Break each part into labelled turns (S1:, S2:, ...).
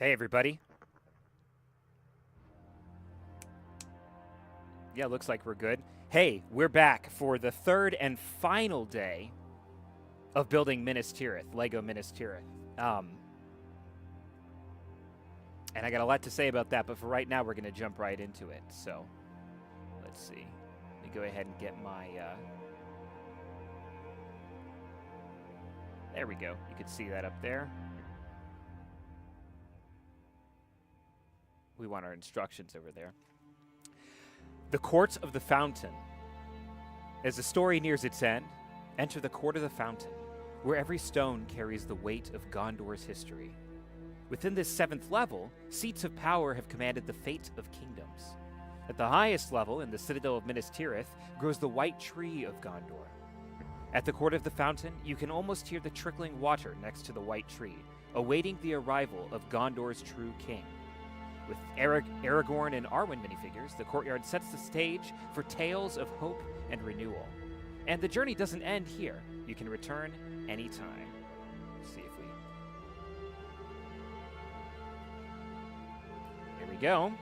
S1: Hey, everybody. Yeah, looks like we're good. Hey, we're back for the third and final day of building Minas Tirith, Lego Minas Tirith. And I got a lot to say about that, but for right now, we're going to jump right into it. So, let's see. Let me go ahead and get my... There we go. You can see that up there. We want our instructions over there. The Court of the Fountain. As the story nears its end, enter the Court of the Fountain, where every stone carries the weight of Gondor's history. Within this 7th level, seats of power have commanded the fate of kingdoms. At the highest level, in the Citadel of Minas Tirith, grows the White Tree of Gondor. At the Court of the Fountain, you can almost hear the trickling water next to the White Tree, awaiting the arrival of Gondor's true king. With Aragorn and Arwen minifigures, the courtyard sets the stage for tales of hope and renewal. And the journey doesn't end here. You can return anytime. Let's see if we... Here we go.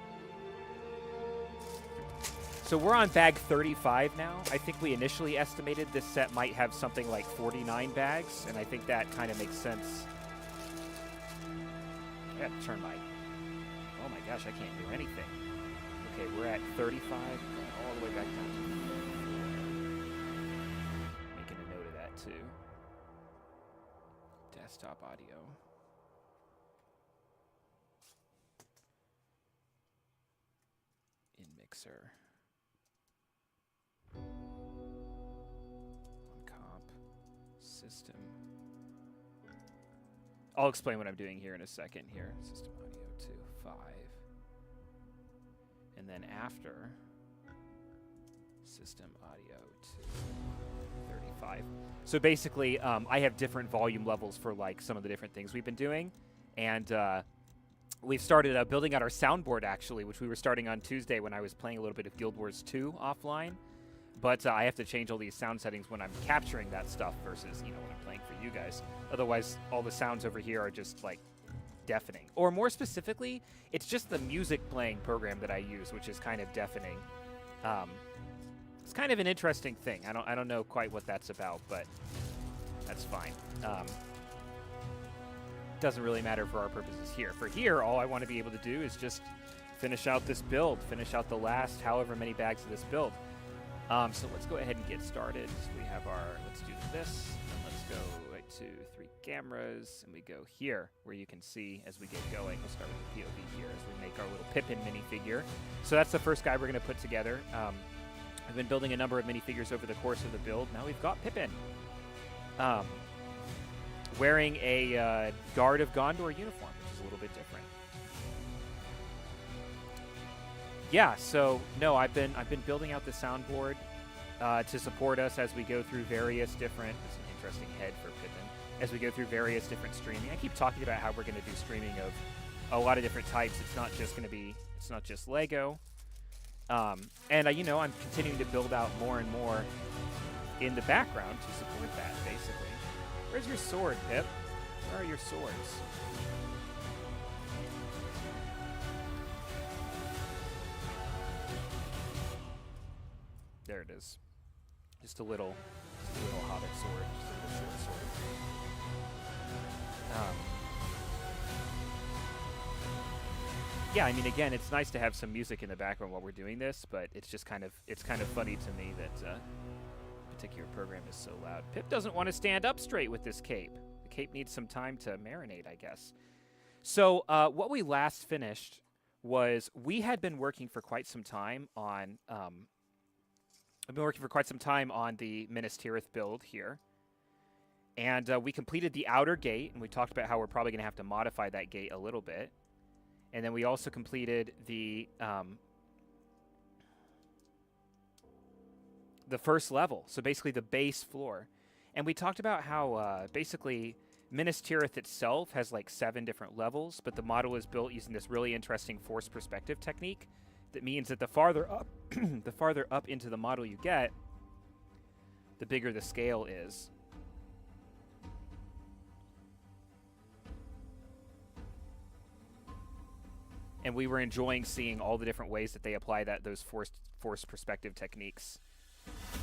S1: So we're on bag 35 now. I think we initially estimated this set might have something like 49 bags, and I think that kind of makes sense. I gotta turn my... Oh my gosh, I can't do anything. Okay, we're at 35, going all the way back down to 4. Making a note of that too. Desktop audio. In mixer. On comp. System. I'll explain what I'm doing here in a second here. System audio 2, 5. And then after, system audio 2, 35. So basically, I have different volume levels for like some of the different things we've been doing. And we've started building out our soundboard, actually, which we were starting on Tuesday when I was playing a little bit of Guild Wars 2 offline. But I have to change all these sound settings when I'm capturing that stuff versus, you know, when I'm playing for you guys. Otherwise, all the sounds over here are just, like, deafening. Or more specifically, it's just the music playing program that I use, which is kind of deafening. It's kind of an interesting thing. I don't know quite what that's about, but that's fine. Doesn't really matter for our purposes here. For here, all I want to be able to do is just finish out this build, finish out the last however many bags of this build. So let's go ahead and get started. So we have our, let's do this, and let's go right to 3 cameras, and we go here, where you can see as we get going. We'll start with the POV here as we make our little Pippin minifigure. So that's the first guy we're going to put together. I've been building a number of minifigures over the course of the build. Now we've got Pippin. Wearing a Guard of Gondor uniform, which is a little bit different. Yeah, so no, I've been building out the soundboard to support us as we go through various different. It's an interesting head for Pippin as we go through various different streaming. I keep talking about how we're going to do streaming of a lot of different types. It's not just going to be. It's not just Lego. And you know, I'm continuing to build out more and more in the background to support that. Basically, where's your sword, Pip? Where are your swords? There it is. Just a little hobbit sword, just a little short sword. Yeah, I mean, again, it's nice to have some music in the background while we're doing this, but it's just kind of funny to me that particular program is so loud. Pip doesn't want to stand up straight with this cape. The cape needs some time to marinate, I guess. So what we last finished was we had been working for quite some time on. I've been working for quite some time on the Minas Tirith build here. And we completed the outer gate, and we talked about how we're probably going to have to modify that gate a little bit. And then we also completed the first level, so basically the base floor. And we talked about how basically Minas Tirith itself has like 7 different levels, but the model is built using this really interesting forced perspective technique. That means that the farther up, the farther up into the model you get, the bigger the scale is. and we were enjoying seeing all the different ways that they apply those forced perspective techniques.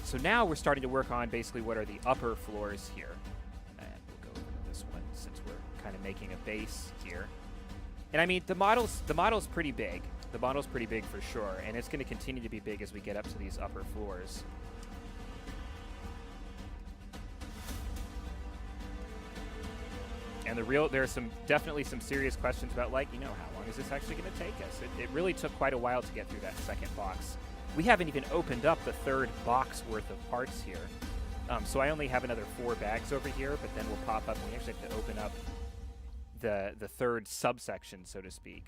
S1: So now we're starting to work on basically what are the upper floors here. And we'll go over this one since we're kind of making a base here. And I mean, the model's pretty big. The model's pretty big for sure, and it's going to continue to be big as we get up to these upper floors. And there's definitely some serious questions about, like, how long is this actually going to take us? It really took quite a while to get through that second box. We haven't even opened up the third box worth of parts here. So I only have another 4 bags over here, but then we'll pop up, and we actually have to open up the third subsection, so to speak.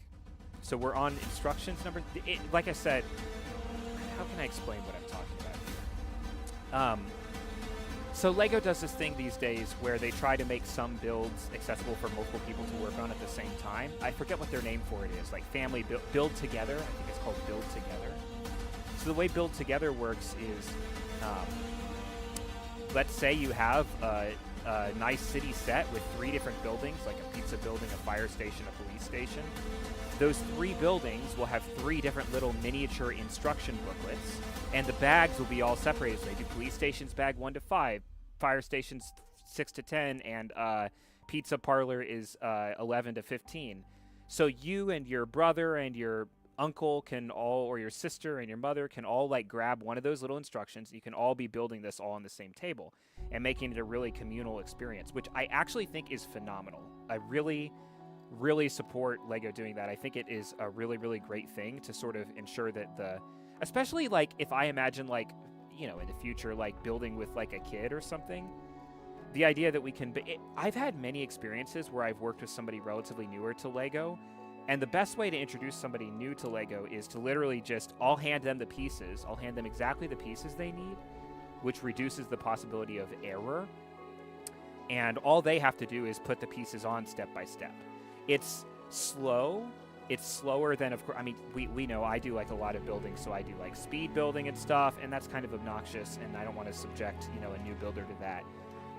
S1: So we're on instructions number... like I said, how can I explain what I'm talking about here? So LEGO does this thing these days where they try to make some builds accessible for multiple people to work on at the same time. I forget what their name for it is, like family build together. I think it's called build together. So the way build together works is, let's say you have a nice city set with 3 different buildings, like a pizza building, a fire station, a police station. Those 3 buildings will have 3 different little miniature instruction booklets, and the bags will be all separated. So they do police stations bag 1 to 5, fire stations 6 to 10, and pizza parlor is 11 to 15. So you and your brother and your uncle can all, or your sister and your mother can all like grab one of those little instructions. You can all be building this all on the same table and making it a really communal experience, which I actually think is phenomenal. I really support LEGO doing that. I think it is a really, really great thing to sort of ensure that especially like if I imagine like, in the future, like building with like a kid or something, the idea that we can, I've had many experiences where I've worked with somebody relatively newer to LEGO, and the best way to introduce somebody new to LEGO is to literally just, I'll hand them the pieces. I'll hand them exactly the pieces they need, which reduces the possibility of error. And all they have to do is put the pieces on step by step. It's slow. It's slower than, of course, I mean, we know I do like a lot of building, so I do like speed building and stuff, and that's kind of obnoxious, and I don't want to subject, a new builder to that.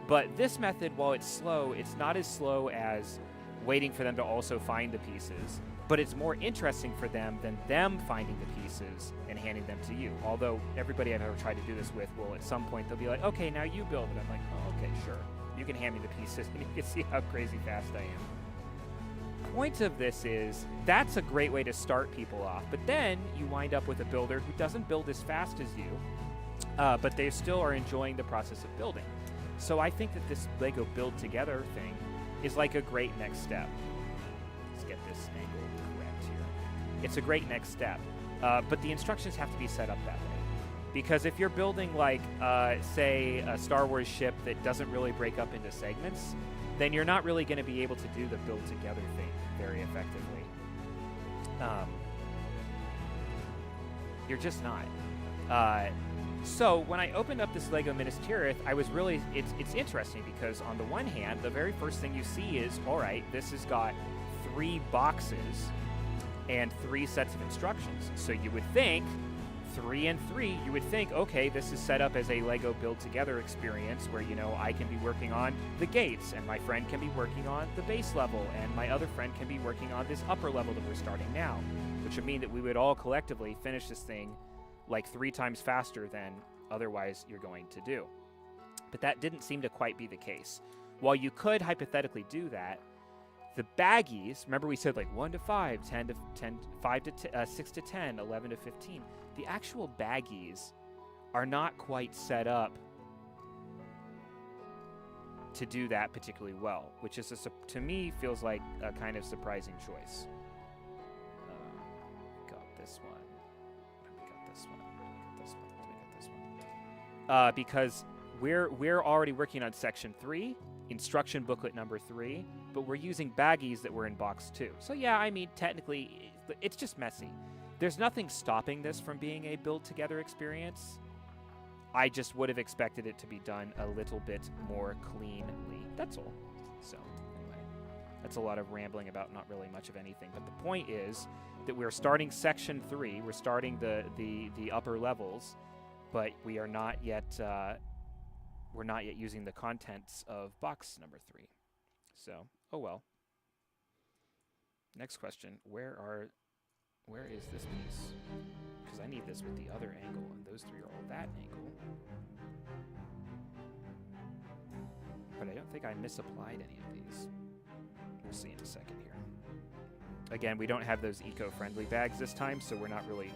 S1: But this method, while it's slow, it's not as slow as waiting for them to also find the pieces, but it's more interesting for them than them finding the pieces and handing them to you. Although everybody I've ever tried to do this with will, at some point, they'll be like, okay, now you build it. I'm like, oh, okay, sure. You can hand me the pieces, and you can see how crazy fast I am. Point of this is, that's a great way to start people off, but then you wind up with a builder who doesn't build as fast as you, but they still are enjoying the process of building. So I think that this LEGO Build Together thing is like a great next step. Let's get this angle correct here. It's a great next step, but the instructions have to be set up that way. Because if you're building like, say, a Star Wars ship that doesn't really break up into segments, then you're not really going to be able to do the build together thing very effectively. You're just not. So when I opened up this LEGO MINAS TIRITH, I was really, it's interesting because on the one hand, the very first thing you see is, all right, this has got 3 boxes and 3 sets of instructions. So you would think, 3 and 3, you would think, okay, this is set up as a LEGO Build Together experience where, I can be working on the gates, and my friend can be working on the base level, and my other friend can be working on this upper level that we're starting now, which would mean that we would all collectively finish this thing like 3 times faster than otherwise you're going to do. But that didn't seem to quite be the case. While you could hypothetically do that, the baggies, remember we said like 1 to 5, 10 to 10, 5 to 6 to 10, 11 to 15. The actual baggies are not quite set up to do that particularly well, which is, to me, feels like a kind of surprising choice. Got this one. Because we're already working on section 3, instruction booklet number 3, but we're using baggies that were in box 2. So yeah, I mean, technically, it's just messy. There's nothing stopping this from being a build together experience. I just would have expected it to be done a little bit more cleanly. That's all. So anyway, that's a lot of rambling about not really much of anything. But the point is that we're starting section 3. We're starting the upper levels. But we are not yet we're not yet using the contents of box number 3. So, oh well. Next question: where are Where is this piece? Because I need this with the other angle, and those three are all that angle. But I don't think I misapplied any of these. We'll see in a second here. Again, we don't have those eco-friendly bags this time, so we're not really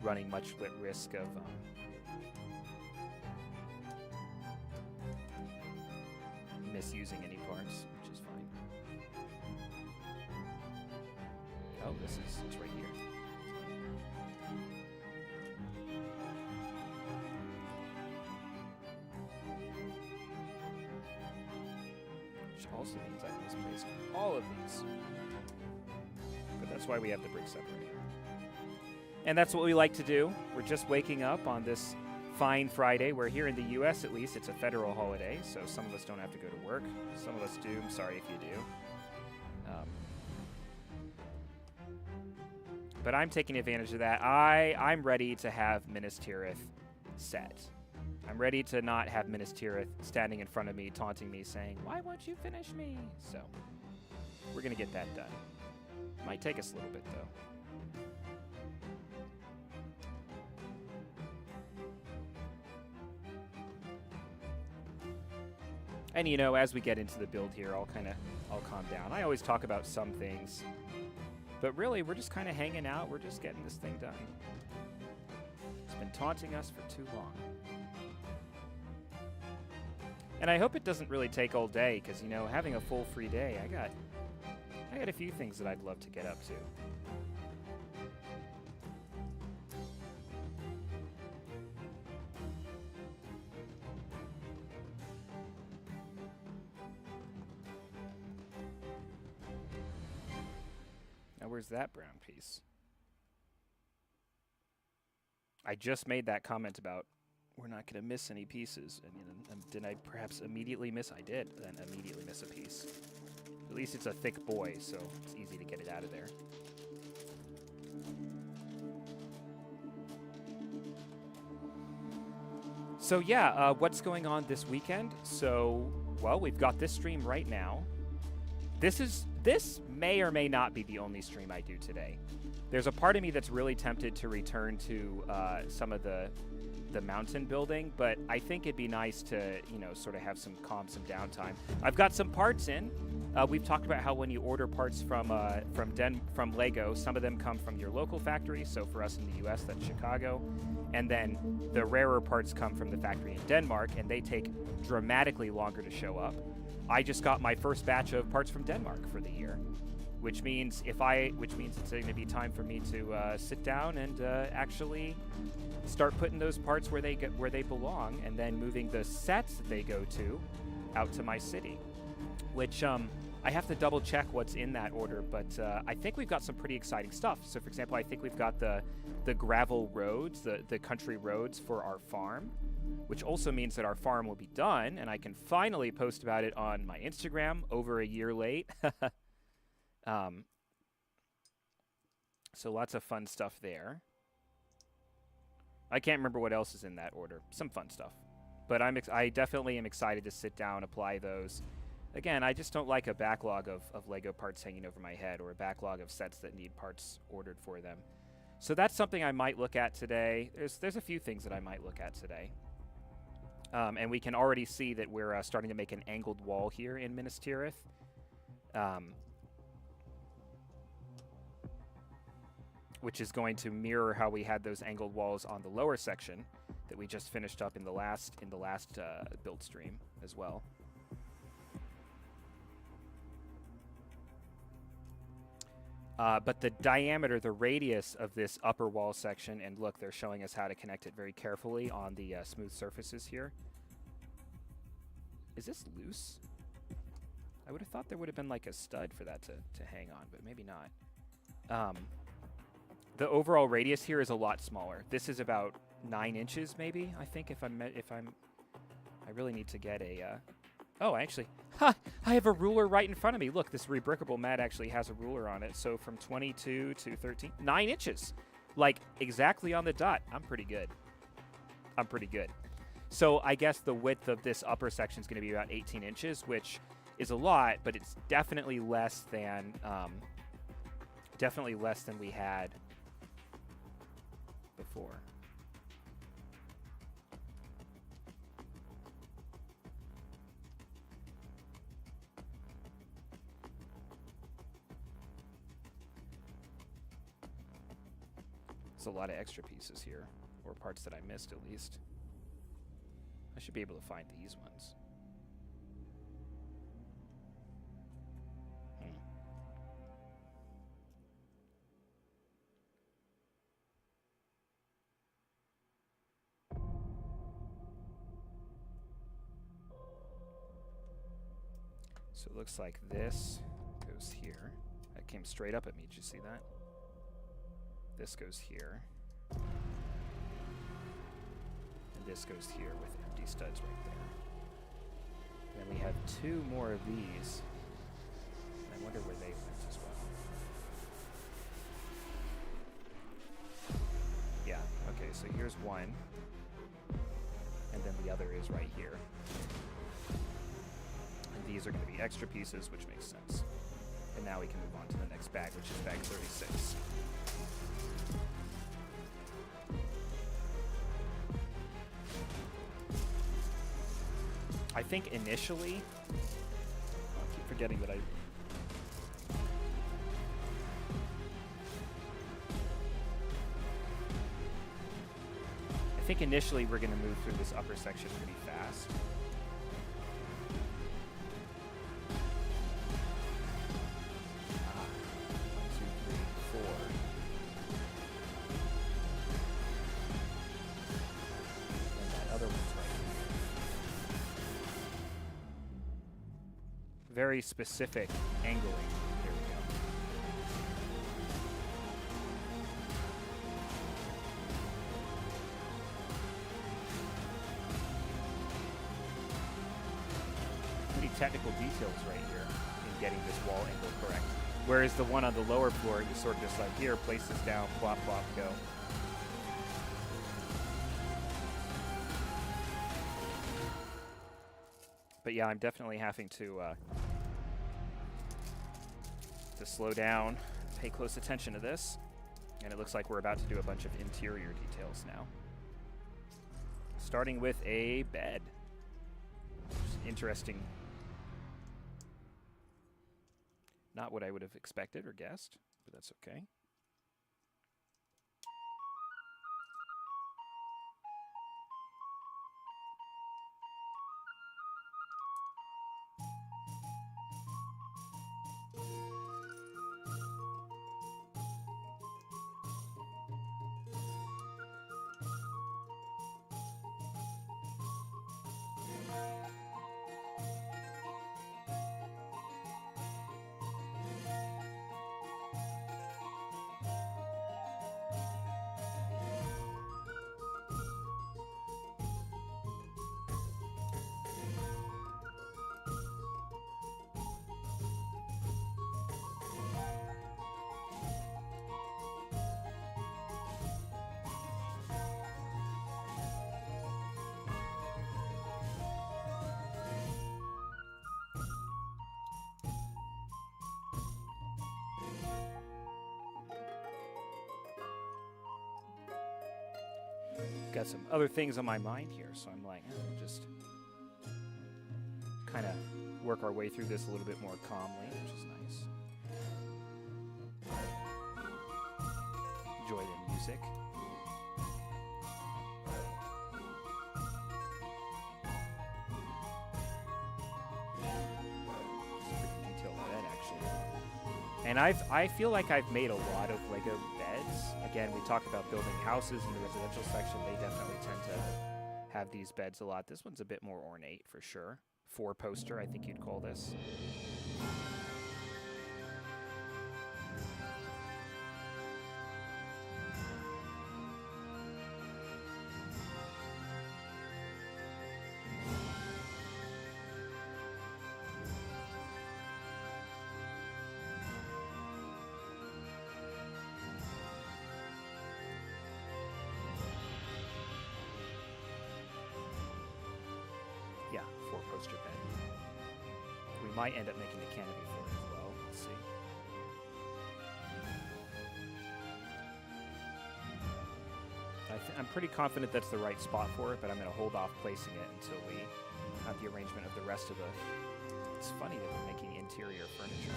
S1: running much risk of misusing any parts, which is fine. Oh, it's right here. Which also means I misplaced all of these. But that's why we have the brick separator. And that's what we like to do. We're just waking up on this fine Friday, where here in the U.S. at least it's a federal holiday, so some of us don't have to go to work. Some of us do. I'm sorry if you do. But I'm taking advantage of that. I'm ready to have Minas Tirith set. I'm ready to not have Minas Tirith standing in front of me, taunting me, saying, "Why won't you finish me?" So we're going to get that done. Might take us a little bit, though. And, you know, as we get into the build here, I'll calm down. I always talk about some things, but really, we're just kind of hanging out. We're just getting this thing done. It's been taunting us for too long. And I hope it doesn't really take all day, because, you know, having a full free day, I got a few things that I'd love to get up to. Now, where's that brown piece? I just made that comment about we're not going to miss any pieces. And did I perhaps immediately miss? I did then immediately miss a piece. At least it's a thick boy, so it's easy to get it out of there. So yeah, what's going on this weekend? So, well, we've got this stream right now. This may or may not be the only stream I do today. There's a part of me that's really tempted to return to some of the mountain building, but I think it'd be nice to, you know, sort of have some downtime. I've got some parts in. We've talked about how when you order parts from Lego, some of them come from your local factory. So for us in the U.S., that's Chicago, and then the rarer parts come from the factory in Denmark, and they take dramatically longer to show up. I just got my first batch of parts from Denmark for the year, which means it's going to be time for me to sit down and actually start putting those parts where they belong, and then moving the sets that they go to out to my city, which I have to double check what's in that order, but I think we've got some pretty exciting stuff. So for example, I think we've got the gravel roads, the country roads for our farm, which also means that our farm will be done, and I can finally post about it on my Instagram over a year late. So lots of fun stuff there. I can't remember what else is in that order. Some fun stuff. But I definitely am excited to sit down, apply those. Again, I just don't like a backlog of Lego parts hanging over my head, or a backlog of sets that need parts ordered for them. So that's something I might look at today. There's a few things that I might look at today. And we can already see that we're starting to make an angled wall here in Minas Tirith. Which is going to mirror how we had those angled walls on the lower section that we just finished up in the last build stream as well. But the diameter, the radius of this upper wall section, and look, they're showing us how to connect it very carefully on the smooth surfaces here. Is this loose? I would have thought there would have been like a stud for that to hang on, but maybe not. The overall radius here is a lot smaller. This is about 9 inches, maybe. I think I really need to get a. Oh, actually, I have a ruler right in front of me. Look, this rebrickable mat actually has a ruler on it. So from 22 to 13, 9 inches, like exactly on the dot. I'm pretty good. So I guess the width of this upper section is going to be about 18 inches, which is a lot, but it's definitely less than we had before. There's a lot of extra pieces here, or parts that I missed at least. I should be able to find these ones. So it looks like this goes here. That came straight up at me. Did you see that? This goes here. And this goes here with empty studs right there. Then we have two more of these. I wonder where they went as well. Yeah, okay, so here's one. And then the other is right here. These are going to be extra pieces, which makes sense. And now we can move on to the next bag, which is bag 36. I think initially, I keep forgetting that I think initially we're going to move through this upper section pretty fast. Very specific angling. There we go. Pretty technical details right here in getting this wall angle correct. Whereas the one on the lower floor is sort of just like, here, place this down, plop, plop, go. But yeah, I'm definitely having to slow down, pay close attention to this. And it looks like we're about to do a bunch of interior details now. Starting with a bed. Interesting. Not what I would have expected or guessed, but that's okay. Got some other things on my mind here, so I'm like, we'll just kind of work our way through this a little bit more calmly, which is nice. Enjoy the music. It's pretty detailed bed, actually. And I feel like I've made a lot of Lego beds. Again, we talk about building houses in the residential section. They definitely tend to have these beds a lot. This one's a bit more ornate, for sure. Four-poster, I think you'd call this. Yeah, four-poster bed. We might end up making a canopy for it as well. Let's see. I'm pretty confident that's the right spot for it, but I'm going to hold off placing it until we have the arrangement of the rest of the... It's funny that we're making interior furniture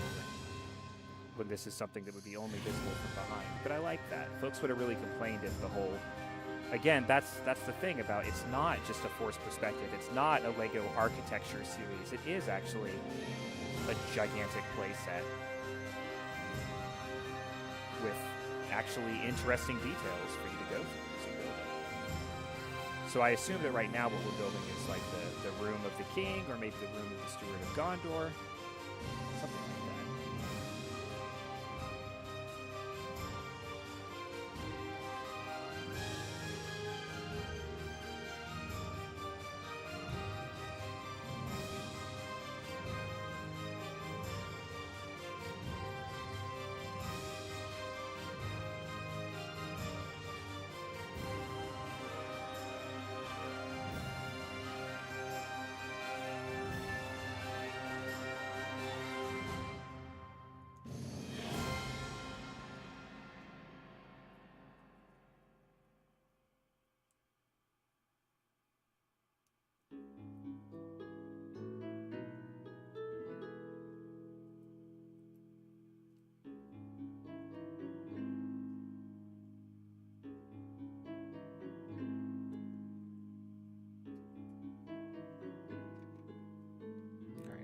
S1: when this is something that would be only visible from behind. But I like that. Folks would have really complained if the whole... Again, that's the thing about it's not just a forced perspective. It's not a Lego architecture series. It is actually a gigantic playset with actually interesting details for you to go through as you build it. So I assume that right now what we're building is like the room of the king, or maybe the room of the steward of Gondor, something like that.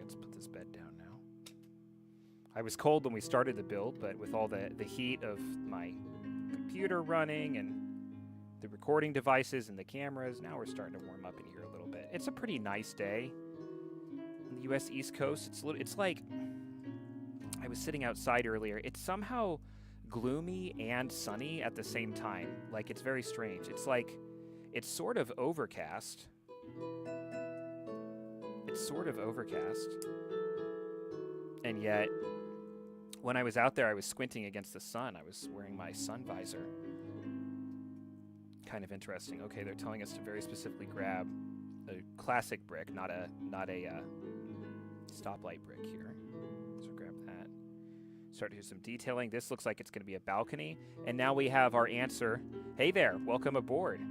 S1: Let's put this bed down now. I was cold when we started the build, but with all the heat of my computer running and the recording devices and the cameras, now we're starting to warm up in here a little bit. It's a pretty nice day on the U.S. East Coast. It's like, I was sitting outside earlier. It's somehow gloomy and sunny at the same time. Like, it's very strange. It's like, it's sort of overcast. It's sort of overcast, and yet when I was out there I was squinting against the sun. I was wearing my sun visor. Kind of interesting. Okay, they're telling us to very specifically grab a classic brick, not a stoplight brick here. So grab that. Start to do some detailing. This looks like it's going to be a balcony, and now we have our answer. Hey there, welcome aboard.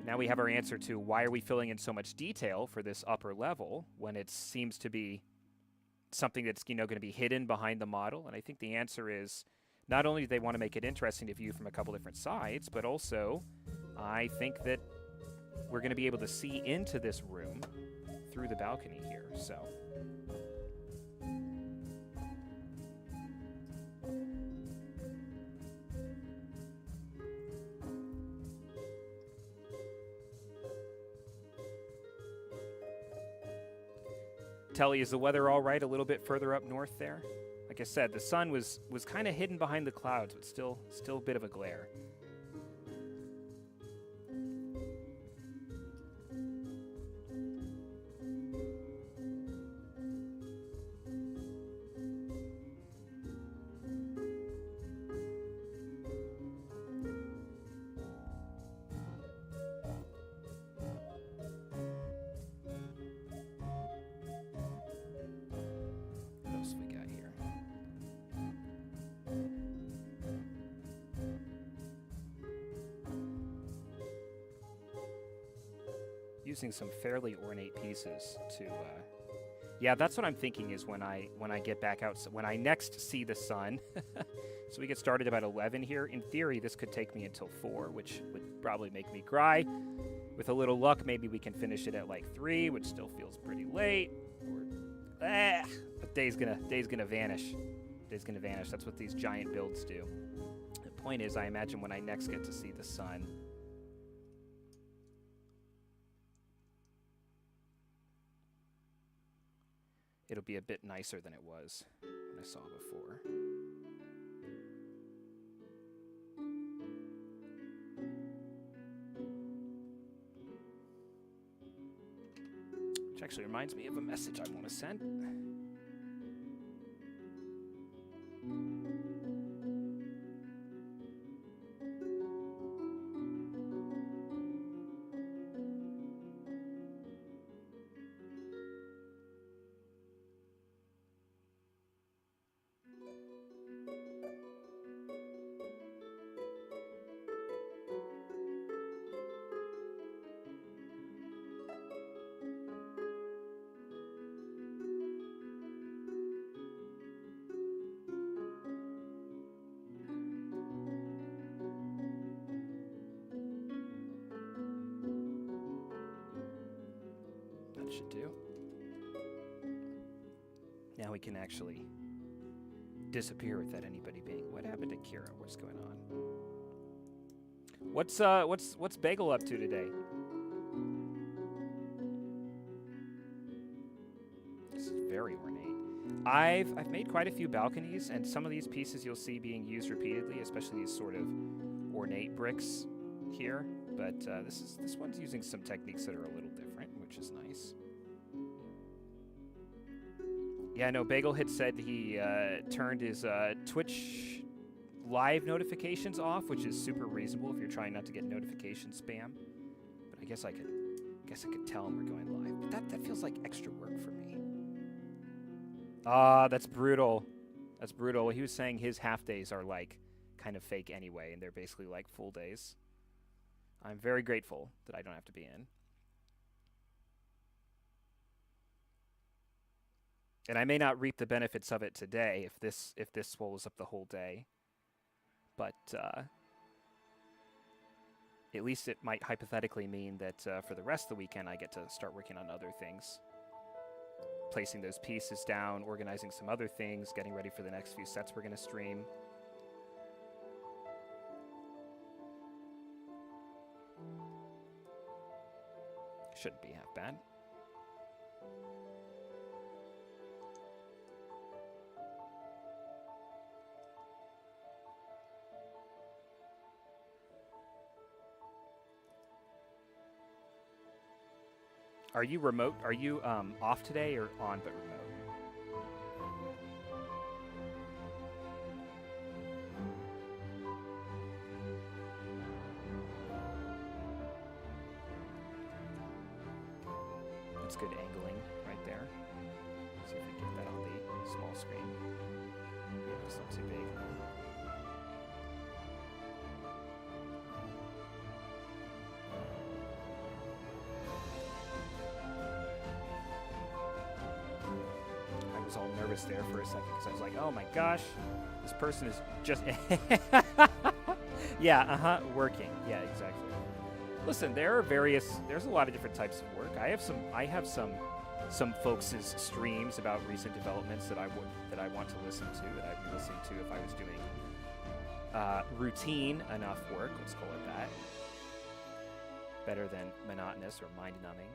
S1: Now we have our answer to why are we filling in so much detail for this upper level when it seems to be something that's, going to be hidden behind the model. And I think the answer is not only do they want to make it interesting to view from a couple different sides, but also I think that we're going to be able to see into this room through the balcony here. So Telly, is the weather all right a little bit further up north there? Like I said, the sun was kind of hidden behind the clouds, but still a bit of a glare. Using some fairly ornate pieces to yeah, that's what I'm thinking is when I get back out, when I next see the sun. So we get started about 11 here. In theory this could take me until 4, which would probably make me cry. With a little luck maybe we can finish it at like 3, which still feels pretty late. Or but day's gonna vanish. Day's gonna vanish. That's what these giant builds do. The point is, I imagine when I next get to see the sun, it'll be a bit nicer than it was when I saw before. Which actually reminds me of a message I want to send. should do. Now we can actually disappear without anybody being. What happened to Kira? What's going on? What's Bagel up to today? This is very ornate. I've made quite a few balconies, and some of these pieces you'll see being used repeatedly, especially these sort of ornate bricks here. But this one's using some techniques that are a little different, which is nice. Yeah, no, Bagel had said he turned his Twitch live notifications off, which is super reasonable if you're trying not to get notification spam. But I guess I could tell him we're going live. But that feels like extra work for me. Ah, that's brutal. That's brutal. He was saying his half days are like kind of fake anyway, and they're basically like full days. I'm very grateful that I don't have to be in. And I may not reap the benefits of it today if this swallows up the whole day. But at least it might hypothetically mean that for the rest of the weekend I get to start working on other things. Placing those pieces down, organizing some other things, getting ready for the next few sets we're going to stream. Shouldn't be half bad. Are you remote? Are you off today or on but remote? That's good angling right there. See if we can get that on the small screen. It's not too big. All nervous there for a second because I was like, oh my gosh, this person is just yeah, working. Yeah, exactly. Listen, there's a lot of different types of work. I have some folks' streams about recent developments that I want to listen to, that I'd be listening to if I was doing routine enough work, let's call it that. Better than monotonous or mind-numbing.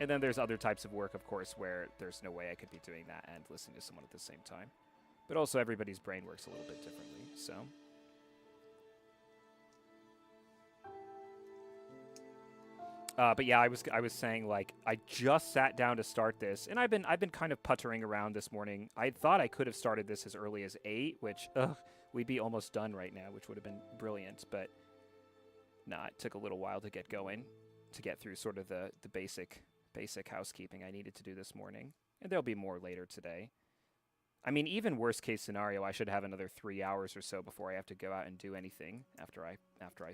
S1: And then there's other types of work, of course, where there's no way I could be doing that and listening to someone at the same time. But also everybody's brain works a little bit differently, so. But yeah, I was saying, like, I just sat down to start this, and I've been kind of puttering around this morning. I thought I could have started this as early as 8, which we'd be almost done right now, which would have been brilliant. But nah, it took a little while to get going, to get through sort of the basic housekeeping I needed to do this morning. And there'll be more later today. I mean, even worst case scenario, I should have another 3 hours or so before I have to go out and do anything after I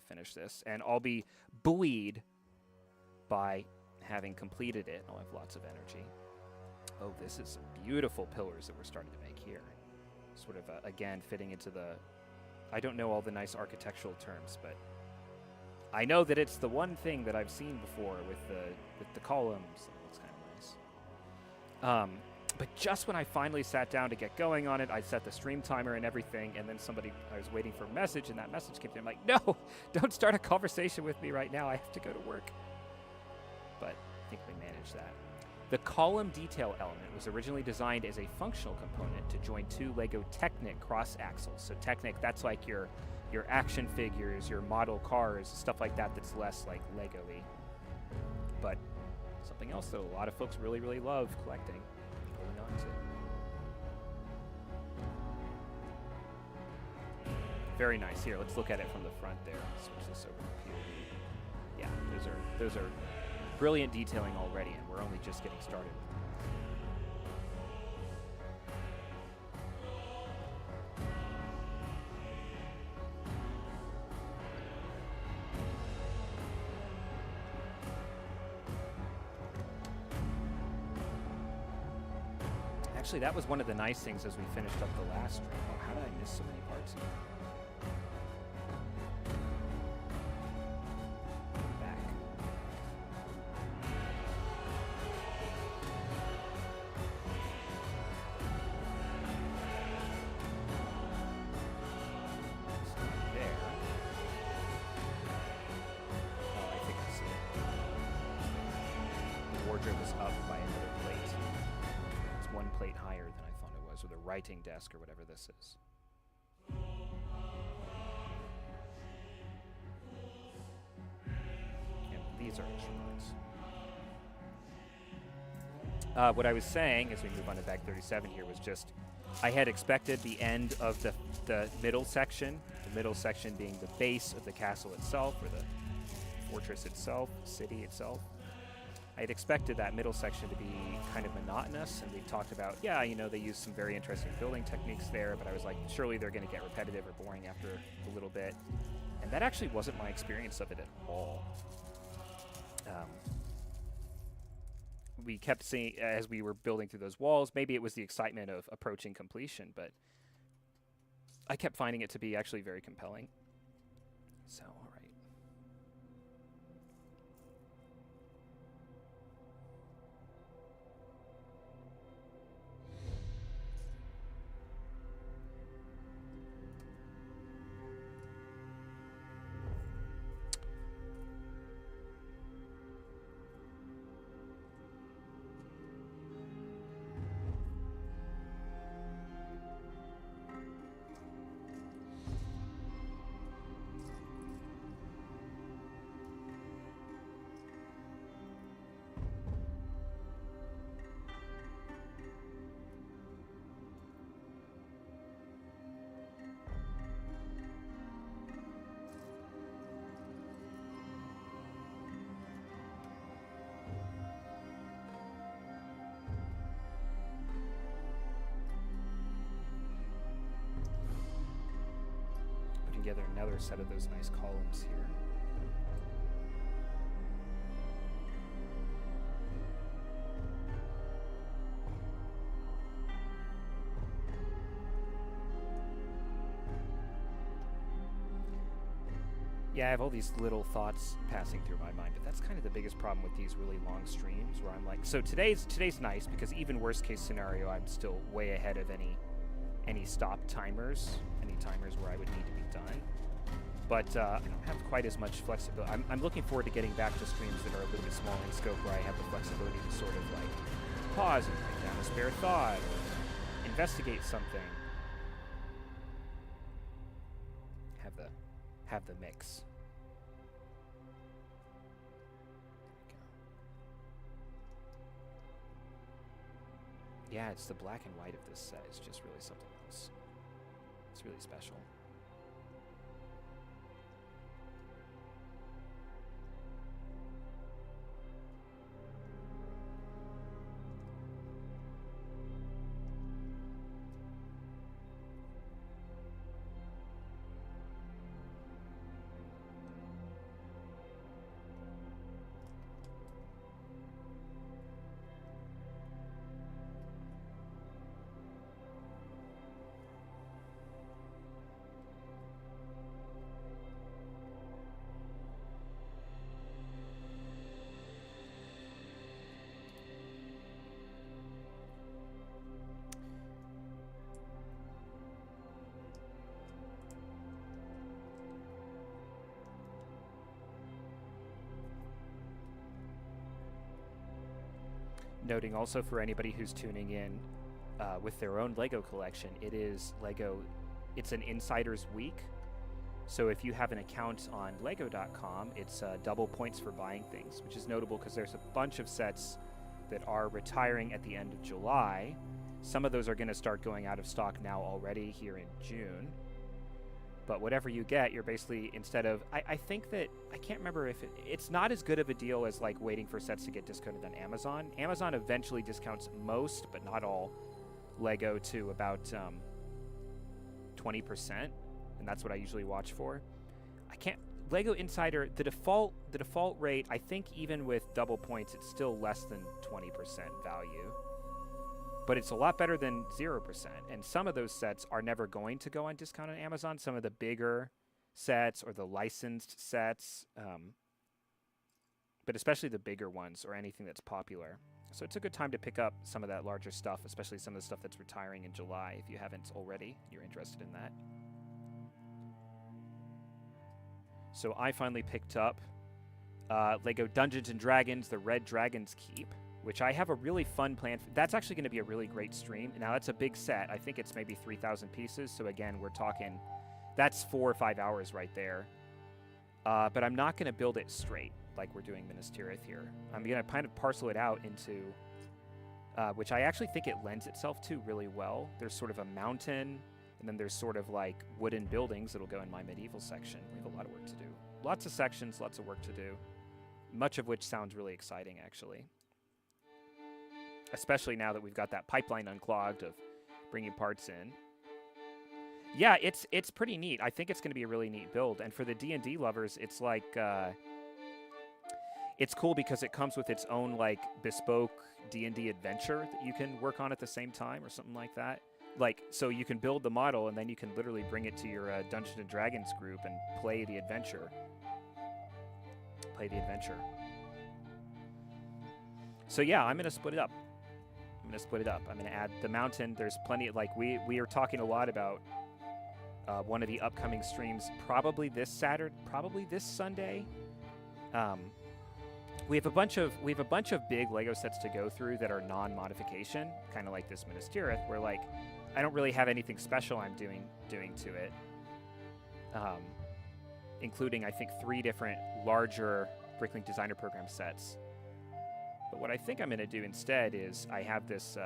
S1: finish this. And I'll be buoyed by having completed it. I'll have lots of energy. Oh, this is some beautiful pillars that we're starting to make here. Sort of, again, fitting into the... I don't know all the nice architectural terms, but I know that it's the one thing that I've seen before with the columns. It looks kind of nice. But just when I finally sat down to get going on it, I set the stream timer and everything, and then I was waiting for a message, and that message came through. I'm like, no, don't start a conversation with me right now. I have to go to work. But I think we managed that. The column detail element was originally designed as a functional component to join two LEGO Technic cross axles. So Technic, that's like your action figures, your model cars, stuff like that that's less like Lego-y. But something else that a lot of folks really, really love collecting, holding on to. Very nice. Here, let's look at it from the front there. Switch this over to POV. Yeah, those are brilliant detailing already, and we're only just getting started. Actually, that was one of the nice things as we finished up the last stream. Oh, how did I miss so many parts here? Back. wardrobe is up by another plate. It's one plate higher than I thought it was, or the writing desk, or whatever this is. And these are instruments. What I was saying, as we move on to bag 37 here, was just I had expected the end of the middle section being the base of the castle itself, or the fortress itself, city itself. I had expected that middle section to be kind of monotonous, and we talked about, yeah, you know, they use some very interesting building techniques there, but I was like, surely they're going to get repetitive or boring after a little bit. And that actually wasn't my experience of it at all. We kept seeing, as we were building through those walls, maybe it was the excitement of approaching completion, but I kept finding it to be actually very compelling. So, all right. Together another set of those nice columns here. Yeah, I have all these little thoughts passing through my mind, but that's kind of the biggest problem with these really long streams, where I'm like, so today's nice because even worst case scenario, I'm still way ahead of any stop timers, any timers where I would need to be done. But I don't have quite as much flexibility. I'm looking forward to getting back to streams that are a little bit smaller in scope, where I have the flexibility to sort of like pause and write down a spare thought or investigate something. Have the mix. Yeah, it's the black and white of this set. It's just really something else. It's really special. Noting also for anybody who's tuning in with their own Lego collection, it's an Insider's Week. So if you have an account on Lego.com, it's double points for buying things, which is notable because there's a bunch of sets that are retiring at the end of July. Some of those are going to start going out of stock now already here in June. But whatever you get, you're basically, instead of, I think that, I can't remember if it's not as good of a deal as like waiting for sets to get discounted on Amazon. Amazon eventually discounts most, but not all, Lego to about 20%, and that's what I usually watch for. Lego Insider, the default rate, I think even with double points, it's still less than 20% value. But it's a lot better than 0%. And some of those sets are never going to go on discount on Amazon. Some of the bigger sets or the licensed sets, but especially the bigger ones or anything that's popular. So it's a good time to pick up some of that larger stuff, especially some of the stuff that's retiring in July if you haven't already. You're interested in that. So I finally picked up Lego Dungeons & Dragons, the Red Dragon's Keep. which I have a really fun plan for. That's actually going to be a really great stream. Now, that's a big set. I think it's maybe 3,000 pieces. So, again, we're talking, that's 4 or 5 hours right there. But I'm not going to build it straight like we're doing Minas Tirith here. I'm going to kind of parcel it out into, which I actually think it lends itself to really well. There's sort of a mountain, and then there's sort of like wooden buildings that'll go in my medieval section. We have a lot of work to do. Lots of sections, lots of work to do. Much of which sounds really exciting, actually. Especially now that we've got that pipeline unclogged of bringing parts in. Yeah, it's pretty neat. I think it's going to be a really neat build. And for the D&D lovers, it's like... it's cool because it comes with its own, like, bespoke D&D adventure that you can work on at the same time or something like that. Like, so you can build the model, and then you can literally bring it to your Dungeons & Dragons group and play the adventure. So yeah, I'm going to split it up. I'm going to add the mountain. There's plenty of, like, we are talking a lot about one of the upcoming streams, probably this Sunday. We have a bunch of big Lego sets to go through that are non-modification, kind of like this Minas Tirith, where, like, I don't really have anything special I'm doing to it, including, I think, 3 different larger Bricklink Designer Program sets. But what I think I'm going to do instead is I have this,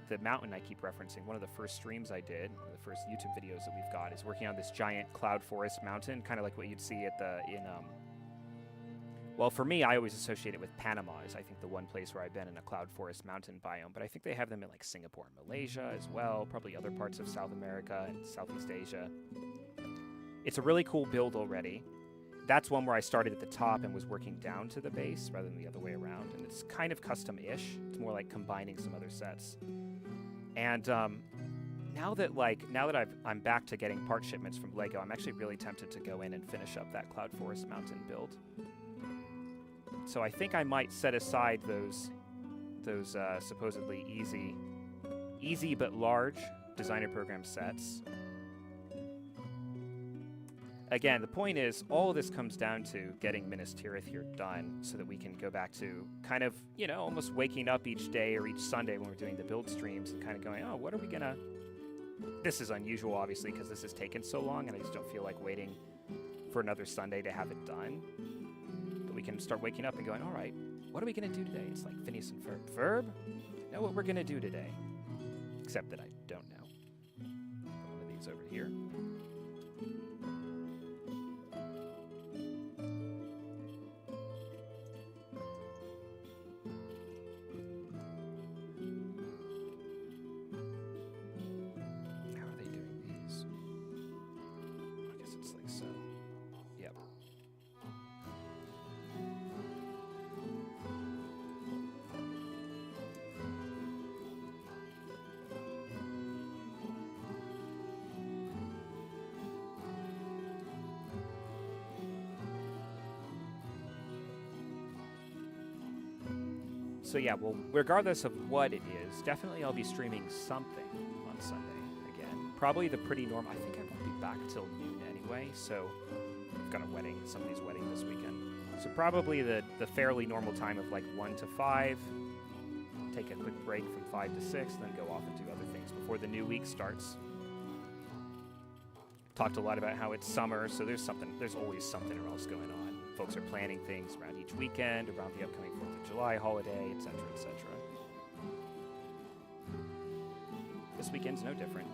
S1: the mountain I keep referencing. One of the first streams I did, one of the first YouTube videos that we've got, is working on this giant cloud forest mountain, kind of like what you'd see at well, for me, I always associate it with Panama is, I think, the one place where I've been in a cloud forest mountain biome. But I think they have them in, like, Singapore and Malaysia as well, probably other parts of South America and Southeast Asia. It's a really cool build already. That's one where I started at the top and was working down to the base rather than the other way around. And it's kind of custom-ish. It's more like combining some other sets. And now that I'm back to getting part shipments from Lego, I'm actually really tempted to go in and finish up that Cloud Forest Mountain build. So I think I might set aside those supposedly easy but large designer program sets. Again, the point is, all of this comes down to getting Minas Tirith here done so that we can go back to kind of, you know, almost waking up each day or each Sunday when we're doing the build streams and kind of going, oh, what are we going to... This is unusual, obviously, because this has taken so long, and I just don't feel like waiting for another Sunday to have it done. But we can start waking up and going, all right, what are we going to do today? It's like Phineas and Ferb. Ferb? Know what we're going to do today. Except that I don't know. Put one of these over here. So yeah, well, regardless of what it is, definitely I'll be streaming something on Sunday again. Probably the pretty normal. I think I won't be back till noon anyway, so I've got a wedding, somebody's wedding this weekend. So probably the fairly normal time of like 1 to 5, take a quick break from 5 to 6, then go off and do other things before the new week starts. Talked a lot about how it's summer, so there's always something else going on. Folks are planning things around each weekend, around the upcoming 4th of July holiday, etc., etc. This weekend's no different.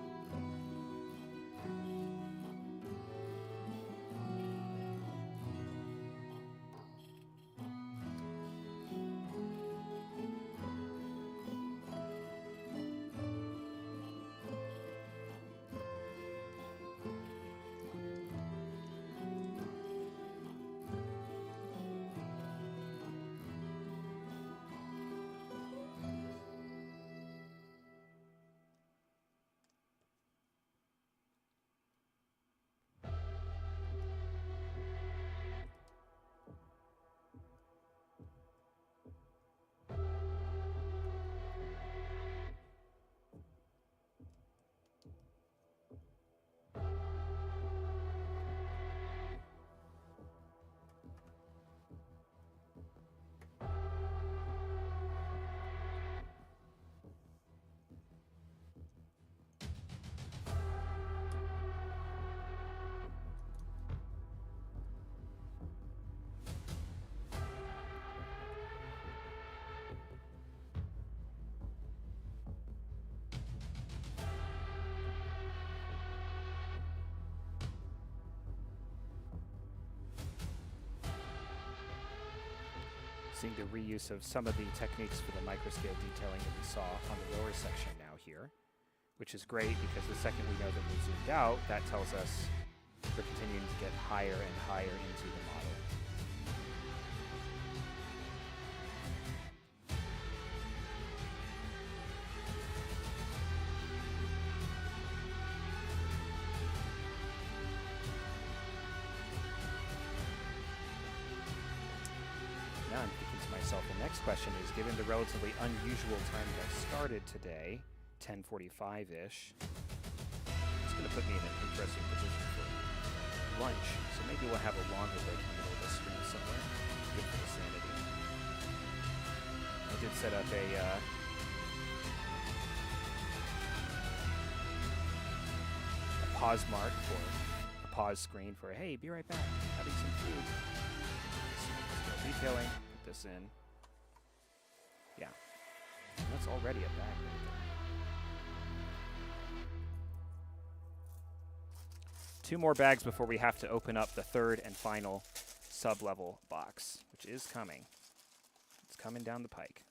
S1: Seeing the reuse of some of the techniques for the microscale detailing that we saw on the lower section now here, which is great because the second we know that we're zoomed out, that tells us we're continuing to get higher and higher into the model. Now I'm thinking to myself, the next question is, given the relatively unusual time that I started today, 10:45-ish, it's going to put me in an interesting position for lunch. So maybe we'll have a longer break in the middle of the stream somewhere. Good for the sanity. I did set up a pause mark for a pause screen for, hey, be right back, having some food. Still detailing, put this in. Yeah. And that's already a bag right there. 2 more bags before we have to open up the third and final sub-level box, which is coming. It's coming down the pike.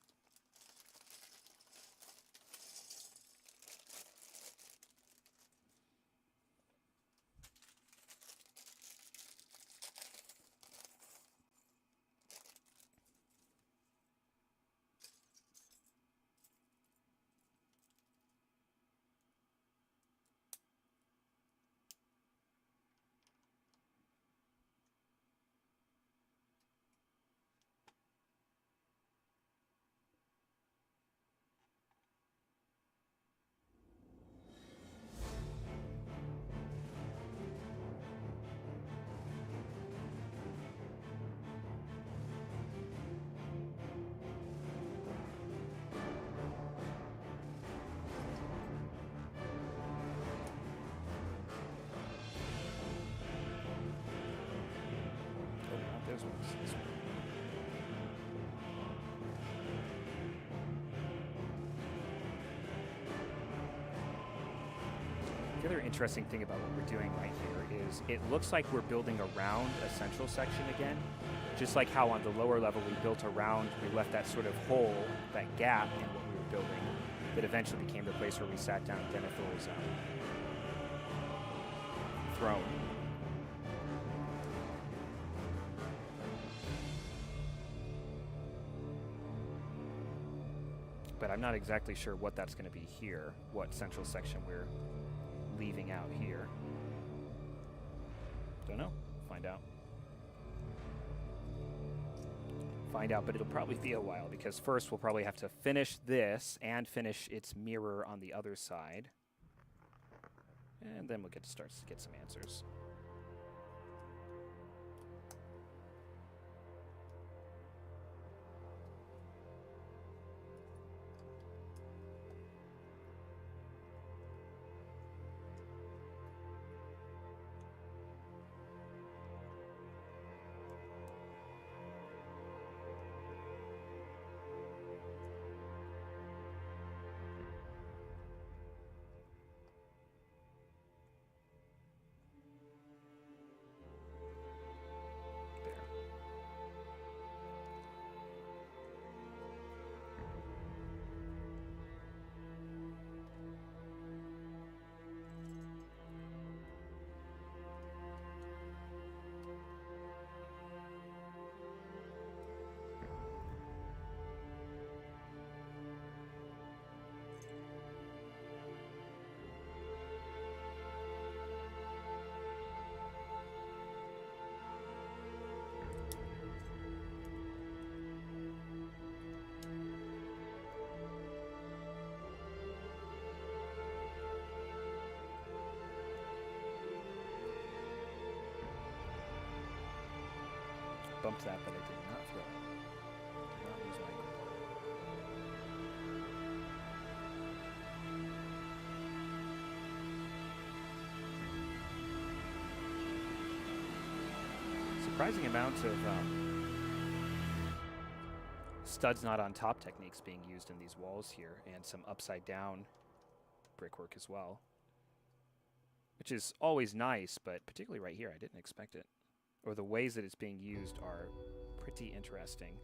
S1: The other interesting thing about what we're doing right here is it looks like we're building around a central section again, just like how on the lower level we built around, we left that sort of hole, that gap in what we were building that eventually became the place where we sat down Denethor's throne. But I'm not exactly sure what that's going to be here, what central section we're leaving out here. Don't know. Find out. Find out, but it'll probably be a while because first we'll probably have to finish this and finish its mirror on the other side. And then we'll get to start to get some answers. Bumped that, but I did not throw it. Did not lose my grip. Surprising amount of studs not on top techniques being used in these walls here, and some upside down brickwork as well, which is always nice, but particularly right here, I didn't expect it. Or the ways that it's being used are pretty interesting.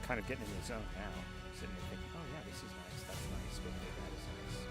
S1: kind of getting in the zone now. Sitting there thinking, oh yeah, this is nice. That's nice. That is nice.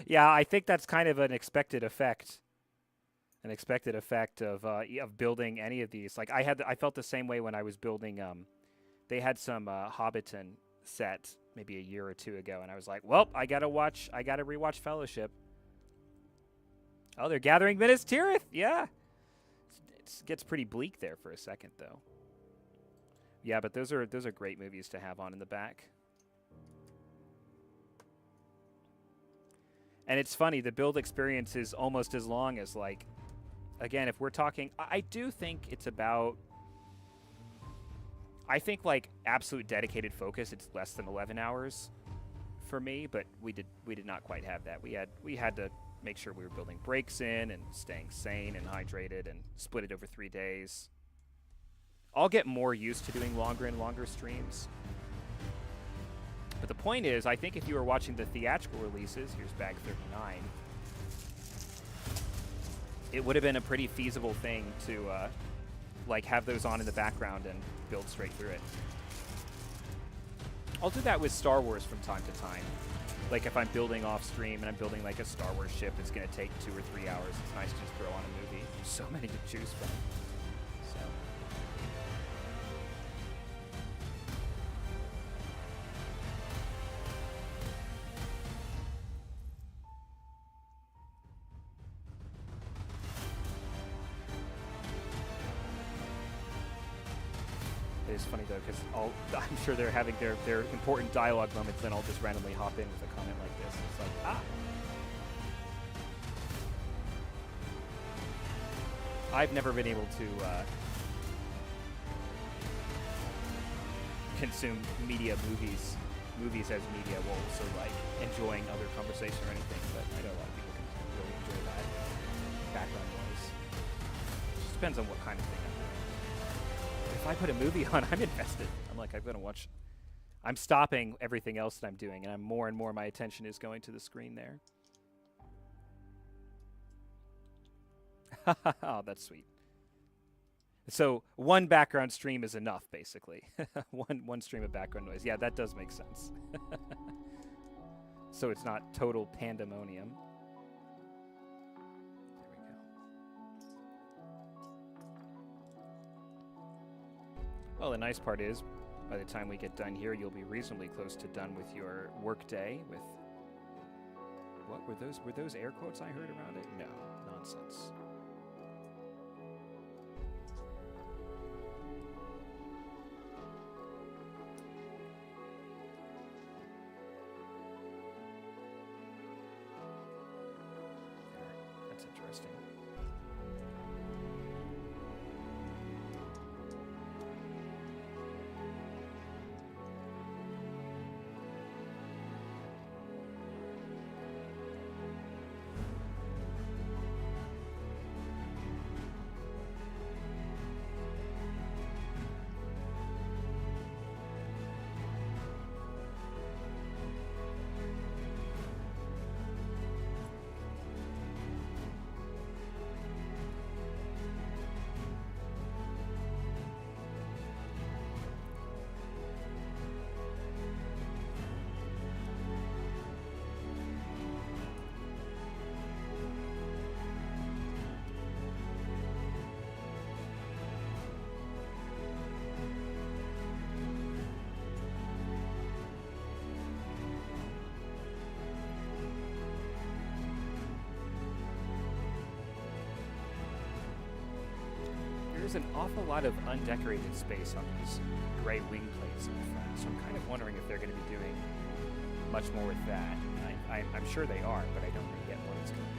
S1: Yeah, I think that's kind of an expected effect. An expected effect of building any of these. Like I felt the same way when I was building. They had some Hobbiton set maybe a year or two ago, and I was like, well, I gotta rewatch Fellowship. Oh, they're gathering Minas Tirith. Yeah, it gets pretty bleak there for a second, though. Yeah, but those are great movies to have on in the back. And it's funny, the build experience is almost as long as, like, again, if we're talking, I do think it's about, I think, like, absolute dedicated focus, it's less than 11 hours for me, but we did not quite have that. We had to make sure we were building breaks in and staying sane and hydrated and split it over 3 days. I'll get more used to doing longer and longer streams. But the point is, I think if you were watching the theatrical releases, here's bag 39, it would have been a pretty feasible thing to like have those on in the background and build straight through it. I'll do that with Star Wars from time to time. Like if I'm building off stream and I'm building like a Star Wars ship that's going to take 2 or 3 hours, it's nice to just throw on a movie. There's so many to choose from. So. It's funny though, because I'm sure they're having their important dialogue moments, then I'll just randomly hop in with a comment like this. It's like, ah. I've never been able to consume movies as media while also like enjoying other conversation or anything, but I know a lot of people can really enjoy that background noise. It just depends on what kind of thing I'm doing. If I put a movie on, I'm invested. I'm like, I'm going to watch. I'm stopping everything else that I'm doing, and more and more my attention is going to the screen there. Oh, that's sweet. So one background stream is enough, basically. one stream of background noise. Yeah, that does make sense. So it's not total pandemonium. Well, the nice part is, by the time we get done here, you'll be reasonably close to done with your work day with... What were those? Were those air quotes I heard around it? No, nonsense. That's interesting. there's an awful lot of undecorated space on these gray wing plates in the front, so I'm kind of wondering if they're going to be doing much more with that. I'm sure they are, but I don't know yet what it's going to be.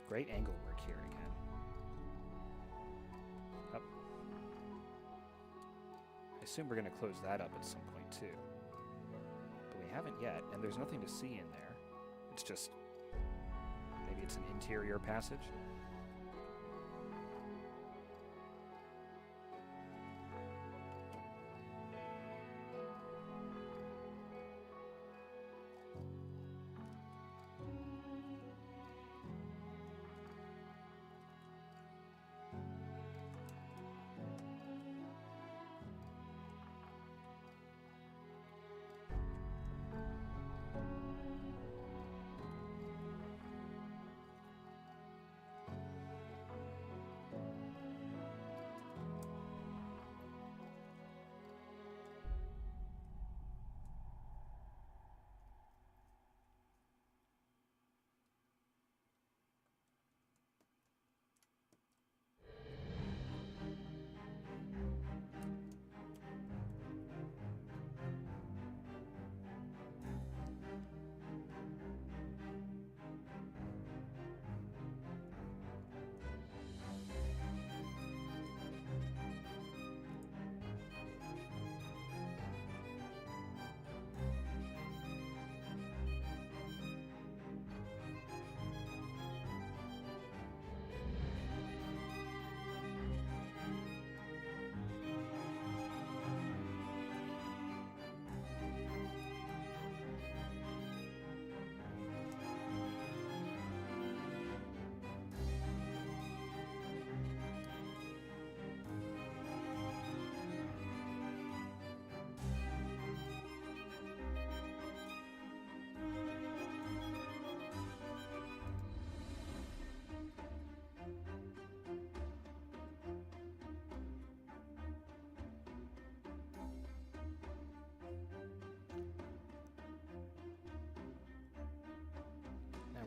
S1: Great angle work here again. Up. I assume we're going to close that up at some point too. But we haven't yet, and there's nothing to see in there. It's just, maybe it's an interior passage.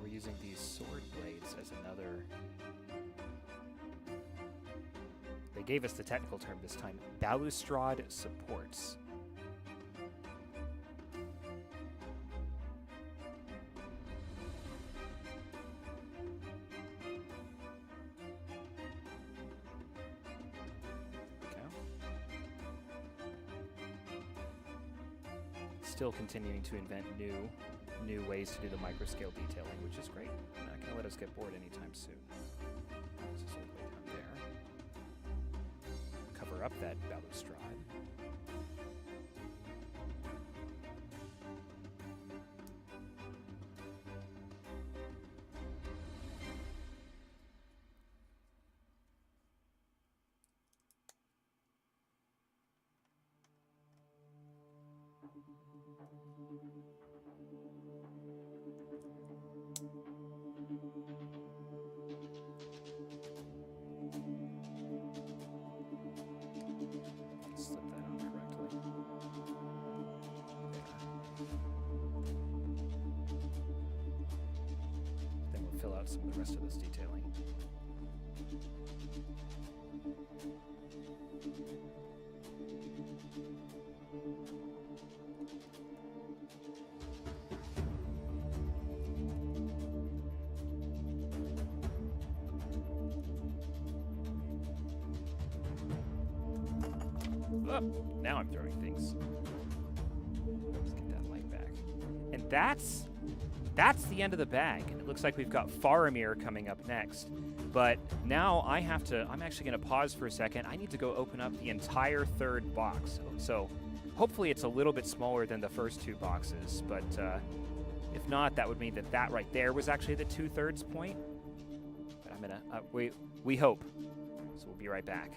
S1: We're using these sword blades as another... They gave us the technical term this time, balustrade supports. Okay. Still continuing to invent new ways to do the microscale detailing, which is great. Not going to let us get bored anytime soon. This is all the way down there. Cover up that balustrade. Slip that on correctly. Then we'll fill out some of the rest of this detailing. Oh, now I'm throwing things. Let's get that light back. And that's the end of the bag. It looks like we've got Faramir coming up next. But now I'm actually going to pause for a second. I need to go open up the entire third box. So hopefully it's a little bit smaller than the first two boxes. But if not, that would mean that right there was actually the 2/3 point. But I'm going to, we hope. So we'll be right back.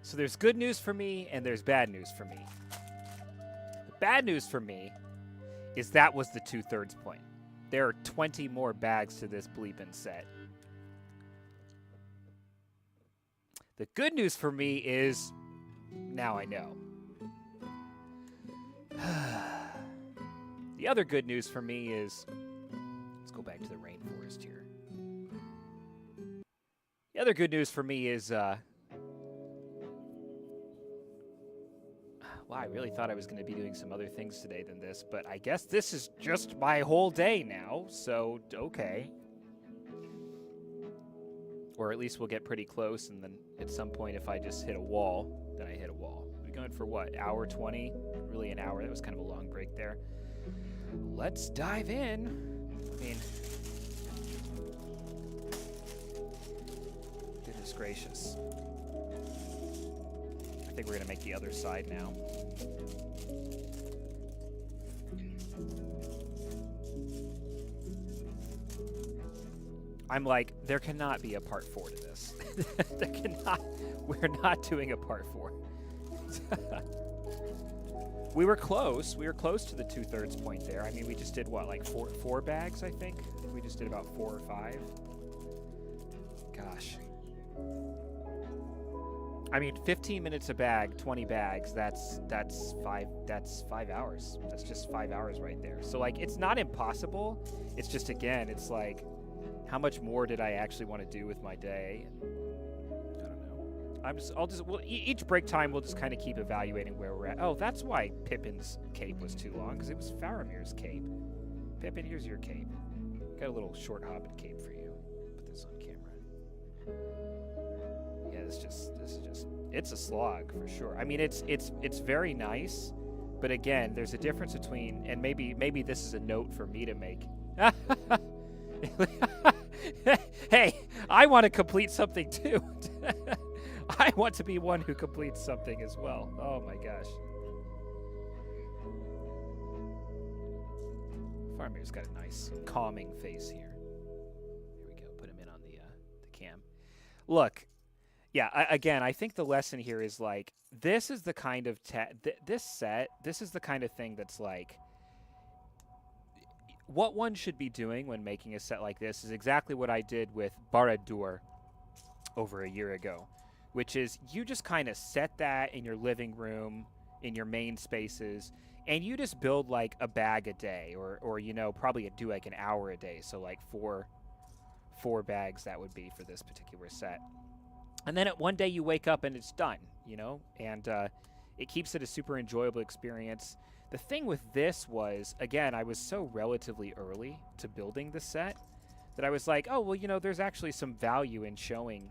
S1: So there's good news for me and there's bad news for me. The bad news for me is that was the 2/3 point. There are 20 more bags to this bleeping set. The good news for me is now I know. The other good news for me is, let's go back to the rainforest here. The other good news for me is, wow, I really thought I was going to be doing some other things today than this, but I guess this is just my whole day now, so okay. Or at least we'll get pretty close, and then at some point if I just hit a wall, then I hit a wall. We're going for what, hour 20? Really an hour, that was kind of a long break there. Let's dive in. I mean, goodness gracious. I think we're going to make the other side now. I'm like, there cannot be a part 4 to this. There cannot. We're not doing a part 4. We were close. We were close to the 2/3 point there. I mean, we just did what, like four bags, I think? I think we just did about 4 or 5. Gosh. I mean, 15 minutes a bag, 20 bags, that's 5 hours. That's just 5 hours right there. So like, it's not impossible. It's just, again, it's like, how much more did I actually want to do with my day? I don't know. Each break time we'll just kind of keep evaluating where we're at. Oh, that's why Pippin's cape was too long, because it was Faramir's cape. Pippin, here's your cape. Got a little short hobbit cape for you. Put this on camera. Yeah, it's a slog for sure. I mean, it's very nice, but again, there's a difference between, and maybe this is a note for me to make. Hey, I want to complete something too. I want to be one who completes something as well. Oh my gosh. Faramir's got a nice calming face here. Here we go. Put him in on the cam. Look, yeah. Again, I think the lesson here is like, this is the kind of this is the kind of thing that's like, what one should be doing when making a set like this is exactly what I did with Barad-dûr over a year ago, which is you just kind of set that in your living room, in your main spaces, and you just build like a bag a day, or you know, probably do like an hour a day, so like four bags that would be for this particular set. And then one day you wake up and it's done, you know, and it keeps it a super enjoyable experience. The thing with this was, again, I was so relatively early to building the set that I was like, oh, well, you know, there's actually some value in showing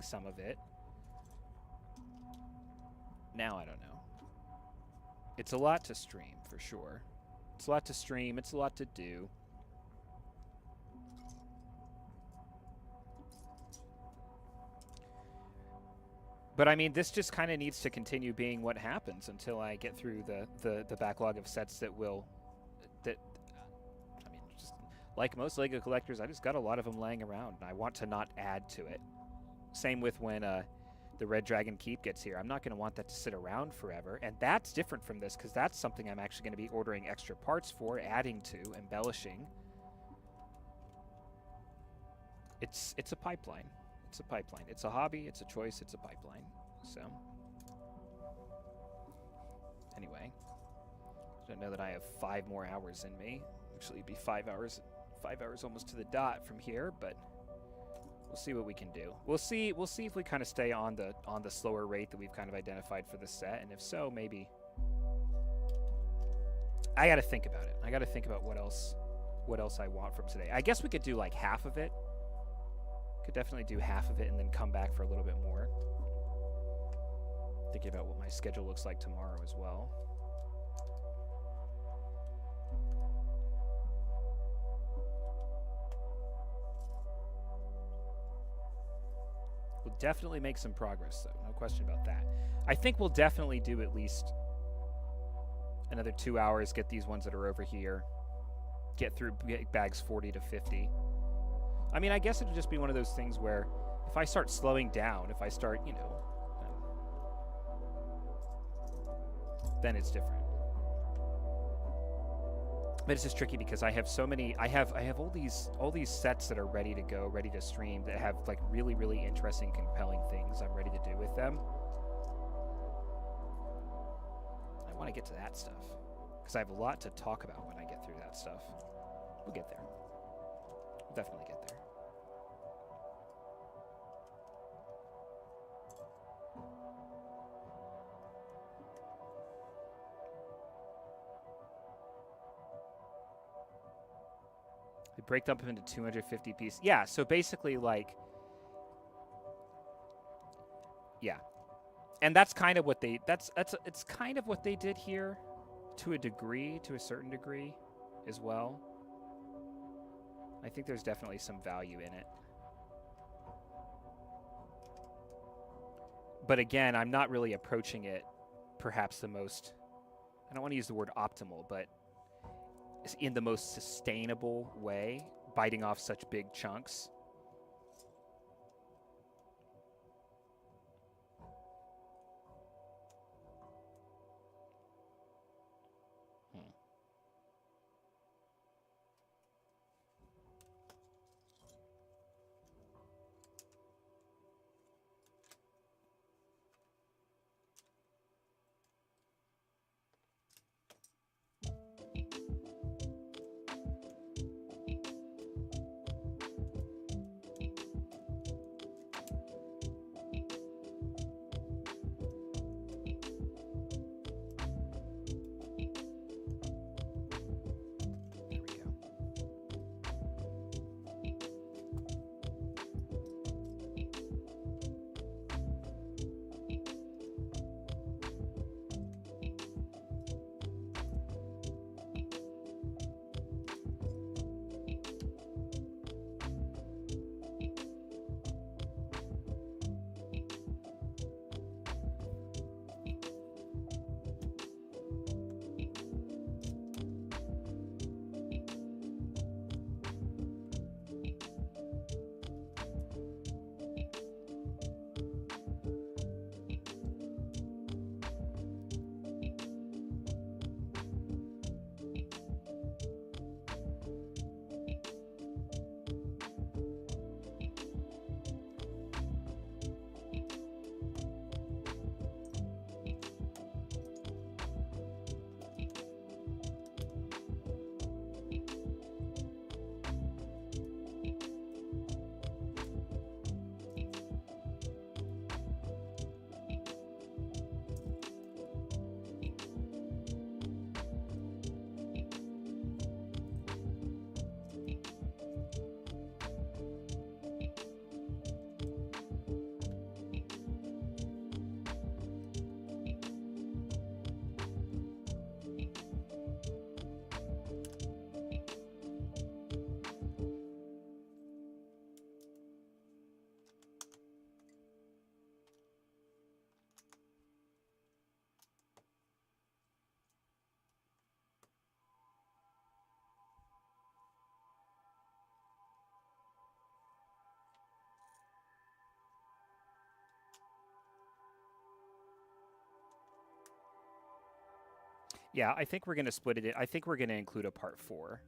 S1: some of it. Now I don't know. It's a lot to stream, for sure. It's a lot to stream. It's a lot to do. But I mean, this just kind of needs to continue being what happens until I get through the backlog of sets that I mean, just like most LEGO collectors, I just got a lot of them laying around, and I want to not add to it. Same with when the Red Dragon Keep gets here. I'm not going to want that to sit around forever, and that's different from this, because that's something I'm actually going to be ordering extra parts for, adding to, embellishing. It's a pipeline. It's a pipeline. It's a hobby, it's a choice, it's a pipeline. So, anyway, I don't know that I have 5 more hours in me. Actually, it'd be 5 hours almost to the dot from here, but we'll see what we can do. We'll see if we kind of stay on the slower rate that we've kind of identified for the set, and if so, maybe I got to think about it. I got to think about what else I want from today. I guess we could do like half of it. Could definitely do half of it and then come back for a little bit more. Thinking about what my schedule looks like tomorrow as well. We'll definitely make some progress, though. No question about that. I think we'll definitely do at least another 2 hours, get these ones that are over here, get bags 40 to 50. I mean, I guess it'll just be one of those things where if I start slowing down, if I start, you know, then it's different. But it's just tricky because I have so many. I have all these sets that are ready to go, ready to stream, that have like really, really interesting, compelling things I'm ready to do with them. I want to get to that stuff because I have a lot to talk about when I get through that stuff. We'll get there. We'll definitely get there. They break them up into 250 pieces. Yeah, so basically, like, yeah, and that's kind of what they. It's kind of what they did here, to a degree, to a certain degree, as well. I think there's definitely some value in it. But again, I'm not really approaching it perhaps the most, I don't want to use the word optimal, but in the most sustainable way, biting off such big chunks. Yeah, I think we're going to split it. I think we're going to include a part 4.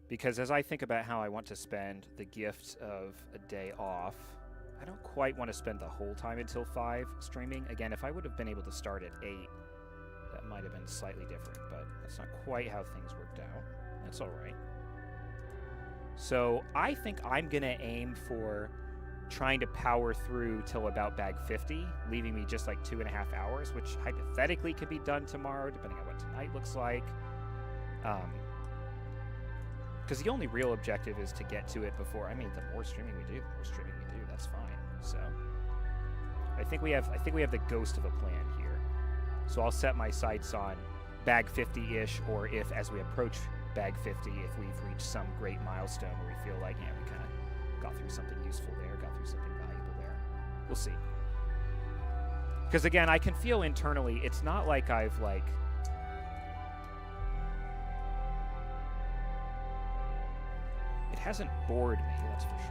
S1: Because as I think about how I want to spend the gift of a day off, I don't quite want to spend the whole time until 5 streaming. Again, if I would have been able to start at 8, that might have been slightly different, but that's not quite how things worked out. That's all right. So I think I'm going to aim for trying to power through till about bag 50, leaving me just like 2.5 hours, which hypothetically could be done tomorrow, depending on what tonight looks like. Because the only real objective is to get to it before. I mean, the more streaming we do, that's fine. So I think we have the ghost of a plan here. So I'll set my sights on bag 50-ish, or if as we approach bag 50, if we've reached some great milestone where we feel like, yeah, we kind of got through something useful there, got through something valuable there. We'll see. Because again, I can feel internally, it's not like I've like... It hasn't bored me, that's for sure.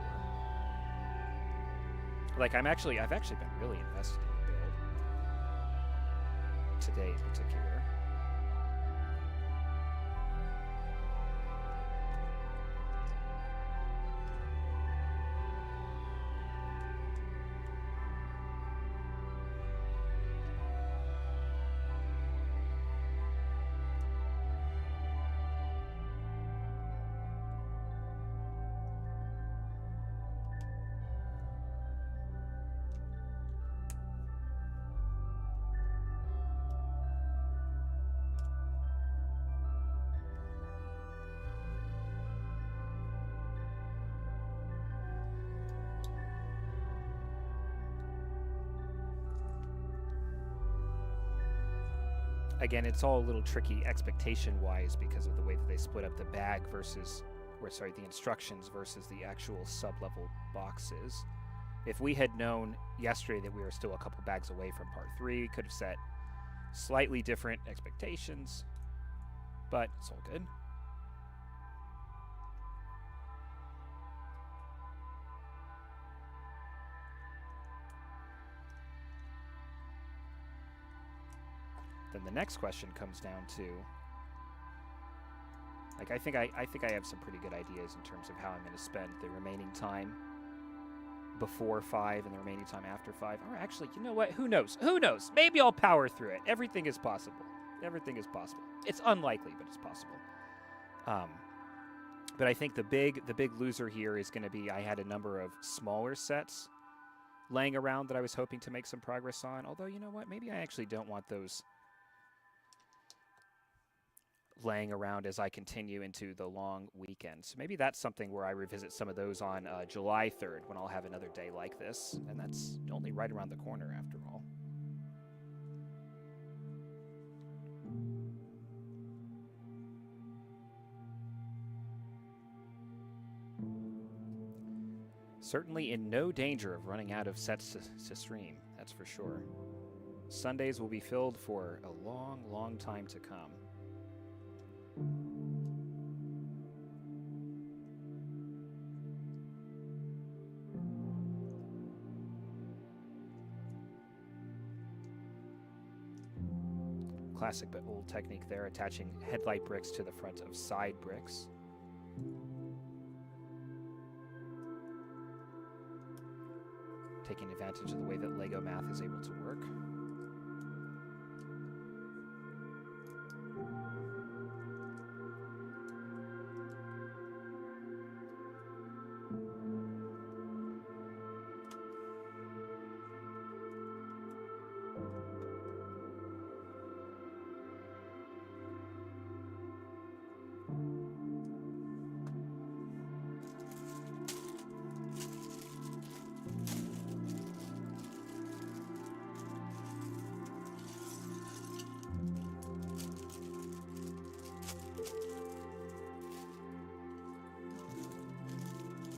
S1: Like I've actually been really invested in the build. today in particular. Again, it's all a little tricky expectation-wise because of the way that they split up the bag versus, the instructions versus the actual sub-level boxes. If we had known yesterday that we were still a couple bags away from part 3, could have set slightly different expectations, but it's all good. Then the next question comes down to, like, I think I have some pretty good ideas in terms of how I'm going to spend the remaining time before 5 and the remaining time after 5. Or actually, you know what? Who knows? Who knows? Maybe I'll power through it. Everything is possible. Everything is possible. It's unlikely, but it's possible. But I think the big loser here is going to be, I had a number of smaller sets laying around that I was hoping to make some progress on. Although, you know what? Maybe I actually don't want those laying around as I continue into the long weekend. So maybe that's something where I revisit some of those on July 3rd when I'll have another day like this. And that's only right around the corner after all. Certainly in no danger of running out of sets to stream, that's for sure. Sundays will be filled for a long, long time to come. Classic but old technique there, attaching headlight bricks to the front of side bricks. Taking advantage of the way that Lego math is able to work.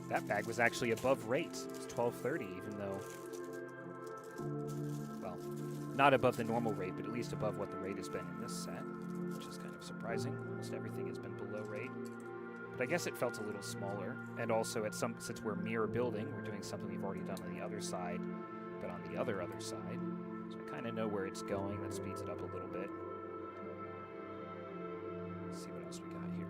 S1: That bag was actually above rate. It's 1230, even though, well, not above the normal rate, but at least above what the rate has been in this set, which is kind of surprising. Almost everything has been below rate. But I guess it felt a little smaller. And also, since we're mirror building, we're doing something we've already done on the other side, but on the other side. So I kind of know where it's going. That speeds it up a little bit. Let's see what else we got here.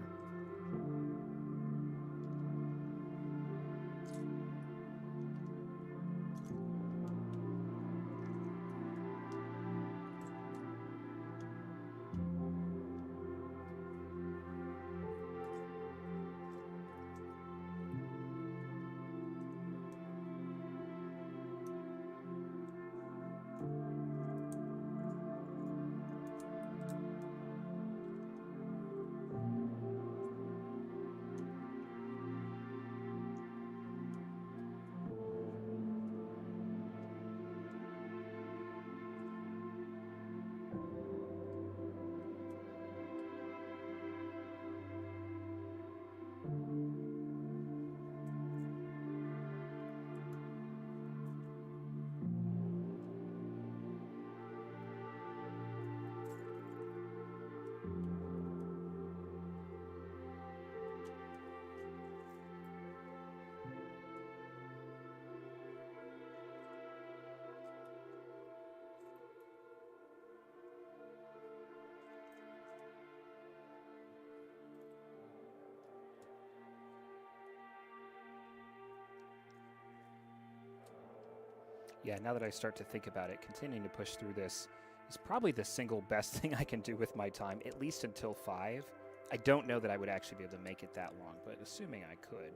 S1: Yeah, now that I start to think about it, continuing to push through this is probably the single best thing I can do with my time, at least until 5. I don't know that I would actually be able to make it that long, but assuming I could.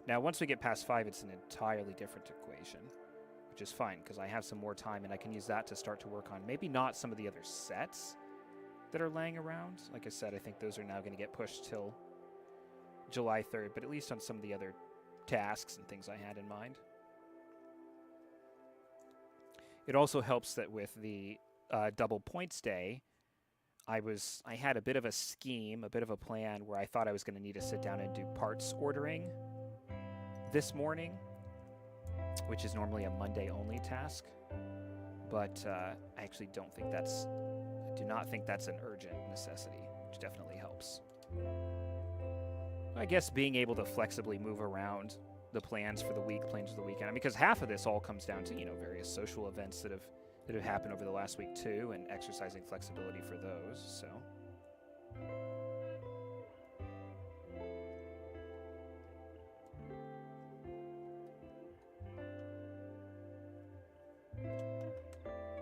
S1: Now, once we get past 5, it's an entirely different equation, which is fine, because I have some more time, and I can use that to start to work on maybe not some of the other sets that are laying around. Like I said, I think those are now going to get pushed till July 3rd, but at least on some of the other tasks and things I had in mind. It also helps that with the double points day, I had a bit of a scheme, a bit of a plan where I thought I was going to need to sit down and do parts ordering this morning, which is normally a Monday only task. But I actually do not think that's an urgent necessity, which definitely helps. I guess being able to flexibly move around the plans for the week, plans for the weekend, because half of this all comes down to, various social events that have happened over the last week too, and exercising flexibility for those. So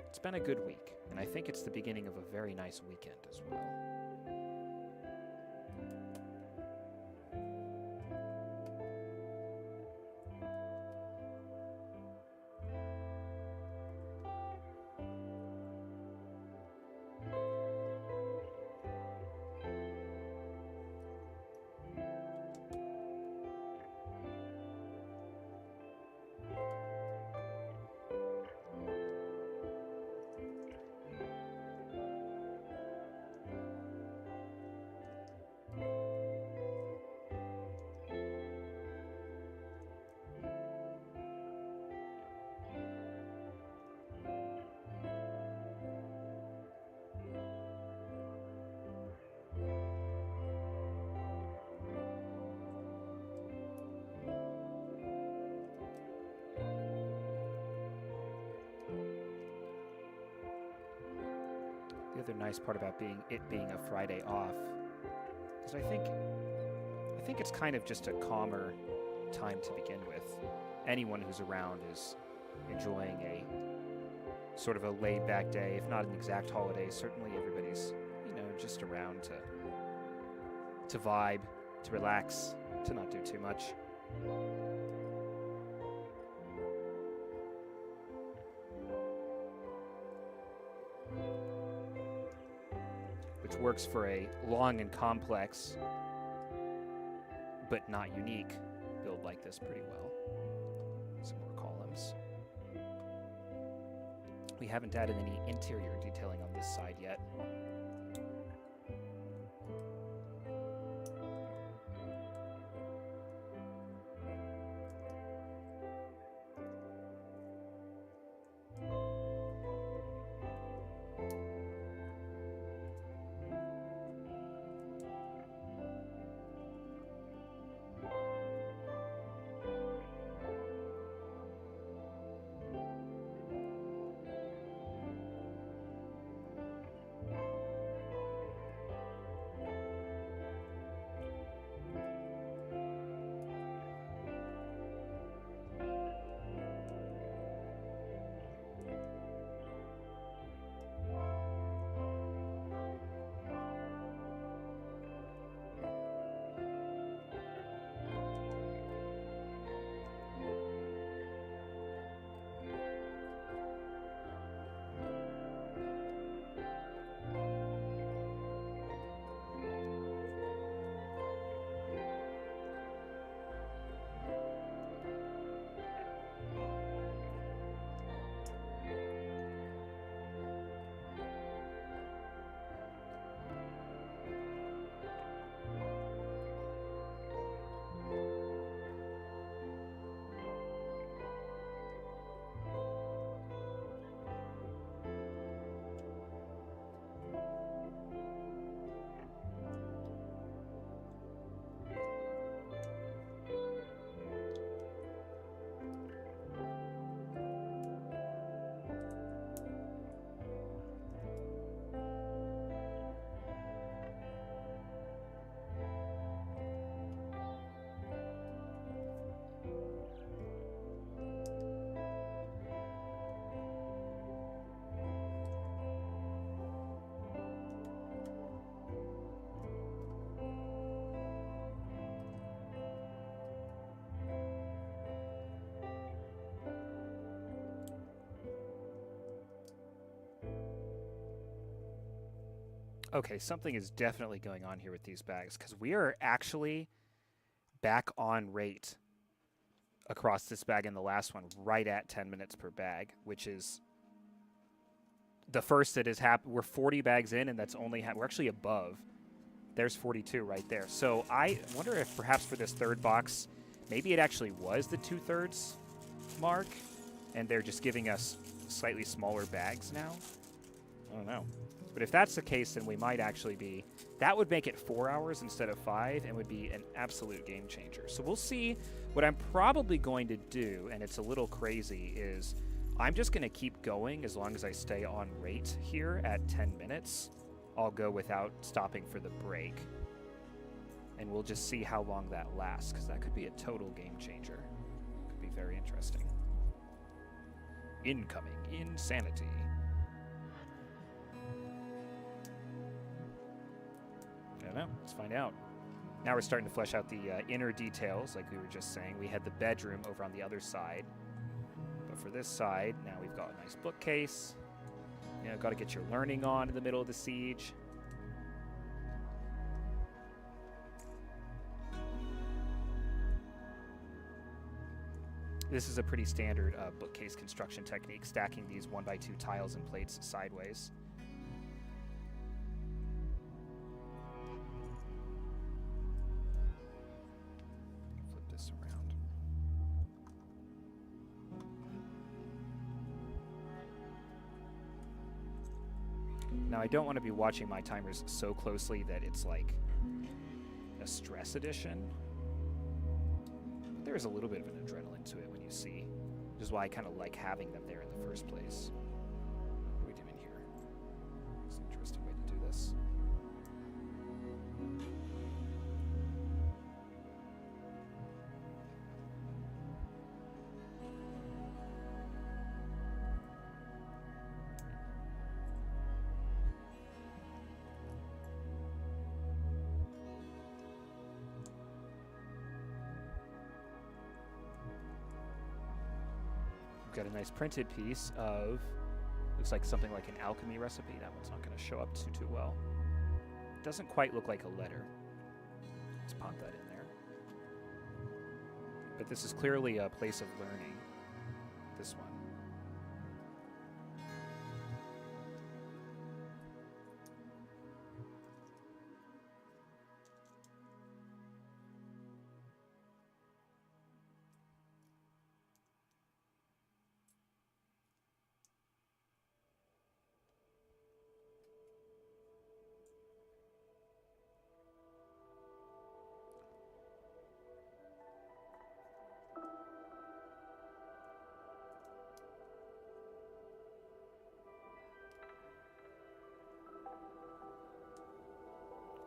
S1: it's been a good week, and I think it's the beginning of a very nice weekend as well. The other nice part about it being a Friday off is I think it's kind of just a calmer time to begin with. Anyone who's around is enjoying a sort of a laid-back day, if not an exact holiday. Certainly everybody's, just around to vibe, to relax, to not do too much. Which works for a long and complex, but not unique build like this pretty well. Some more columns. We haven't added any interior detailing on this side yet. Okay, something is definitely going on here with these bags, because we are actually back on rate across this bag and the last one, right at 10 minutes per bag, which is the first that has happened. We're 40 bags in, and that's only we're actually above. There's 42 right there. So I wonder if perhaps for this third box, maybe it actually was the 2/3 mark, and they're just giving us slightly smaller bags now. I don't know. But if that's the case, then we might actually be... That would make it 4 hours instead of 5 and would be an absolute game changer. So we'll see. What I'm probably going to do, and it's a little crazy, is I'm just going to keep going as long as I stay on rate here at 10 minutes. I'll go without stopping for the break. And we'll just see how long that lasts, because that could be a total game changer. Could be very interesting. Incoming insanity. I don't know. Let's find out. Now we're starting to flesh out the inner details, like we were just saying. We had the bedroom over on the other side. But for this side, now we've got a nice bookcase. You know, got to get your learning on in the middle of the siege. This is a pretty standard bookcase construction technique, stacking these 1x2 tiles and plates sideways. Flip this around. Now, I don't want to be watching my timers so closely that it's like a stress edition. There's a little bit of an adrenaline to it when you see, which is why I kind of like having them there in the first place. What are we doing here? It's an interesting way to do this. Got a nice printed piece of, looks like something like an alchemy recipe. That one's not going to show up too well. Doesn't quite look like a letter. Let's pop that in there. But this is clearly a place of learning, this one.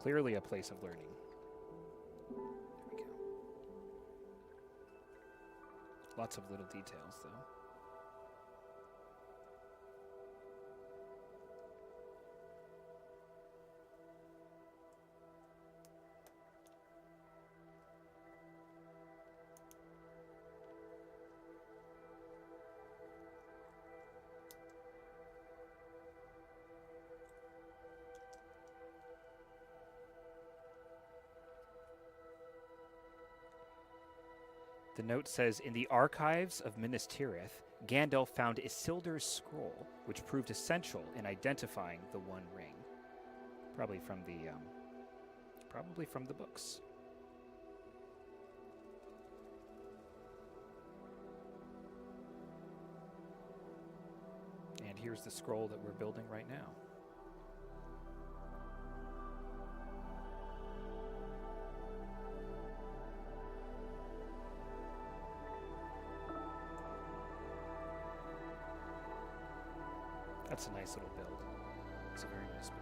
S1: Clearly a place of learning. There we go. Lots of little details, though. The note says, in the archives of Minas Tirith, Gandalf found Isildur's scroll, which proved essential in identifying the One Ring. Probably from the books. And here's the scroll that we're building right now. That's a nice little build. It's a very nice build.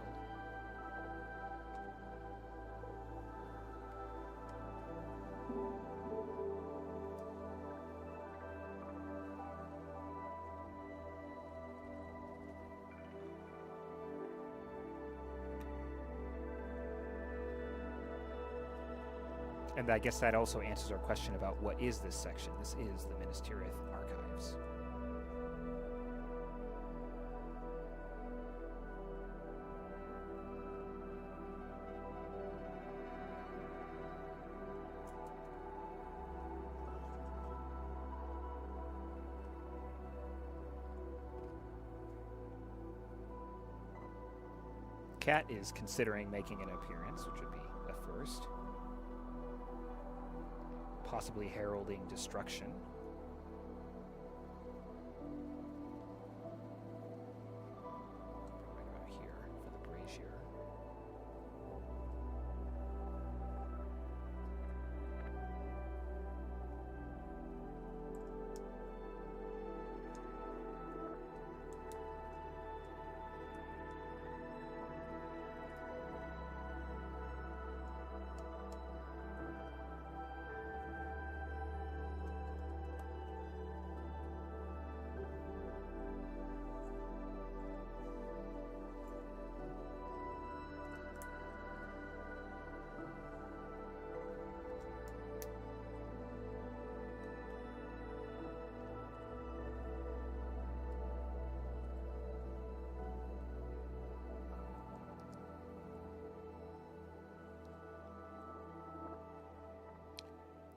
S1: And I guess that also answers our question about what is this section. This is the Minas Tirith archives. Hellcat is considering making an appearance, which would be a first. Possibly heralding destruction. Right about here for the brazier.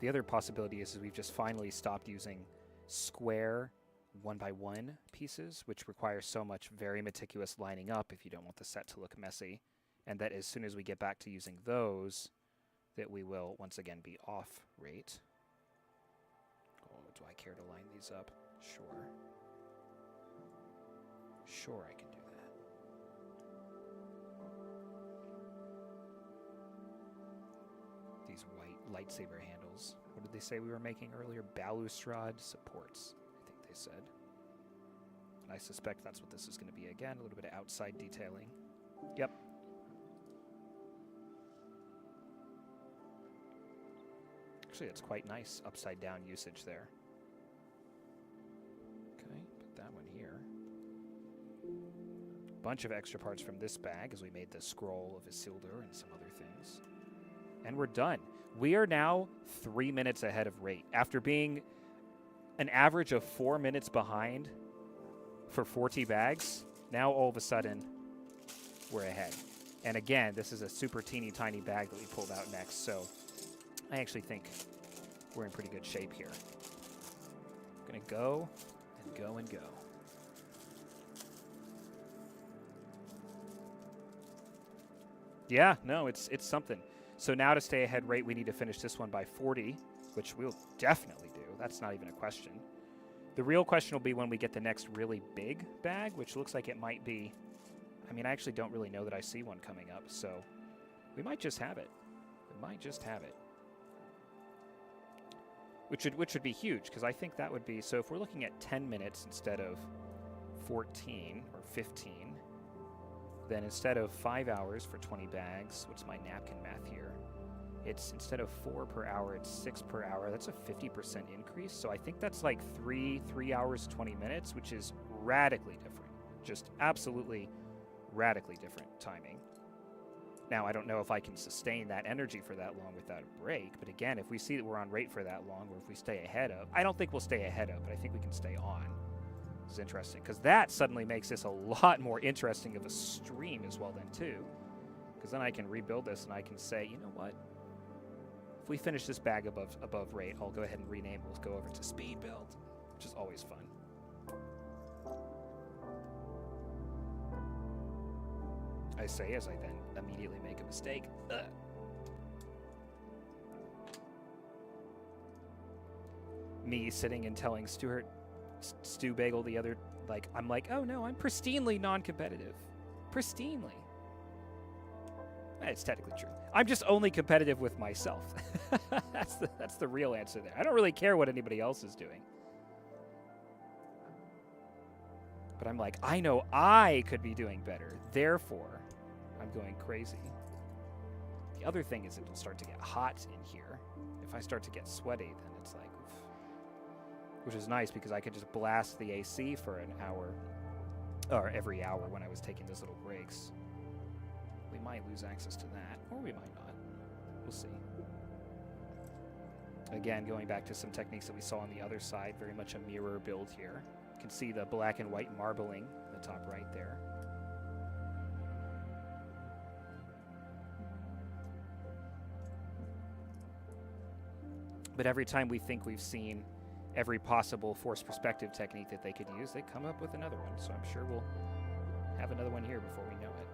S1: The other possibility is we've just finally stopped using square 1x1 pieces, which require so much very meticulous lining up if you don't want the set to look messy. And that as soon as we get back to using those, that we will once again be off rate. Oh, do I care to line these up? Sure. Sure, I can do that. These white lightsaber handles. What did they say we were making earlier? Balustrade supports, I think they said. And I suspect that's what this is going to be again. A little bit of outside detailing. Yep. Actually, it's quite nice upside down usage there. Okay, put that one here. Bunch of extra parts from this bag as we made the scroll of Isildur and some other things. And we're done. We are now 3 minutes ahead of rate. After being an average of 4 minutes behind for 40 bags, now all of a sudden we're ahead. And again, this is a super teeny tiny bag that we pulled out next, so I actually think we're in pretty good shape here. I'm gonna go and go and go. Yeah, no, it's something. So now to stay ahead rate, we need to finish this one by 40, which we'll definitely do. That's not even a question. The real question will be when we get the next really big bag, which looks like it might be... I mean, I actually don't really know that I see one coming up, so we might just have it. We might just have it. Which would be huge, because I think that would be... So if we're looking at 10 minutes instead of 14 or 15, then instead of 5 hours for 20 bags, what's my napkin math here? It's instead of 4 per hour, it's 6 per hour. That's a 50% increase. So I think that's like 3 hours, 20 minutes, which is radically different. Just absolutely radically different timing. Now, I don't know if I can sustain that energy for that long without a break. But again, if we see that we're on rate for that long, or if we stay ahead of, I don't think we'll stay ahead of, but I think we can stay on. This is interesting, because that suddenly makes this a lot more interesting of a stream as well then, too. Because then I can rebuild this and I can say, you know what? If we finish this bag above rate, I'll go ahead and rename. We'll go over to speed build, which is always fun. I say as I then immediately make a mistake. Ugh. Me sitting and telling Stu Bagel the other, like, I'm like, oh no, I'm pristinely non-competitive. Pristinely. It's technically true. I'm just only competitive with myself. That's the real answer there. I don't really care what anybody else is doing. But I'm like, I know I could be doing better. Therefore, I'm going crazy. The other thing is it'll start to get hot in here. If I start to get sweaty, then it's like, oof. Which is nice because I could just blast the AC for an hour, or every hour when I was taking those little breaks. We might lose access to that, or we might not. We'll see. Again, going back to some techniques that we saw on the other side, very much a mirror build here. You can see the black and white marbling in the top right there. But every time we think we've seen every possible forced perspective technique that they could use, they come up with another one. So I'm sure we'll have another one here before we know it.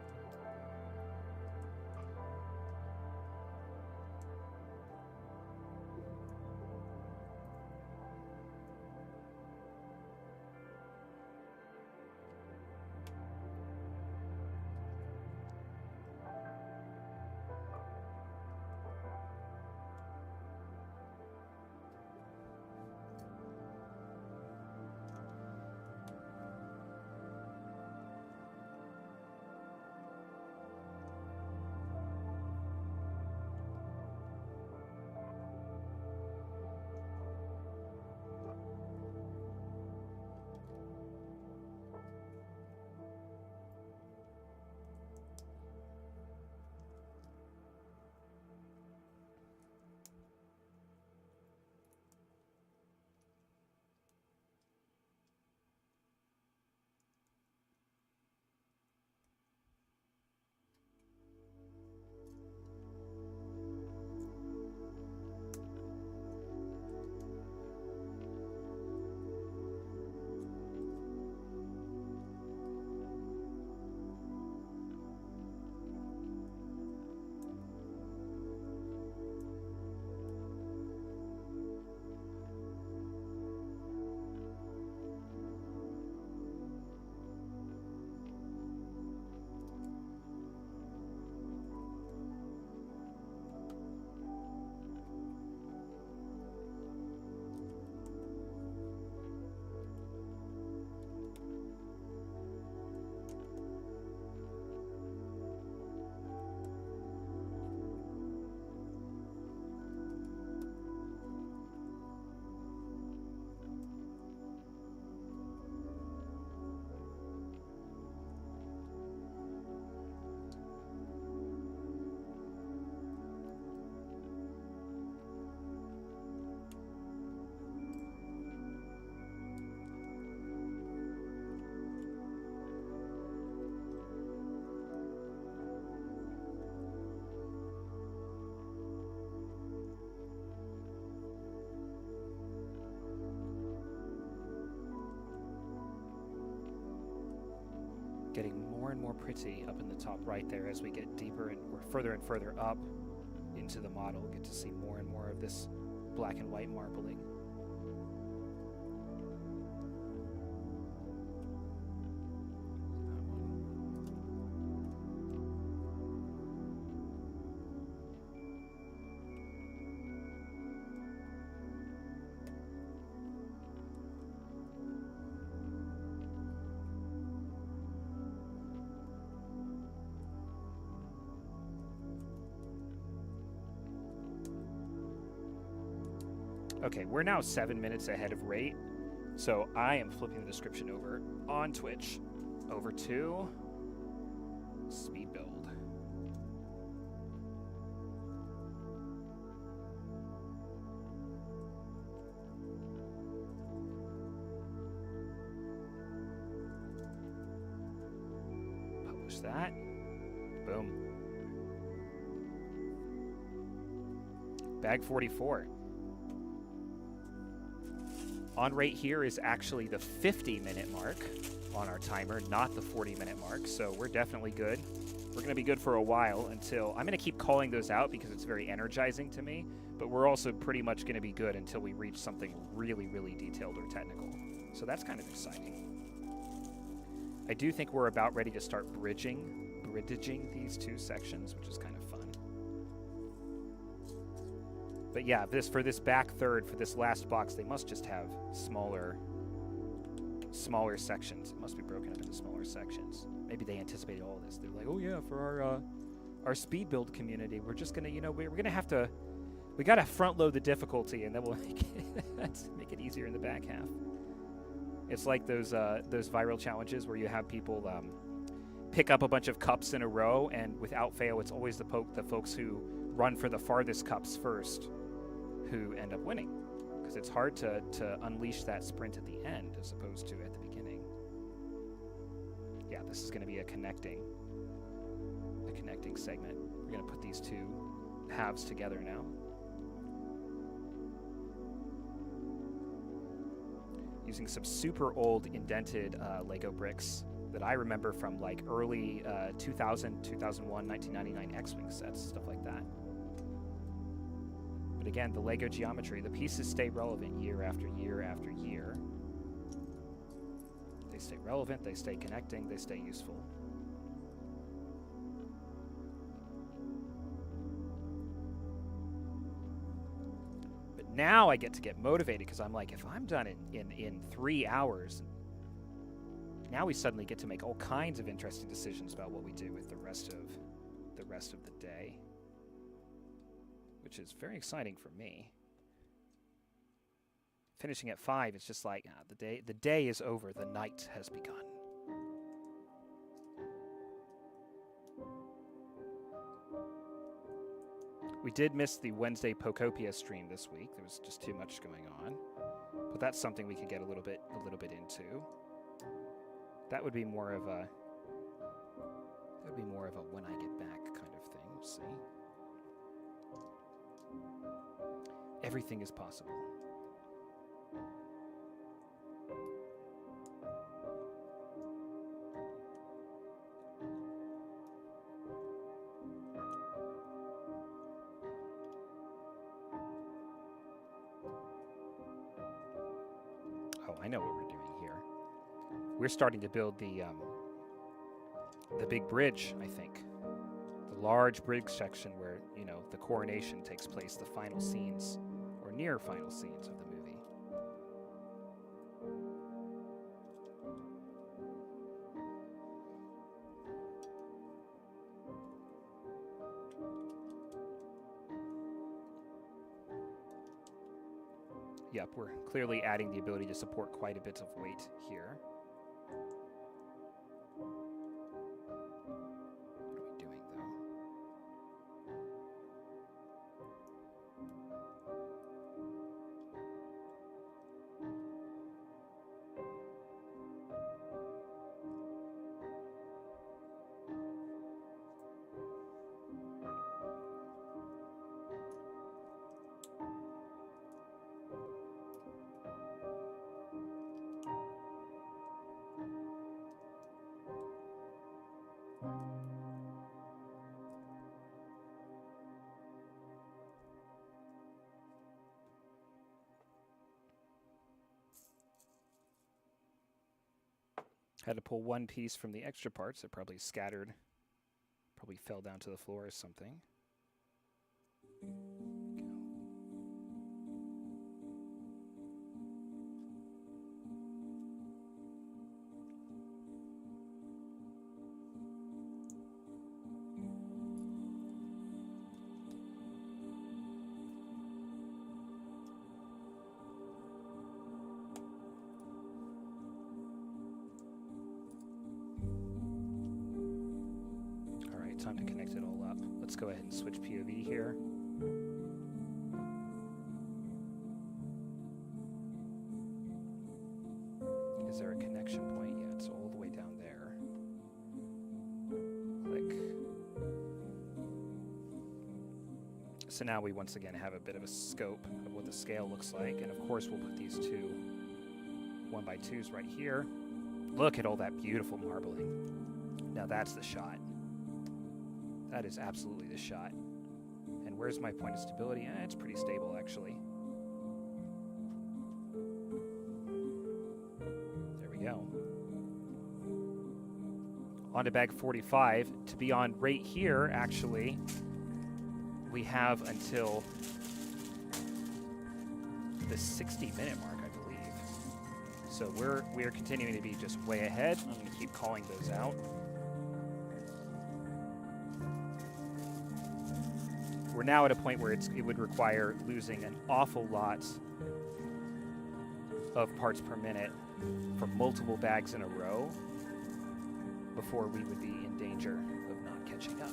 S1: more and more pretty up in the top right there as we get deeper and further up into the model. Get to see more and more of this black and white marbling. Okay, we're now 7 minutes ahead of rate, so I am flipping the description over on Twitch over to speed build. Publish that. Boom. Bag 44. On rate here is actually the 50-minute mark on our timer, not the 40-minute mark, so we're definitely good. We're going to be good for a while until... I'm going to keep calling those out because it's very energizing to me, but we're also pretty much going to be good until we reach something really, really detailed or technical. So that's kind of exciting. I do think we're about ready to start bridging these two sections, which is kind of fun. But yeah, for this back third, for this last box, they must just have smaller sections. It must be broken up into smaller sections. Maybe they anticipated all this. They're like, oh yeah, for our speed build community, we're just gonna, we're gonna have to, we gotta front load the difficulty, and then we'll make it easier in the back half. It's like those viral challenges where you have people pick up a bunch of cups in a row, and without fail, it's always the folks who run for the farthest cups first who end up winning, because it's hard to unleash that sprint at the end as opposed to at the beginning. Yeah, this is going to be a connecting segment. We're going to put these two halves together now. Using some super old indented Lego bricks that I remember from like early 2000, 2001, 1999 X-Wing sets, stuff like that. But again, the Lego geometry, the pieces stay relevant year after year after year. They stay relevant, they stay connecting, they stay useful. But now I get to get motivated because I'm like, if I'm done in 3 hours, now we suddenly get to make all kinds of interesting decisions about what we do with the rest of the day, which is very exciting for me. Finishing at 5, it's just like the day is over, the night has begun. We did miss the Wednesday Pokopia stream this week. There was just too much going on, but that's something we could get a little bit into. That would be more of a when I get back kind of thing. We'll see. Everything is possible. Oh, I know what we're doing here. We're starting to build the big bridge, I think. The large bridge section where, the coronation takes place, the final scenes, or near final scenes of the movie. Yep, we're clearly adding the ability to support quite a bit of weight here. Had to pull one piece from the extra parts. It probably scattered. Probably fell down to the floor or something. Time to connect it all up. Let's go ahead and switch POV here. Is there a connection point? Yeah, it's all the way down there. Click. So now we once again have a bit of a scope of what the scale looks like. And of course we'll put these two 1x2s right here. Look at all that beautiful marbling. Now that's the shot. That is absolutely the shot. And where's my point of stability? It's pretty stable, actually. There we go. On to bag 45. To be on right here, actually, we have until the 60-minute mark, I believe. So we're continuing to be just way ahead. I'm going to keep calling those out. We're now at a point where it would require losing an awful lot of parts per minute for multiple bags in a row before we would be in danger of not catching up.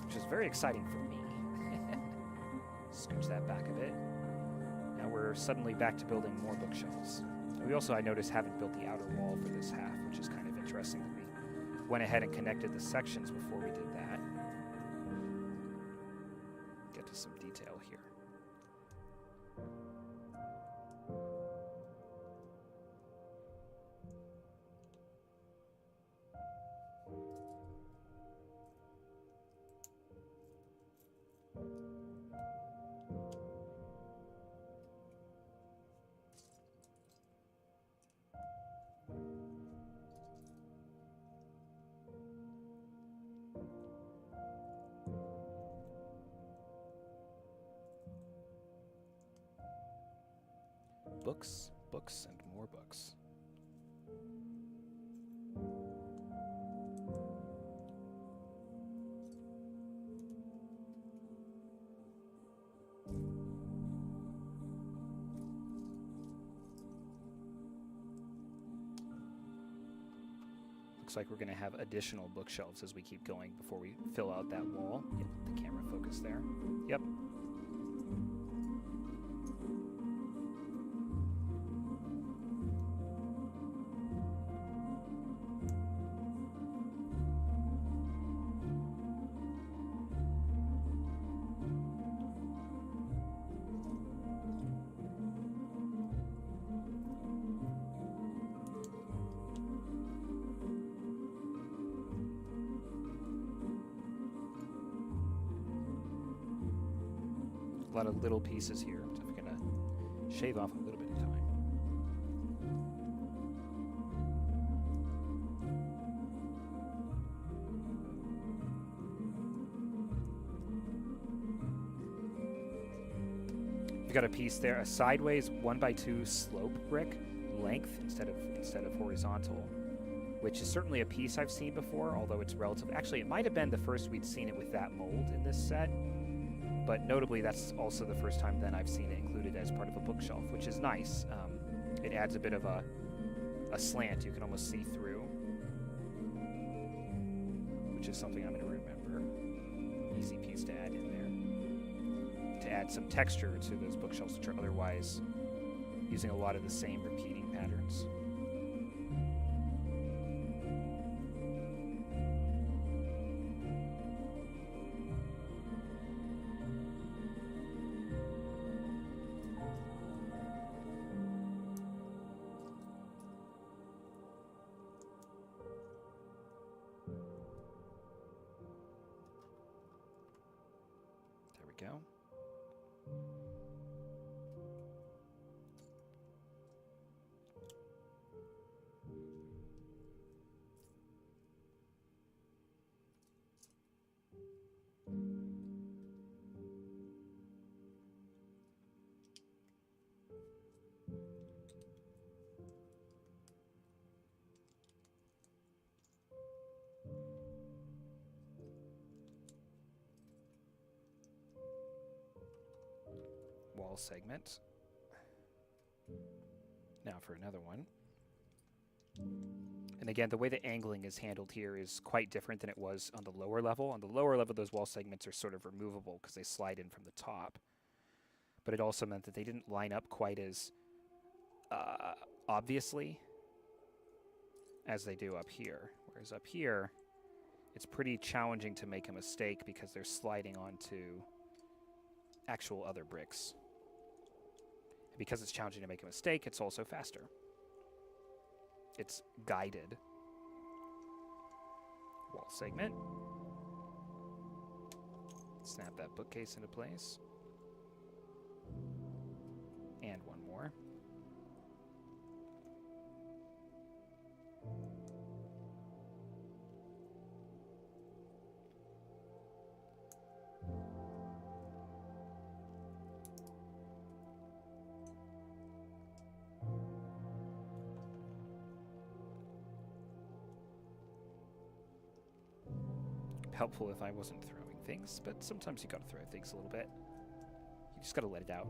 S1: Which is very exciting for me. Scooch that back a bit. Now we're suddenly back to building more bookshelves. We also, I noticed, haven't built the outer wall for this half, which is kind of interesting that we went ahead and connected the sections before we did that. Get to some detail here. Books, books, and more books. Looks like we're going to have additional bookshelves as we keep going before we fill out that wall. Yep, the camera focus there. Yep. A lot of little pieces here, so we're going to shave off a little bit of time. You've got a piece there, a sideways 1x2 slope brick length instead of horizontal, which is certainly a piece I've seen before, although it's relative. Actually, it might have been the first we'd seen it with that mold in this set. But notably, that's also the first time then I've seen it included as part of a bookshelf, which is nice. It adds a bit of a slant you can almost see through, which is something I'm going to remember. Easy piece to add in there. To add some texture to those bookshelves, which are otherwise using a lot of the same repeating patterns. Go. wall segment. Now for another one. And again, the way the angling is handled here is quite different than it was on the lower level. On the lower level, those wall segments are sort of removable because they slide in from the top. But it also meant that they didn't line up quite as obviously as they do up here. Whereas up here, it's pretty challenging to make a mistake because they're sliding onto actual other bricks. And because it's challenging to make a mistake, it's also faster. It's guided. Wall segment. Snap that bookcase into place. And one more. Helpful if I wasn't throwing things, but sometimes you gotta throw things a little bit. You just gotta let it out.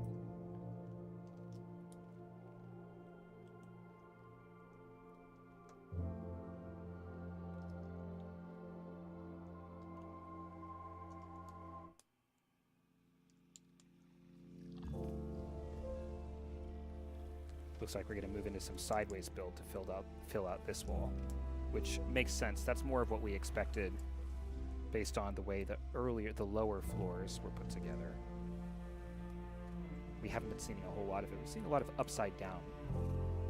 S1: Looks like we're gonna move into some sideways build to fill out this wall, which makes sense. That's more of what we expected based on the way the lower floors were put together. We haven't been seeing a whole lot of it. We've seen a lot of upside down,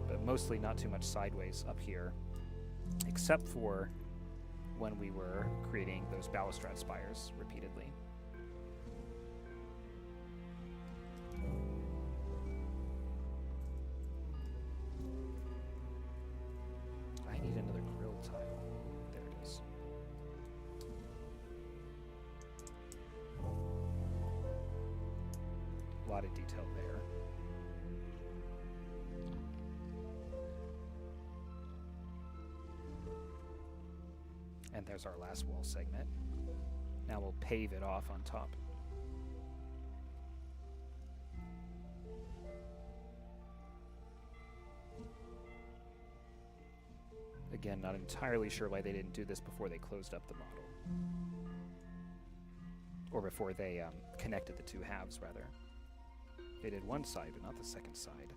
S1: but mostly not too much sideways up here, except for when we were creating those balustrade spires repeatedly. I need another grill tile. There it is. A lot of detail there. And there's our last wall segment. Now we'll pave it off on top. Again, not entirely sure why they didn't do this before they closed up the model. Or before they connected the two halves, rather. They did one side, but not the second side.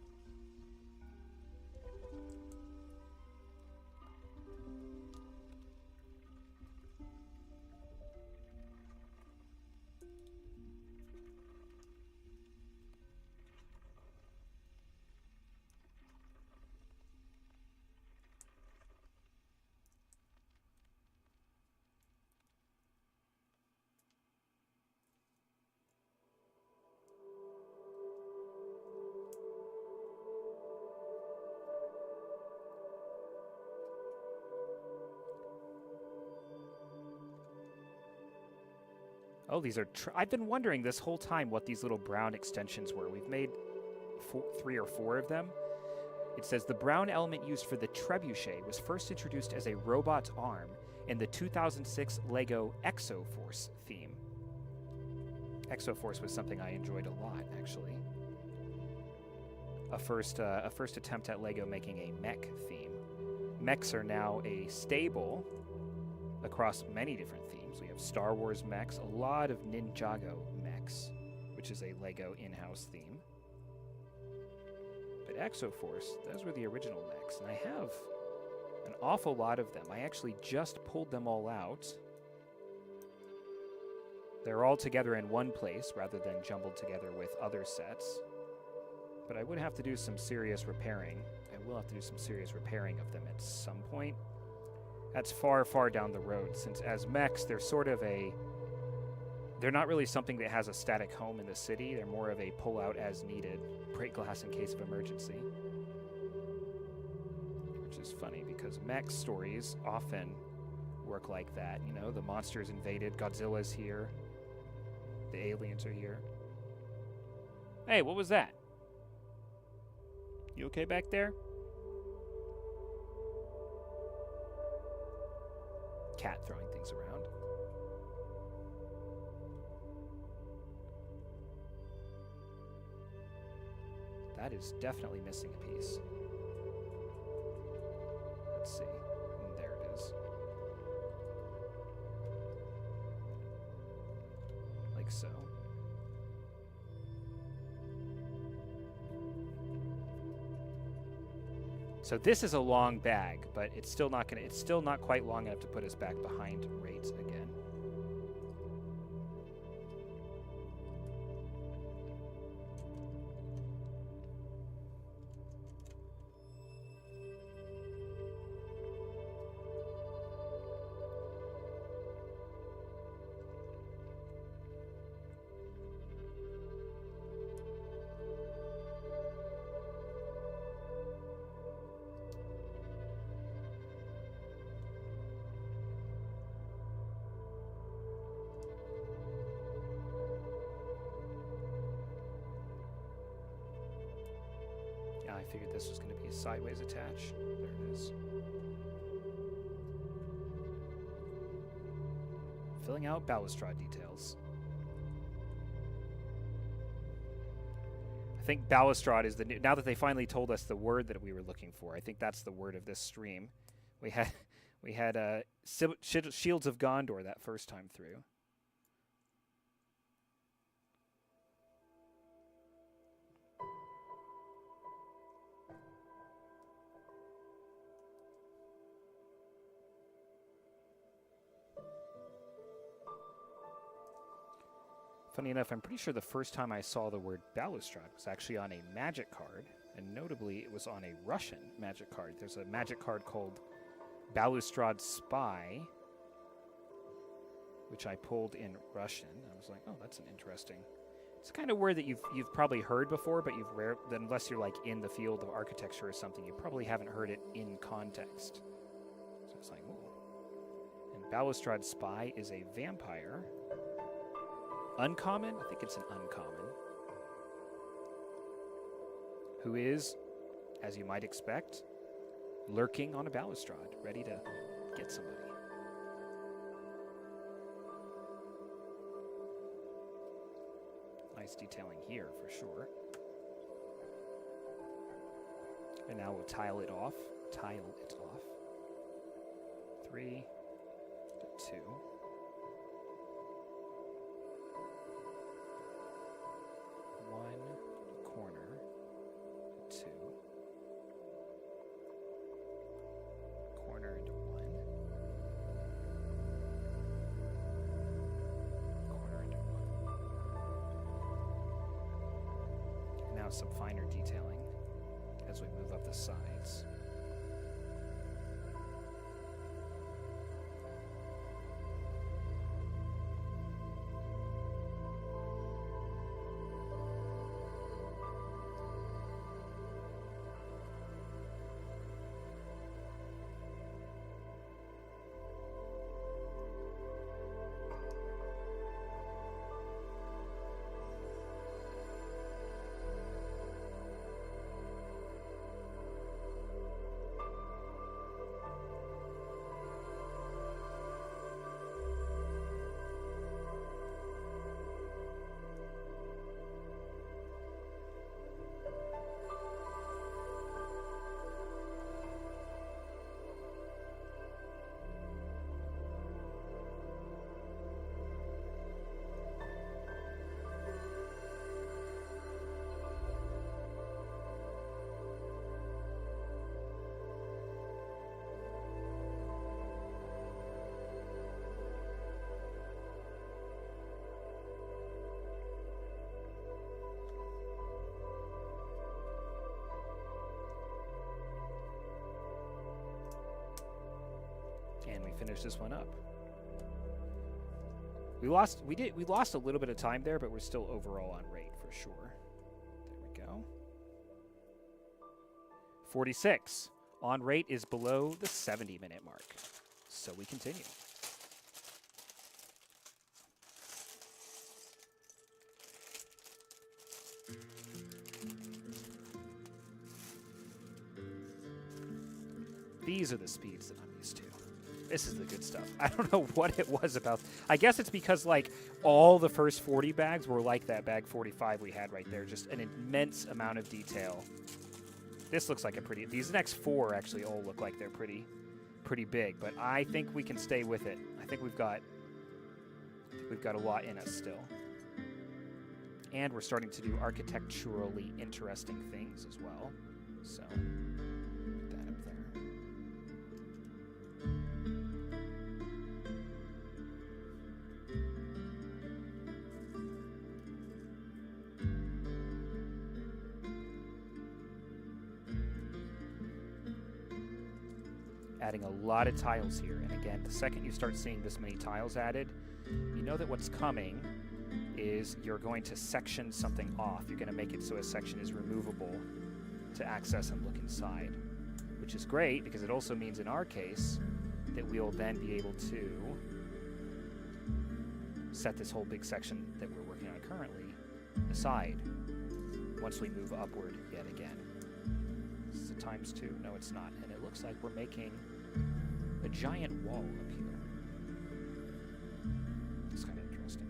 S1: Oh, these are... I've been wondering this whole time what these little brown extensions were. We've made 3 or 4 of them. It says, the brown element used for the trebuchet was first introduced as a robot arm in the 2006 LEGO Exoforce theme. Exoforce was something I enjoyed a lot, actually. A first attempt at LEGO making a mech theme. Mechs are now a staple across many different themes. We have Star Wars mechs, a lot of Ninjago mechs, which is a LEGO in-house theme. But Exoforce, those were the original mechs, and I have an awful lot of them. I actually just pulled them all out. They're all together in one place rather than jumbled together with other sets. But I would have to do some serious repairing. I will have to do some serious repairing of them at some point. That's far, far down the road, since as mechs, they're sort of a... They're not really something that has a static home in the city. They're more of a pull-out as needed, break glass in case of emergency. Which is funny, because mech stories often work like that. You know, the monsters invaded, Godzilla's here, the aliens are here. Hey, what was that? You okay back there? Cat throwing things around. that is definitely missing a piece. Let's see. There it is. Like so. So this is a long bag, but it's still not quite long enough to put us back behind rate again. I figured this was going to be a sideways attach. There it is. Filling out balustrade details. I think balustrade is the new... Now that they finally told us the word that we were looking for, I think that's the word of this stream. We had Shields of Gondor that first time through. Funny enough, I'm pretty sure the first time I saw the word balustrade was actually on a magic card, and notably it was on a Russian magic card. There's a magic card called Balustrade Spy, which I pulled in Russian. I was like, oh, that's an interesting... It's a kind of word that you've probably heard before, but unless you're like in the field of architecture or something, you probably haven't heard it in context. So it's like, ooh. And Balustrade Spy is a vampire. Uncommon? I think it's an uncommon. Who is, as you might expect, lurking on a balustrade, ready to get somebody. Nice detailing here, for sure. And now we'll tile it off. 3 to 2. 1 corner, 2 corner into 1 corner into 1. And now some finer detailing as we move up the sides. And we finish this one up. We lost a little bit of time there, but we're still overall on rate for sure. There we go. 46. On rate is below the 70-minute mark. So we continue. These are the speeds that I'm used to. This is the good stuff. I don't know what it was about. I guess it's because, like, all the first 40 bags were like that bag 45 we had right there. Just an immense amount of detail. This looks like a pretty... These next 4 actually all look like they're pretty big, but I think we can stay with it. I think we've got a lot in us still. And we're starting to do architecturally interesting things as well. So, put that up there. Adding a lot of tiles here. And again, the second you start seeing this many tiles added, you know that what's coming is you're going to section something off. You're going to make it so a section is removable to access and look inside, which is great because it also means in our case that we'll then be able to set this whole big section that we're working on currently aside once we move upward yet again. This is a ×2. No, it's not. And it looks like we're making a giant wall up here. It's kind of interesting.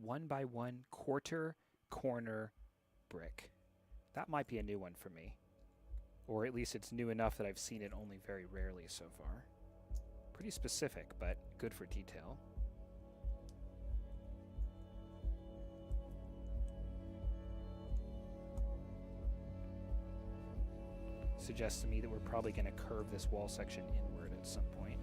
S1: One by one quarter corner brick. That might be a new one for me. Or at least it's new enough that I've seen it only very rarely so far. Pretty specific, but good for detail. Suggests to me that we're probably going to curve this wall section inward at some point.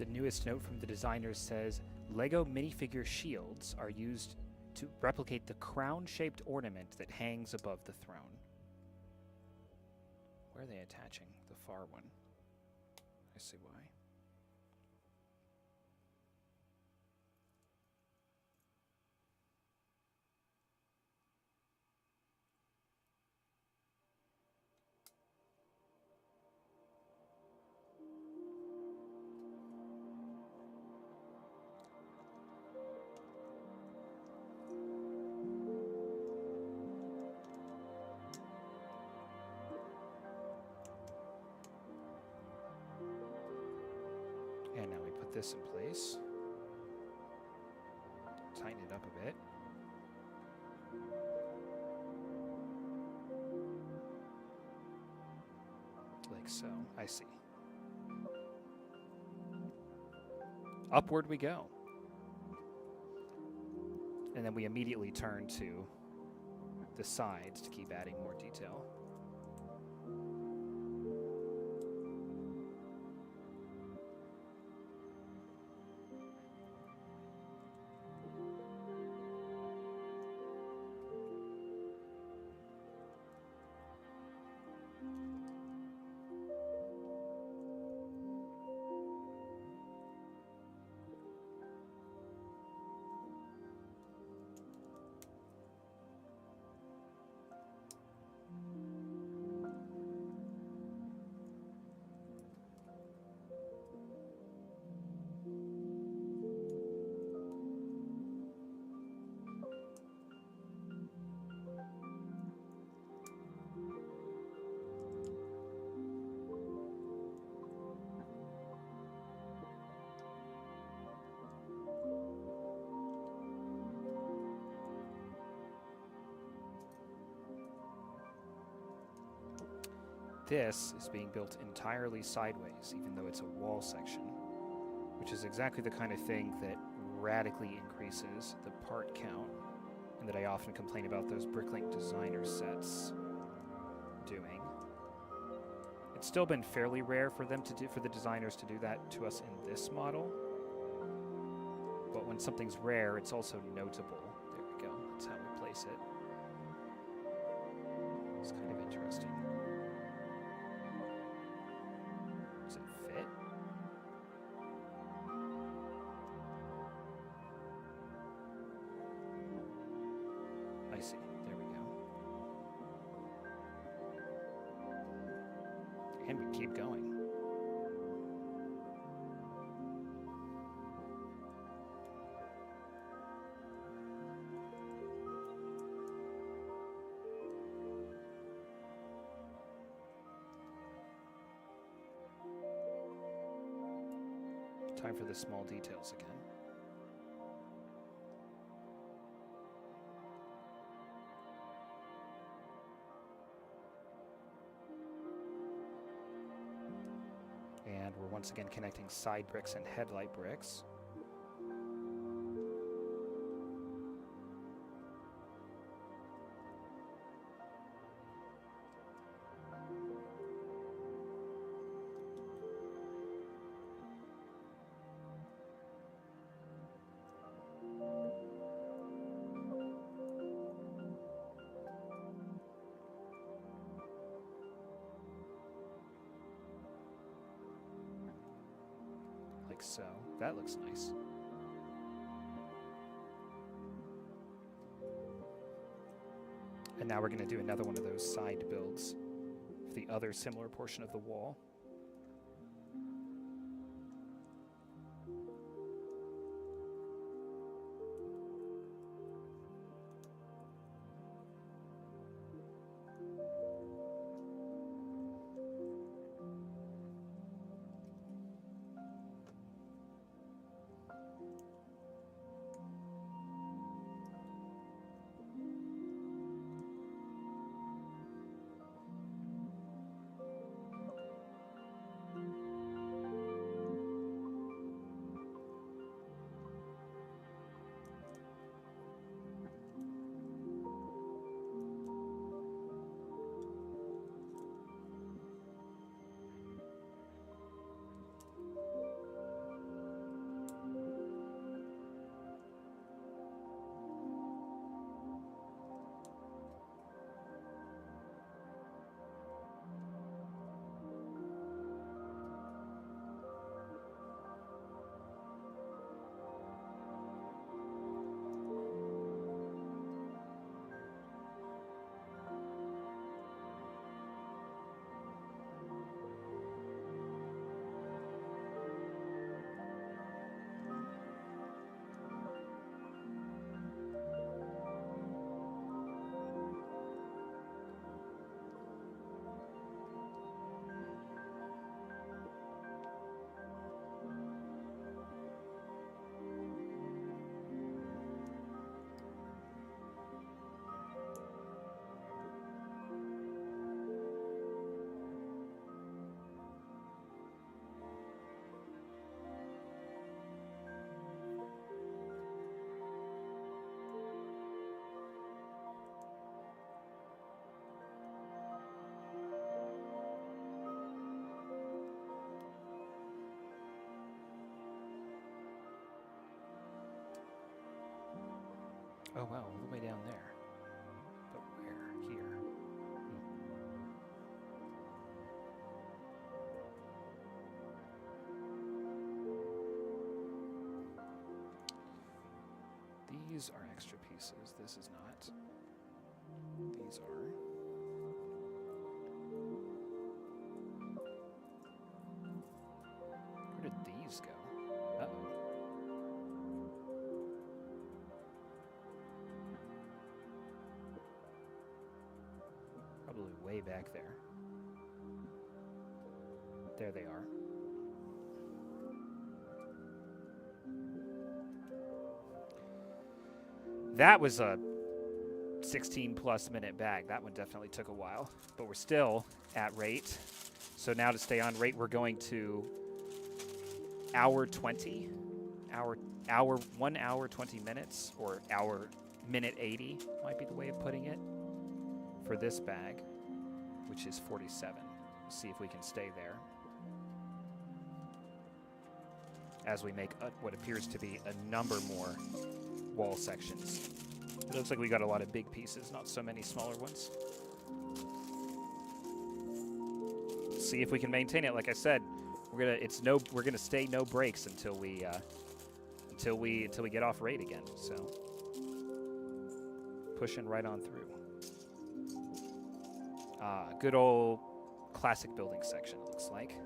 S1: The newest note from the designers says, Lego minifigure shields are used to replicate the crown-shaped ornament that hangs above the throne. Where are they attaching the far one? I see why. And now we put this in place. Tighten it up a bit. Like so. I see. Upward we go. And then we immediately turn to the sides to keep adding more detail. This is being built entirely sideways, even though it's a wall section, which is exactly the kind of thing that radically increases the part count, and that I often complain about those Bricklink designer sets doing. It's still been fairly rare for them to do, for the designers to do that to us in this model, but when something's rare, it's also notable. There we go. That's how we place it. It's kind of interesting. Does it fit? I see. There we go. And we keep going. Time for the small details again. And we're once again connecting side bricks and headlight bricks. Like so. That looks nice. And now we're going to do another one of those side builds for the other similar portion of the wall. Oh, wow, all the way down there. But where? Here. These are extra pieces. This is not. These are. Where did these go? Uh-oh. Probably way back there. There they are. That was a 16-plus minute bag. That one definitely took a while, but we're still at rate. So now to stay on rate, we're going to hour 20, 1 hour 20 minutes, or hour minute 80 might be the way of putting it for this bag, which is 47. Let's see if we can stay there as we make what appears to be a number more wall sections. It looks like we got a lot of big pieces, not so many smaller ones. Let's see if we can maintain it. Like I said, we're gonna stay no breaks until we get off rate again. So pushing right on through. Good old classic building section, it looks like.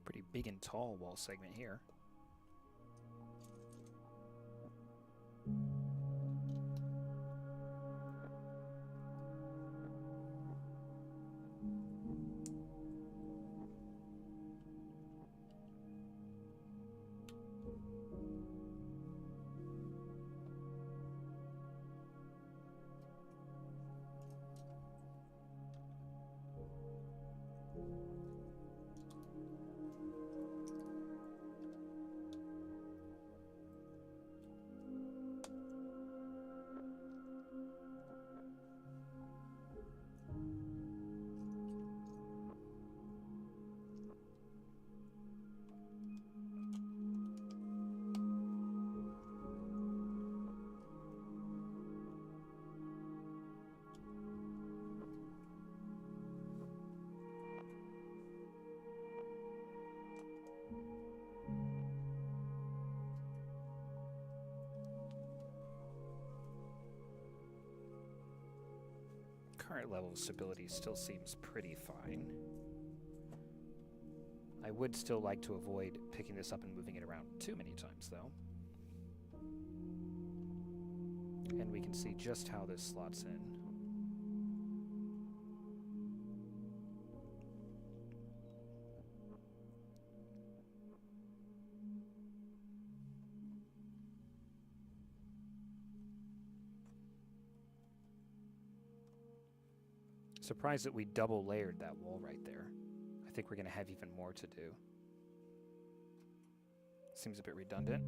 S1: Pretty big and tall wall segment here. current level of stability still seems pretty fine. I would still like to avoid picking this up and moving it around too many times, though. And we can see just how this slots in. Surprised that we double layered that wall right there. I think we're going to have even more to do. Seems a bit redundant.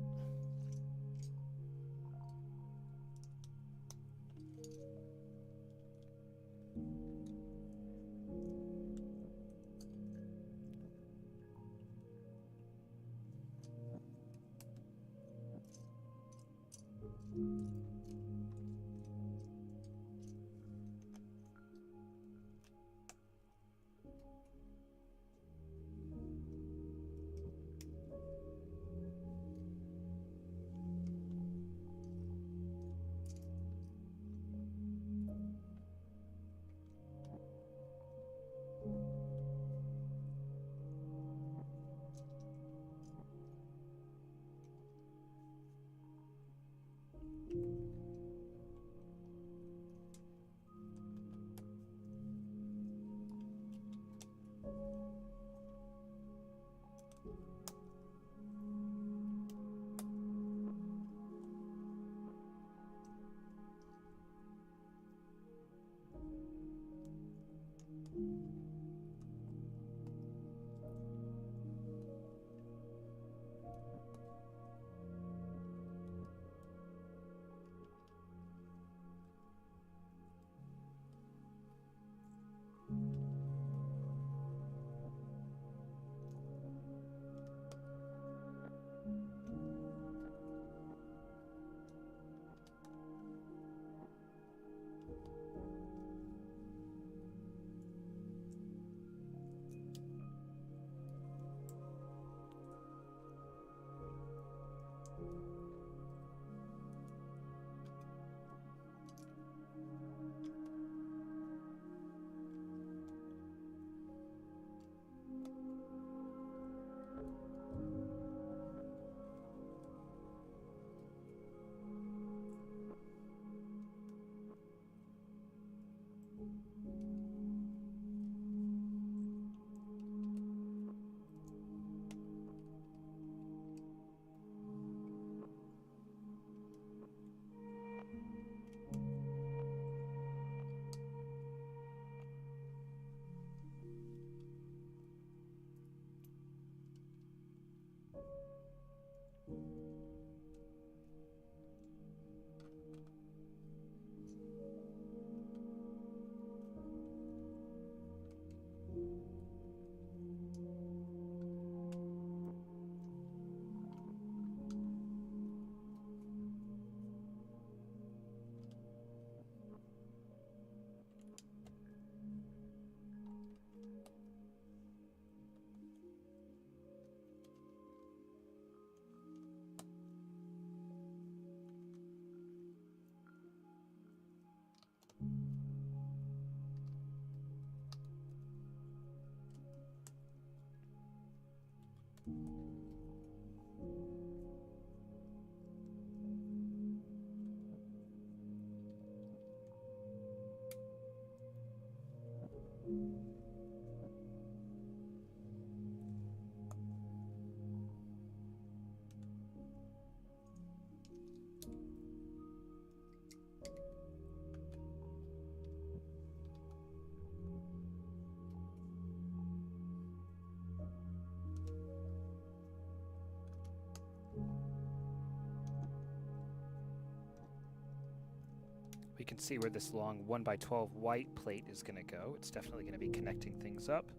S1: We can see where this long 1x12 white plate is going to go. It's definitely going to be connecting things up.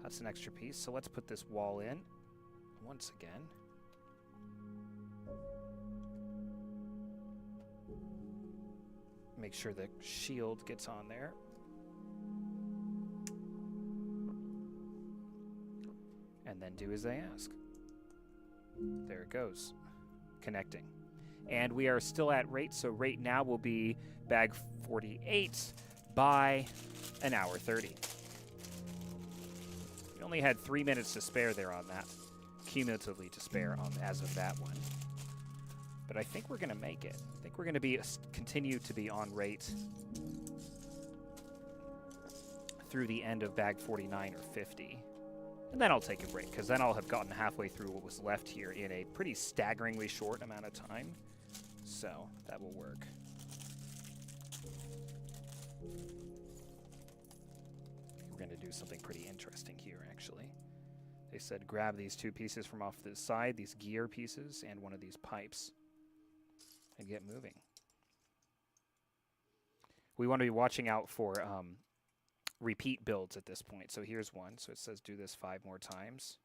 S1: That's an extra piece. So let's put this wall in once again. Make sure the shield gets on there. And then do as they ask. There it goes. Connecting. And we are still at rate, so rate now will be bag 48, by an hour 30. We only had 3 minutes to spare there on that, cumulatively to spare on as of that one. But I think we're going to make it. I think we're going to continue to be on rate through the end of bag 49 or 50. And then I'll take a break, because then I'll have gotten halfway through what was left here in a pretty staggeringly short amount of time. So that will work. We're going to do something pretty interesting here, actually. They said grab these 2 pieces from off the side, these gear pieces, and one of these pipes, and get moving. We want to be watching out for repeat builds at this point. So here's one. So it says do this 5 more times.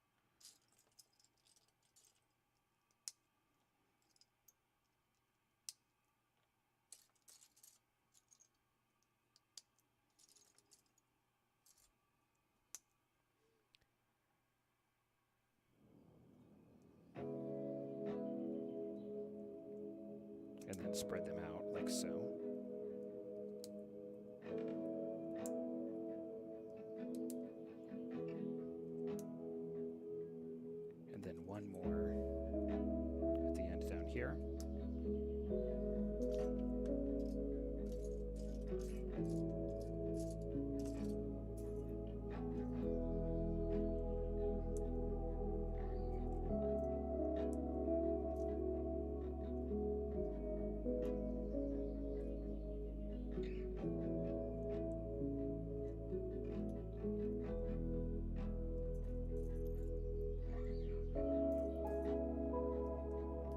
S1: And then spread them out like so. One more at the end down here.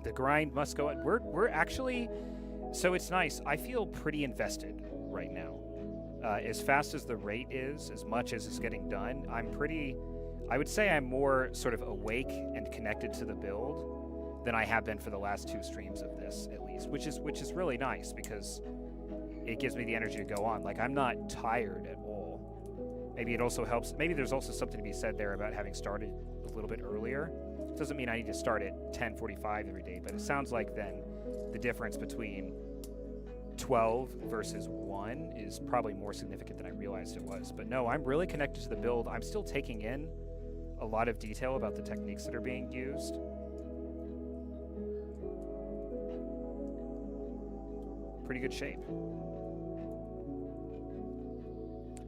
S1: The grind must go. We're actually, so it's nice. I feel pretty invested right now. As fast as the rate is, as much as is getting done, I would say I'm more sort of awake and connected to the build than I have been for the last 2 streams of this, at least, which is really nice, because it gives me the energy to go on. Like, I'm not tired at all. Maybe it also helps. Maybe there's also something to be said there about having started a little bit earlier. Doesn't mean I need to start at 10:45 every day, but it sounds like then the difference between 12 versus 1 is probably more significant than I realized it was. But no, I'm really connected to the build. I'm still taking in a lot of detail about the techniques that are being used. Pretty good shape.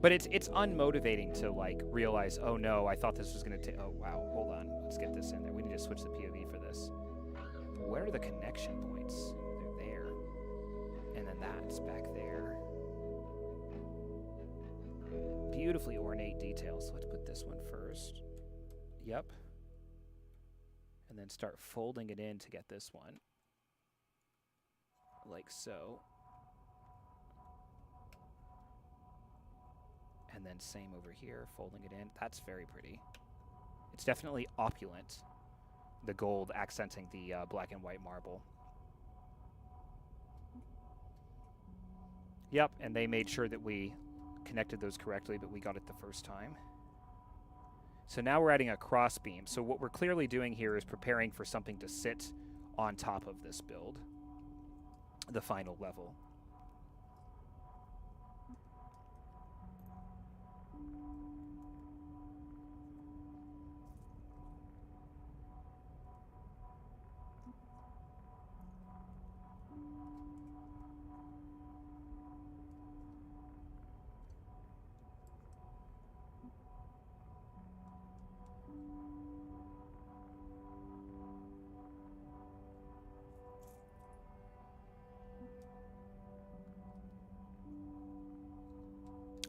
S1: But it's unmotivating to, like, realize, oh no, I thought this was going to take, oh wow, hold on, let's get this in there. We need to switch the POV for this. Where are the connection points? They're there. And then that's back there. Beautifully ornate details. Let's put this one first. Yep. And then start folding it in to get this one. Like so. And then same over here, folding it in. That's very pretty. It's definitely opulent. The gold accenting the black and white marble. Yep, and they made sure that we connected those correctly, but we got it the first time. So now we're adding a cross beam. So what we're clearly doing here is preparing for something to sit on top of this build. The final level.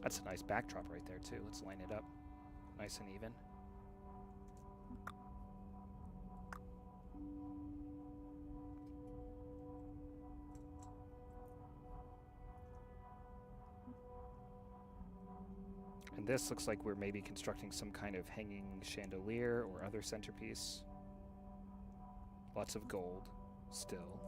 S1: That's a nice backdrop right there, too. Let's line it up nice and even. And this looks like we're maybe constructing some kind of hanging chandelier or other centerpiece. Lots of gold still.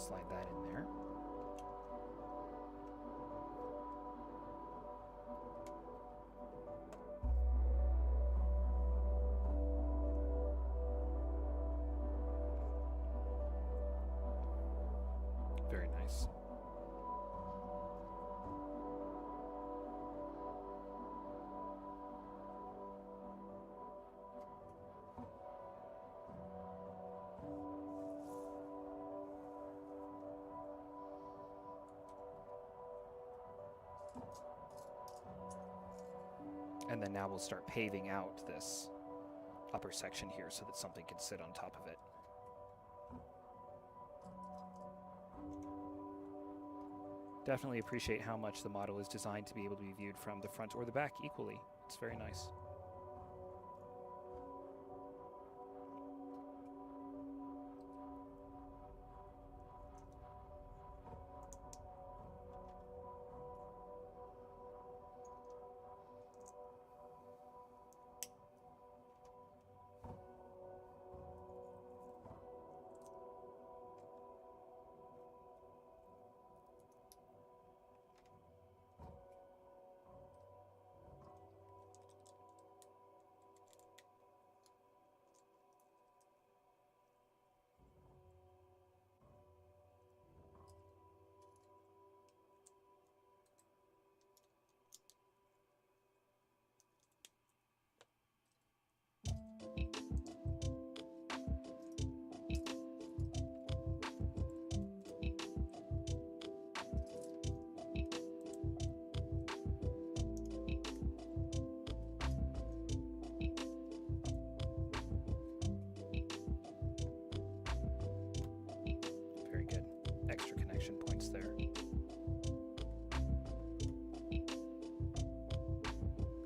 S1: Slide that in there. Very nice. And then now we'll start paving out this upper section here so that something can sit on top of it. Definitely appreciate how much the model is designed to be able to be viewed from the front or the back equally. It's very nice.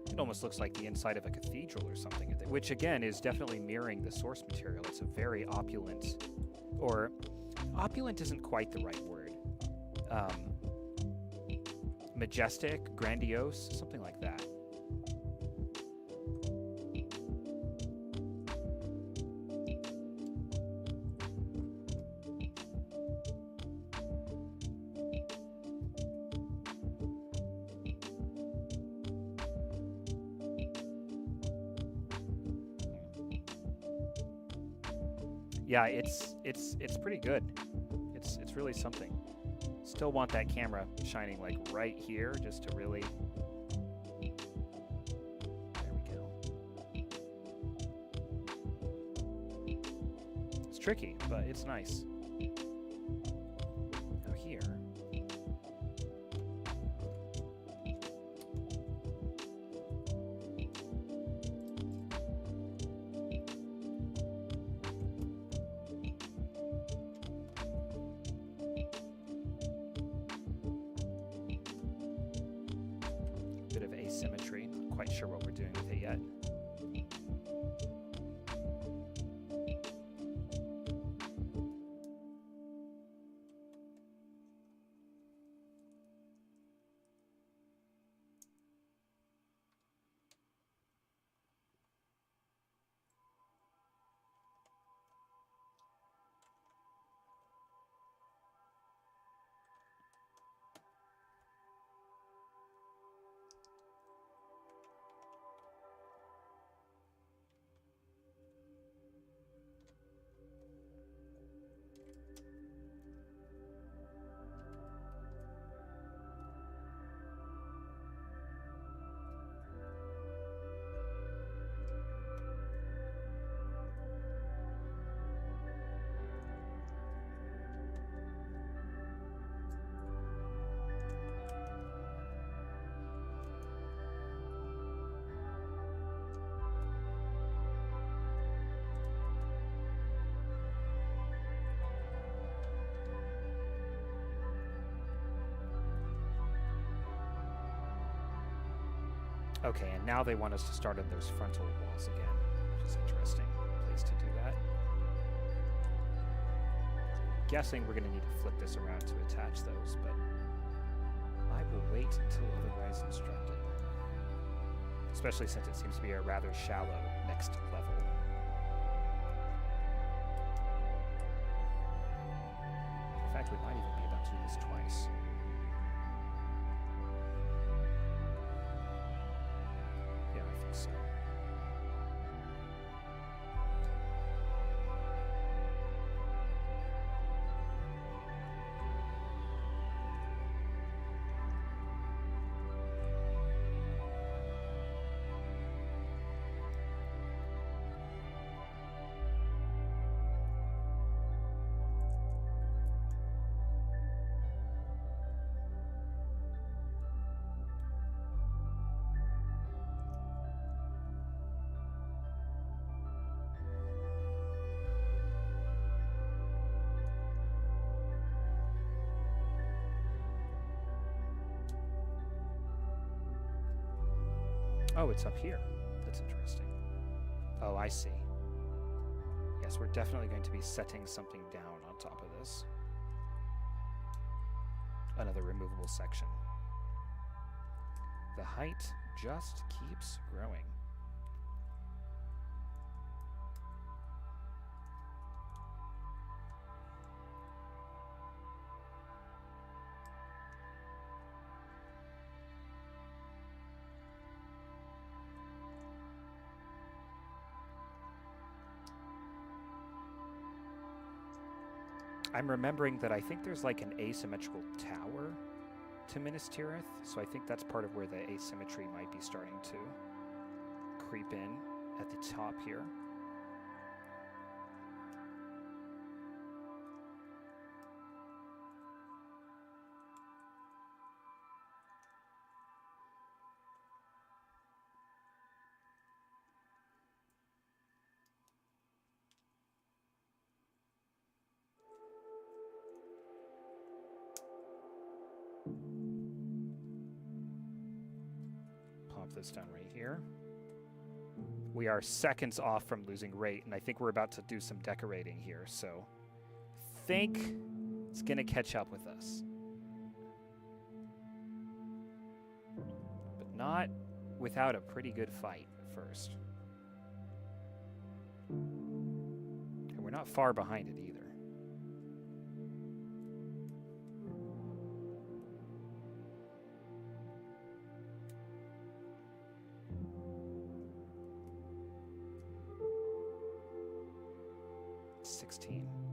S1: It almost looks like the inside of a cathedral or something, which again is definitely mirroring the source material. It's a very opulent, or opulent isn't quite the right word. Majestic, grandiose, something like that. Yeah, it's pretty good. It's really something. Still want that camera shining like right here, just to really. There we go. It's tricky, but it's nice. Now here. Bit of asymmetry. Not quite sure what we're doing with it yet. Okay, and now they want us to start on those frontal walls again, which is interesting place to do that. Guessing we're going to need to flip this around to attach those, but I will wait until otherwise instructed. Especially since it seems to be a rather shallow next level. In fact, Oh, it's up here. That's interesting. Oh, I see. Yes, we're definitely going to be setting something down on top of this. Another removable section. The height just keeps growing. I'm remembering that I think there's like an asymmetrical tower to Minas Tirith, so I think that's part of where the asymmetry might be starting to creep in at the top here. Pop this down right here. We are seconds off from losing rate, and I think we're about to do some decorating here, so think it's going to catch up with us. But not without a pretty good fight first. And we're not far behind it either.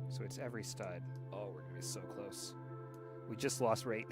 S1: So it's every stud. Oh, we're gonna be so close. We just lost rate.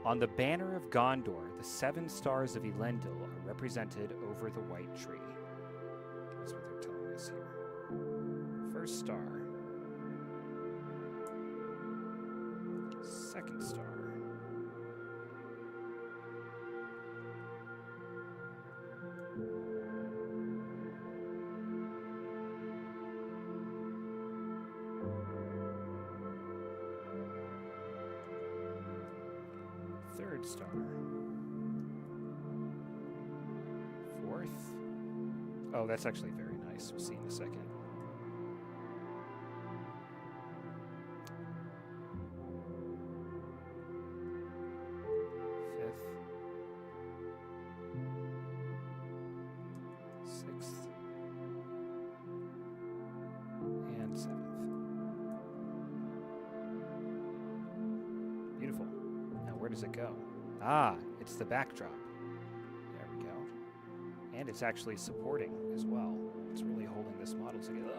S1: On the banner of Gondor, the 7 stars of Elendil are represented over the white tree. That's what they're telling us here. First star. Second star. Third star. Fourth. Oh, that's actually very nice. We'll see in a second. Fifth. Sixth. And 7th. Beautiful. Where does it go? Ah, it's the backdrop. There we go. And it's actually supporting as well. It's really holding this model together.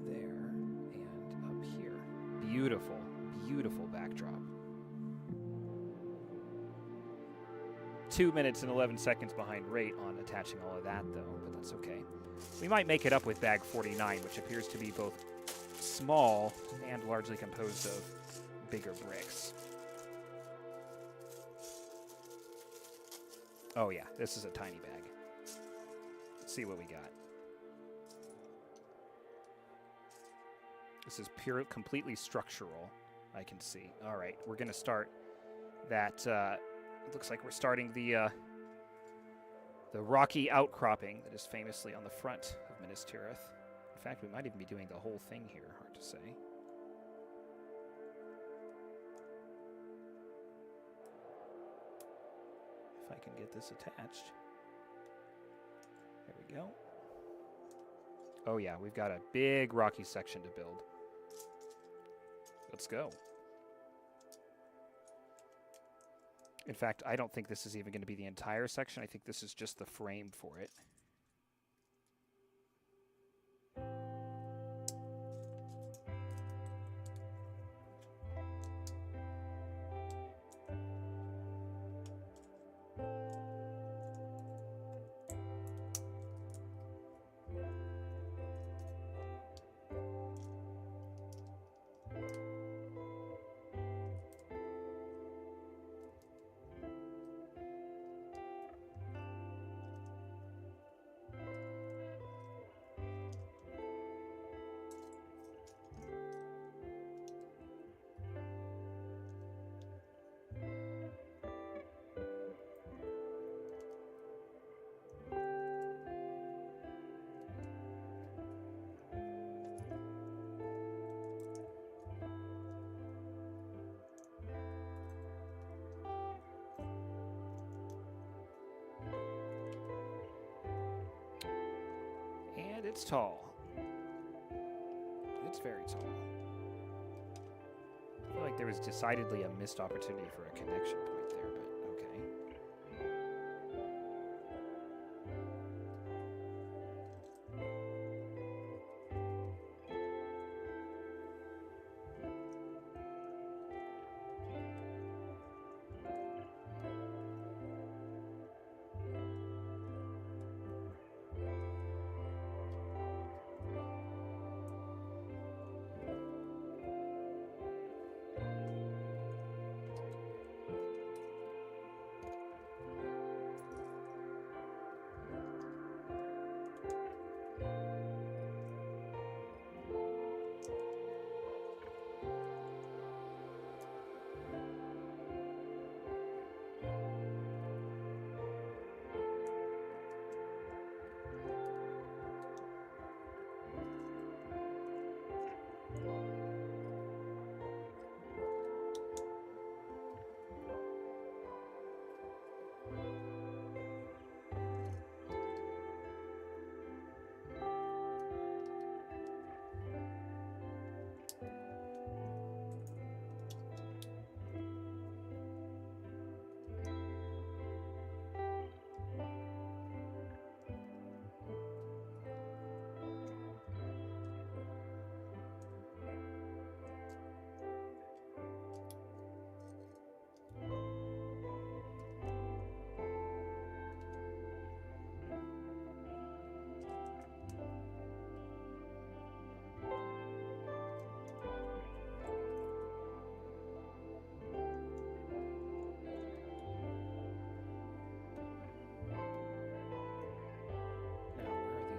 S1: There, and up here. Beautiful, beautiful backdrop. 2 minutes and 11 seconds behind rate on attaching all of that, though, but that's okay. We might make it up with bag 49, which appears to be both small and largely composed of bigger bricks. Oh yeah, this is a tiny bag. Let's see what we got. This is pure, completely structural, I can see. All right, we're going to start that. It looks like we're starting the rocky outcropping that is famously on the front of Minas Tirith. In fact, we might even be doing the whole thing here. Hard to say. If I can get this attached. There we go. Oh yeah, we've got a big rocky section to build. Let's go. In fact, I don't think this is even going to be the entire section. I think this is just the frame for it. And it's tall. It's very tall. I feel like there was decidedly a missed opportunity for a connection point there, but okay.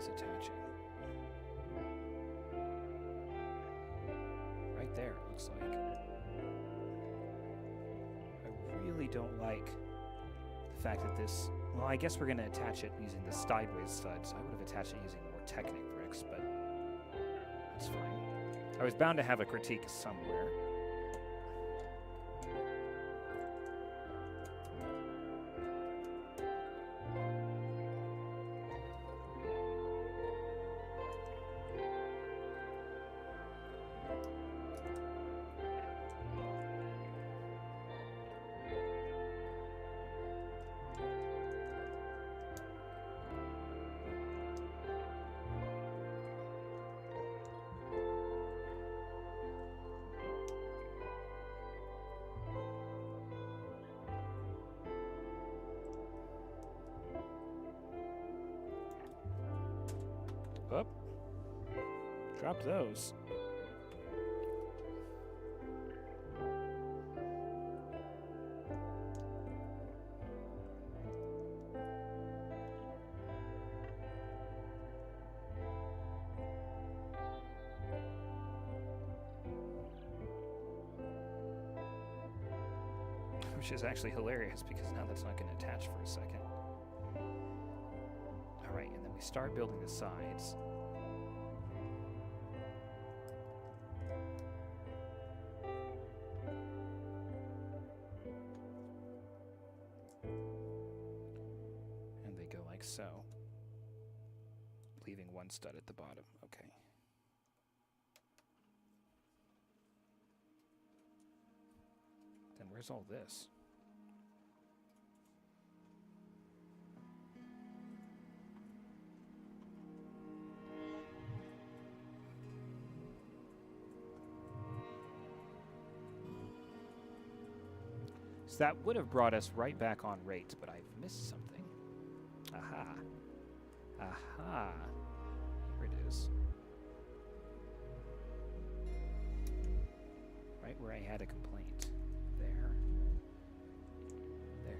S1: Attaching. Right there, it looks like. I really don't like the fact that this... Well, I guess we're going to attach it using the sideways studs. I would have attached it using more Technic bricks, but that's fine. I was bound to have a critique somewhere. Up. Drop those. Which is actually hilarious because now that's not going to attach for a second. Alright, and then we start building the sides. And they go like so. Leaving one stud at the bottom. Okay. Then where's all this? So that would have brought us right back on rate, but I've missed something. Aha. Aha. Here it is. Right where I had a complaint. There. There.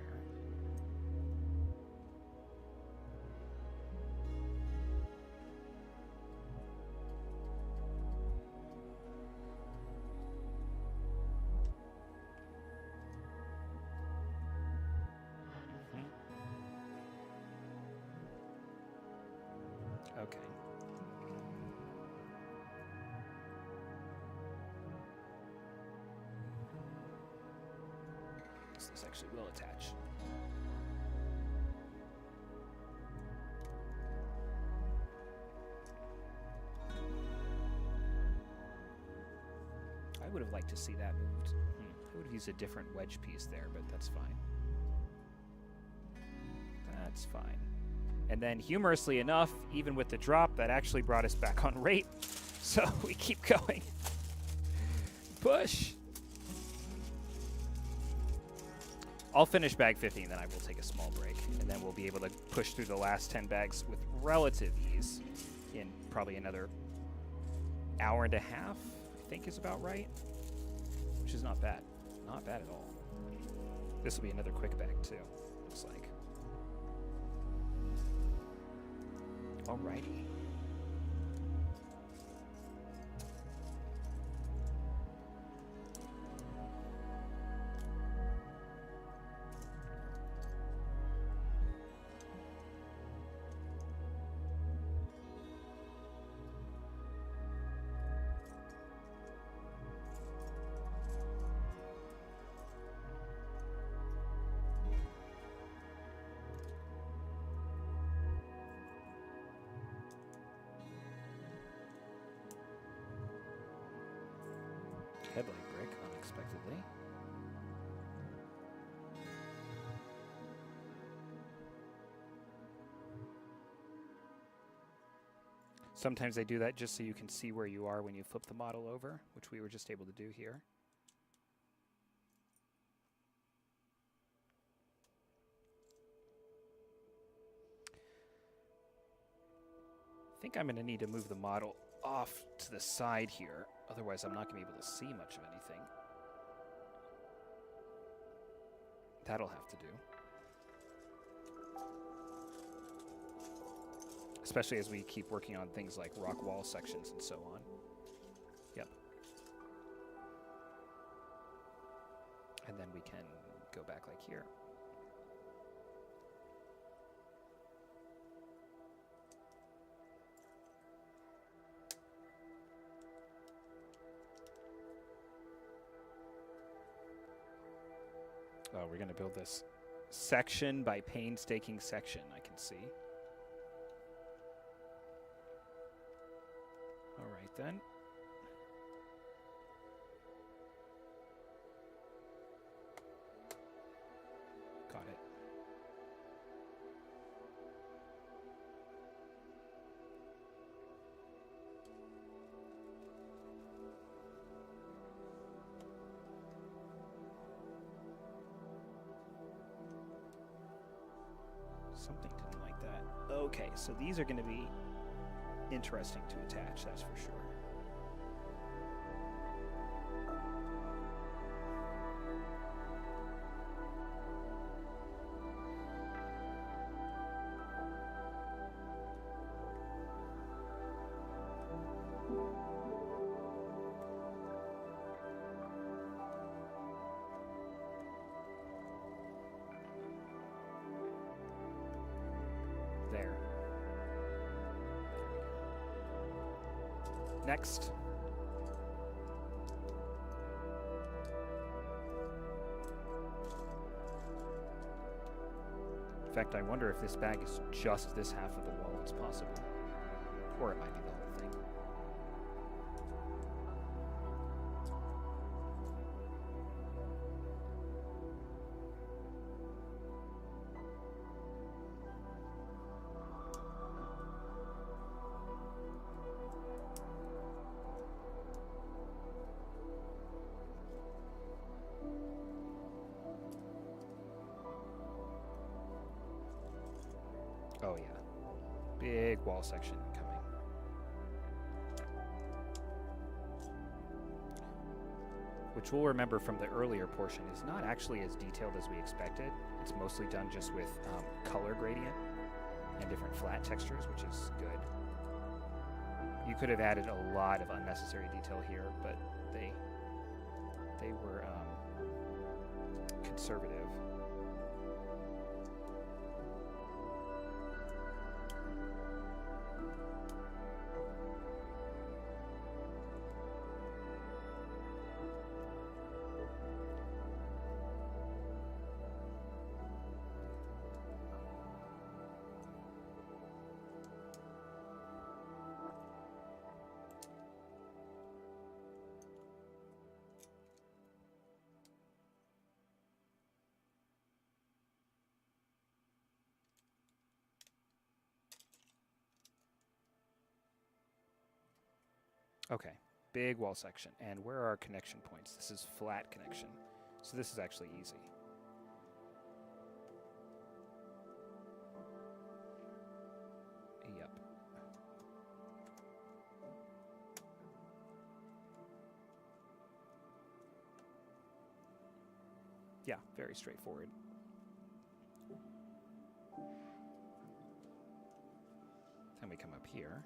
S1: Okay. So this actually will attach. I would have liked to see that moved. I would have used a different wedge piece there, but that's fine. That's fine. And then, humorously enough, even with the drop, that actually brought us back on rate. So we keep going. Push. I'll finish bag 50, and then I will take a small break. And then we'll be able to push through the last 10 bags with relative ease in probably another hour and a half, I think is about right. Which is not bad. Not bad at all. This will be another quick bag, too, looks like. Alrighty. Headlight brick, unexpectedly. Sometimes they do that just so you can see where you are when you flip the model over, which we were just able to do here. I think I'm going to need to move the model off to the side here. Otherwise, I'm not going to be able to see much of anything. That'll have to do. Especially as we keep working on things like rock wall sections and so on. Yep. And then we can go back like here. Oh, we're going to build this section by painstaking section, I can see. All right, then. Got it. Something didn't like that. Okay, so these are going to be interesting to attach, that's for sure. There. Next. In fact, I wonder if this bag is just this half of the wall. It's possible. Or it might be the whole thing. Oh yeah. Big wall section coming. Which we'll remember from the earlier portion is not actually as detailed as we expected. It's mostly done just with color gradient and different flat textures, which is good. You could have added a lot of unnecessary detail here, but they were conservative. Okay, big wall section. And where are our connection points? This is flat connection. So this is actually easy. Yep. Yeah, very straightforward. Then we come up here.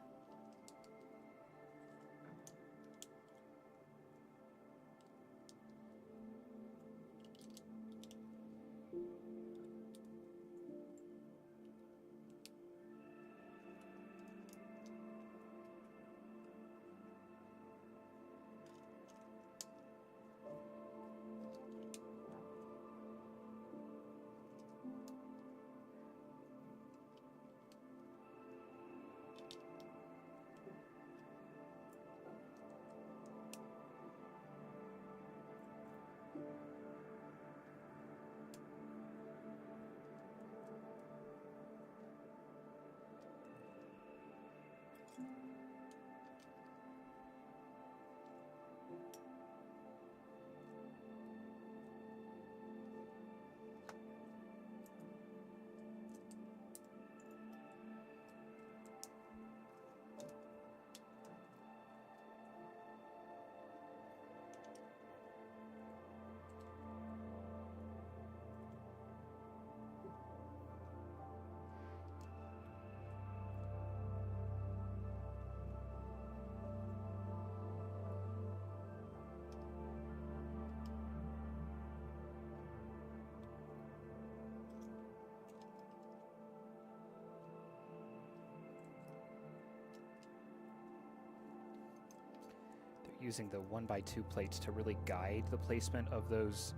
S1: Using the 1x2 plates to really guide the placement of those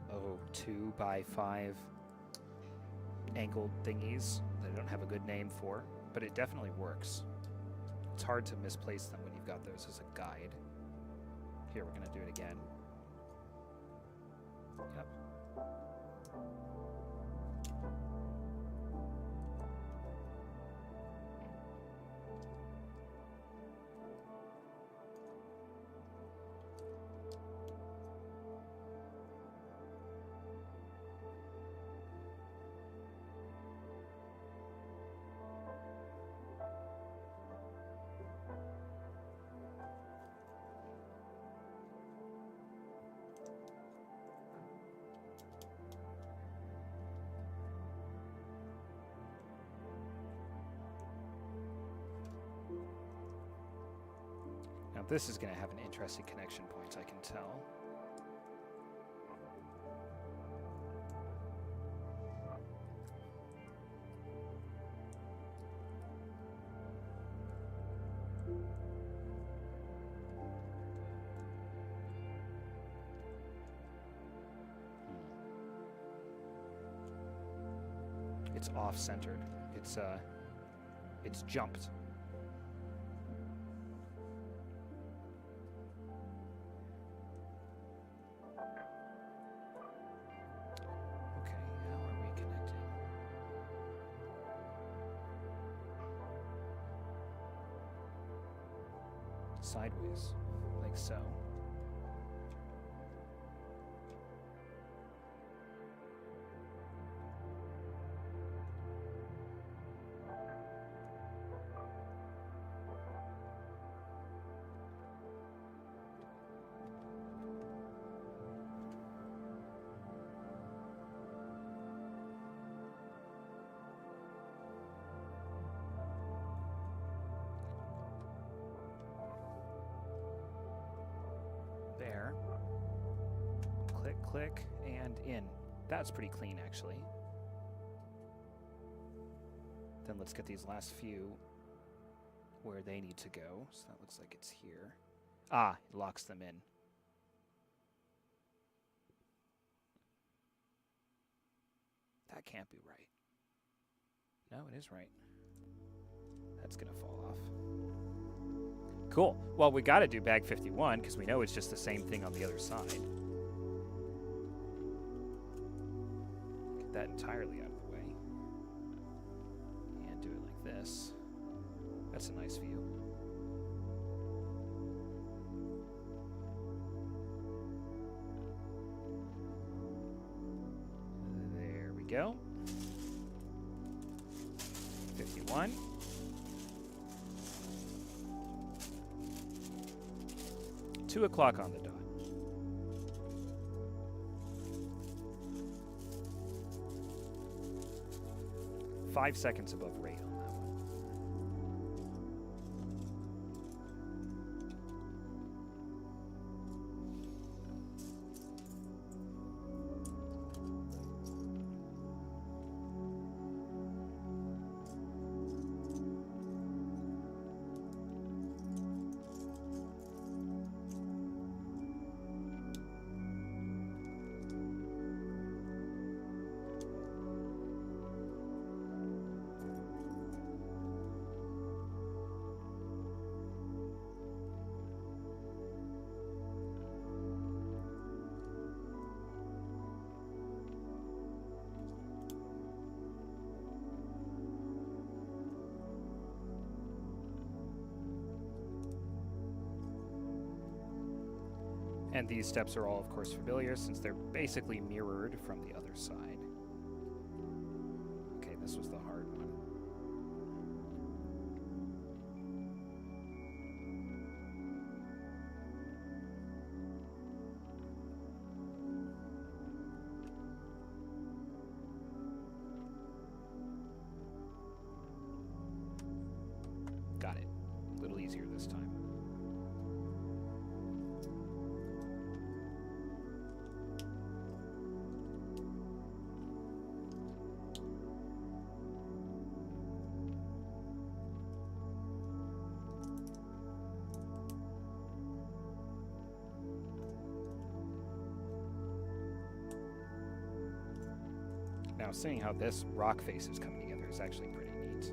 S1: 2x5 angled thingies that I don't have a good name for, but it definitely works. It's hard to misplace them when you've got those as a guide. Here, we're going to do it again. Yep. Now this is going to have an interesting connection point, I can tell. It's off-centered. It's jumped. Sideways, like so. click, and in. That's pretty clean, actually. Then let's get these last few where they need to go. So that looks like it's here. Ah, it locks them in. That can't be right. No, it is right. That's going to fall off. Cool. Well, we got to do bag 51 because we know it's just the same thing on the other side. Get that entirely out of the way. And do it like this. That's a nice view. There we go. 51. Two o'clock on the dot. Five seconds above rate on that one. And these steps are all, of course, familiar since they're basically mirrored from the other side. Okay, this was the hard one. Got it. A little easier this time. Now, seeing how this rock face is coming together is actually pretty neat.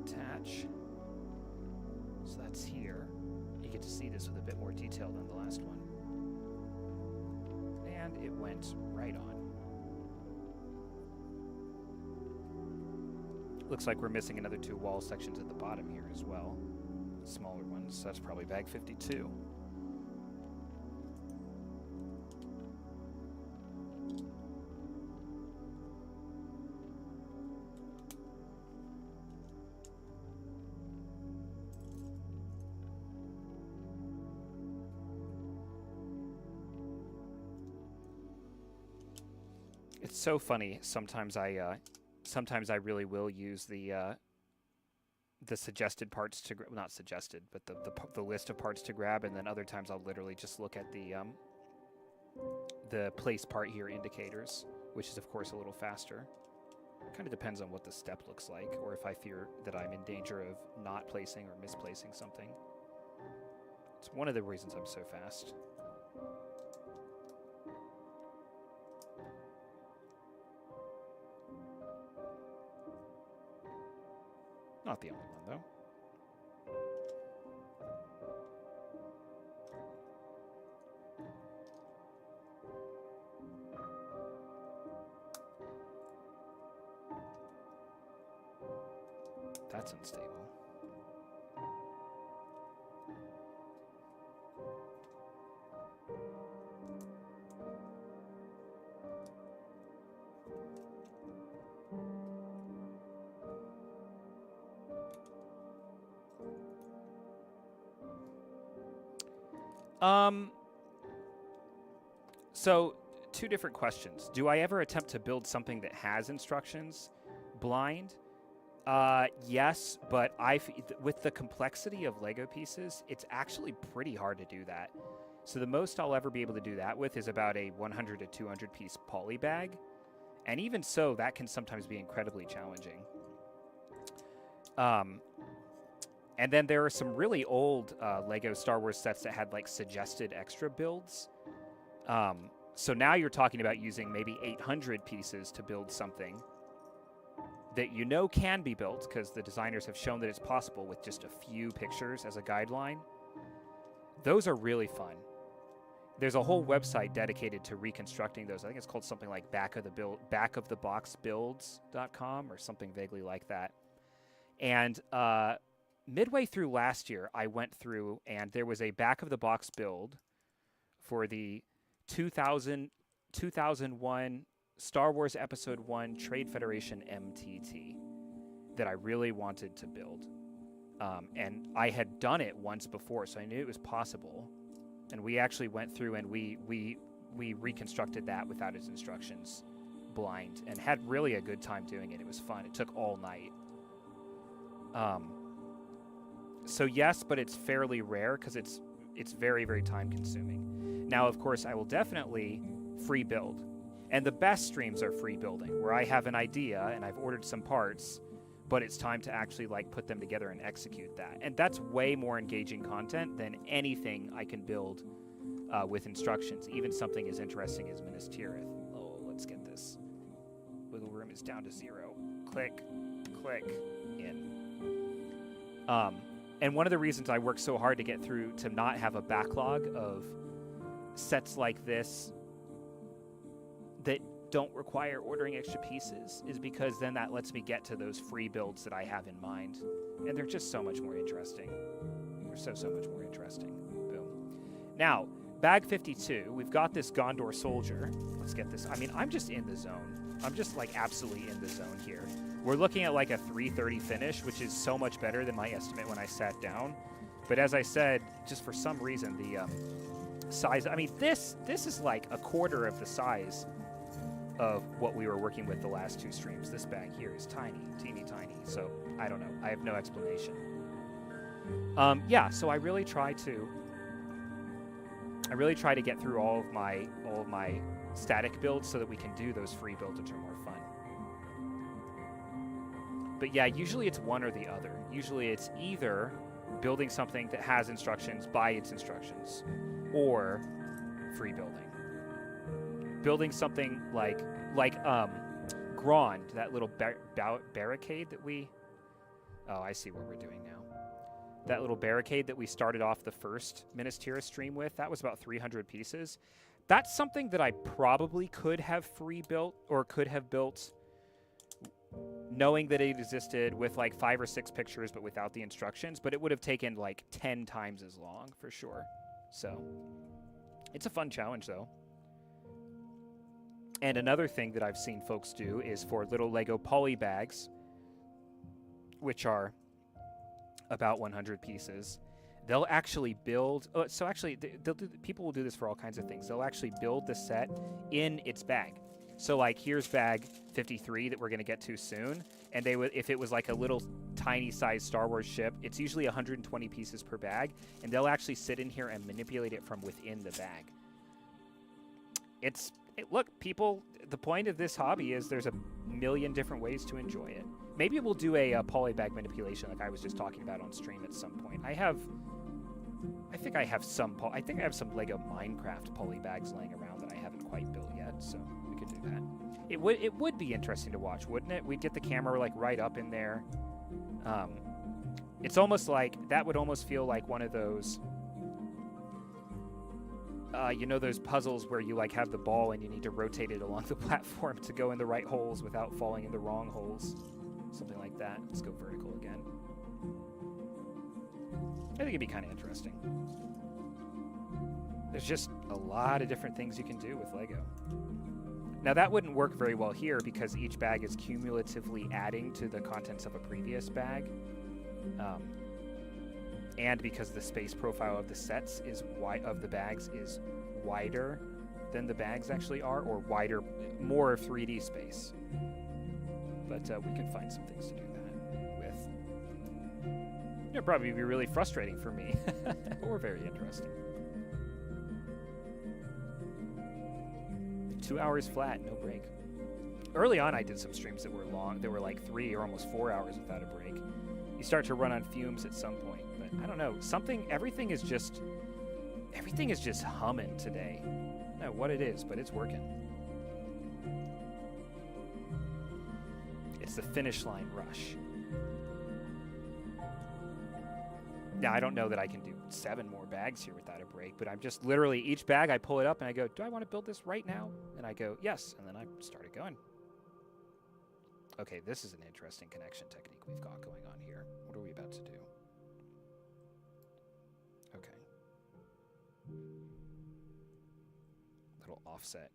S1: Attach. So that's here. You get to see this with a bit more detail than the last one. And it went right on. Looks like we're missing another two wall sections at the bottom here as well. Smaller ones. So that's probably bag 52. It's so funny. Sometimes I really will use the the suggested parts to well, not suggested, but the list of parts to grab, and then other times I'll literally just look at the place part here indicators, which is of course a little faster. Kind of depends on what the step looks like, or if I fear that I'm in danger of not placing or misplacing something. It's one of the reasons I'm so fast. Not the only one, though. That's unstable. So two different questions. Do I ever attempt to build something that has instructions blind? Yes, but with the complexity of Lego pieces, it's actually pretty hard to do that. So the most I'll ever be able to do that with is about a 100 to 200 piece poly bag. And even so, that can sometimes be incredibly challenging. And then there are some really old Lego Star Wars sets that had like suggested extra builds. So now you're talking about using maybe 800 pieces to build something that you know can be built, because the designers have shown that it's possible with just a few pictures as a guideline. Those are really fun. There's a whole website dedicated to reconstructing those. I think it's called something like backoftheboxbuilds.com or something vaguely like that. And midway through last year, I went through and there was a back-of-the-box build for the 2001 Star Wars Episode 1 Trade Federation MTT that I really wanted to build. And I had done it once before, so I knew it was possible. And we actually went through and we reconstructed that without its instructions blind and had really a good time doing it. It was fun. It took all night. So yes, but it's fairly rare because it's very, very time consuming. Now, of course, I will definitely free build. And the best streams are free building, where I have an idea and I've ordered some parts, but it's time to actually like put them together and execute that. And that's way more engaging content than anything I can build with instructions, even something as interesting as MINAS TIRITH. Oh, let's get this. Wiggle room is down to 0. Click, click, in. And one of the reasons I work so hard to get through to not have a backlog of sets like this that don't require ordering extra pieces is because then that lets me get to those free builds that I have in mind. And they're just so much more interesting. They're so much more interesting. Boom. Now, bag 52, we've got this Gondor soldier. Let's get this. I mean, I'm just in the zone. I'm just like absolutely in the zone here. We're looking at like a 330 finish, which is so much better than my estimate when I sat down. But as I said, just for some reason, the size, I mean, this is like a quarter of the size of what we were working with the last 2 streams. This bag here is tiny, teeny tiny. So I don't know. I have no explanation. Yeah, so I really try to get through all of my static builds so that we can do those free builds, which are more fun. But yeah, usually it's one or the other. Usually it's either building something that has instructions by its instructions, or free building. Building something like Grond, that little barricade that we... Oh, I see what we're doing now. That little barricade that we started off the first MINAS TIRITH stream with, that was about 300 pieces. That's something that I probably could have free built, or could have built knowing that it existed with like 5 or 6 pictures, but without the instructions. But it would have taken like 10 times as long, for sure. So, it's a fun challenge, though. And another thing that I've seen folks do is for little Lego poly bags, which are about 100 pieces, they'll actually build... Oh, so actually, people will do this for all kinds of things. They'll actually build the set in its bag. So, like, here's bag 53 that we're going to get to soon, and they would, if it was like a little tiny size Star Wars ship. It's usually 120 pieces per bag, and they'll actually sit in here and manipulate it from within the bag. Look, people, the point of this hobby is there's a million different ways to enjoy it. Maybe we'll do a poly bag manipulation like I was just talking about on stream at some point. I think I have some Lego Minecraft poly bags laying around that I haven't quite built yet, so we could do that. It would be interesting to watch, wouldn't it? We'd get the camera like right up in there. It's almost like that would almost feel like one of those you know, those puzzles where you like have the ball and you need to rotate it along the platform to go in the right holes without falling in the wrong holes. Something like that. Let's go vertical again. I think it'd be kind of interesting. There's just a lot of different things you can do with Lego. Now that wouldn't work very well here because each bag is cumulatively adding to the contents of a previous bag. And because the space profile of the sets is of the bags is wider than the bags actually are, or wider, more 3D space. But we can find some things to do that with. It'd probably be really frustrating for me, or very interesting. 2 hours flat, no break. Early on, I did some streams that were long. They were like 3 or almost 4 hours without a break. You start to run on fumes at some point. I don't know, everything is just humming today. I don't know what it is, but it's working. It's the finish line rush. Now, I don't know that I can do 7 more bags here without a break, but I'm just literally, each bag I pull it up and I go, do I want to build this right now? And I go, yes, and then I started going. Okay, this is an interesting connection technique we've got going on here. What are we about to do? Little offset.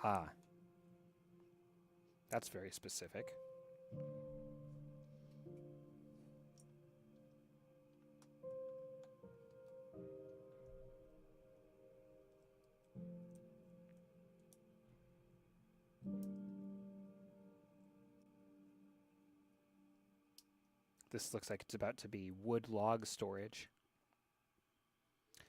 S1: Ah. That's very specific. This looks like it's about to be wood log storage.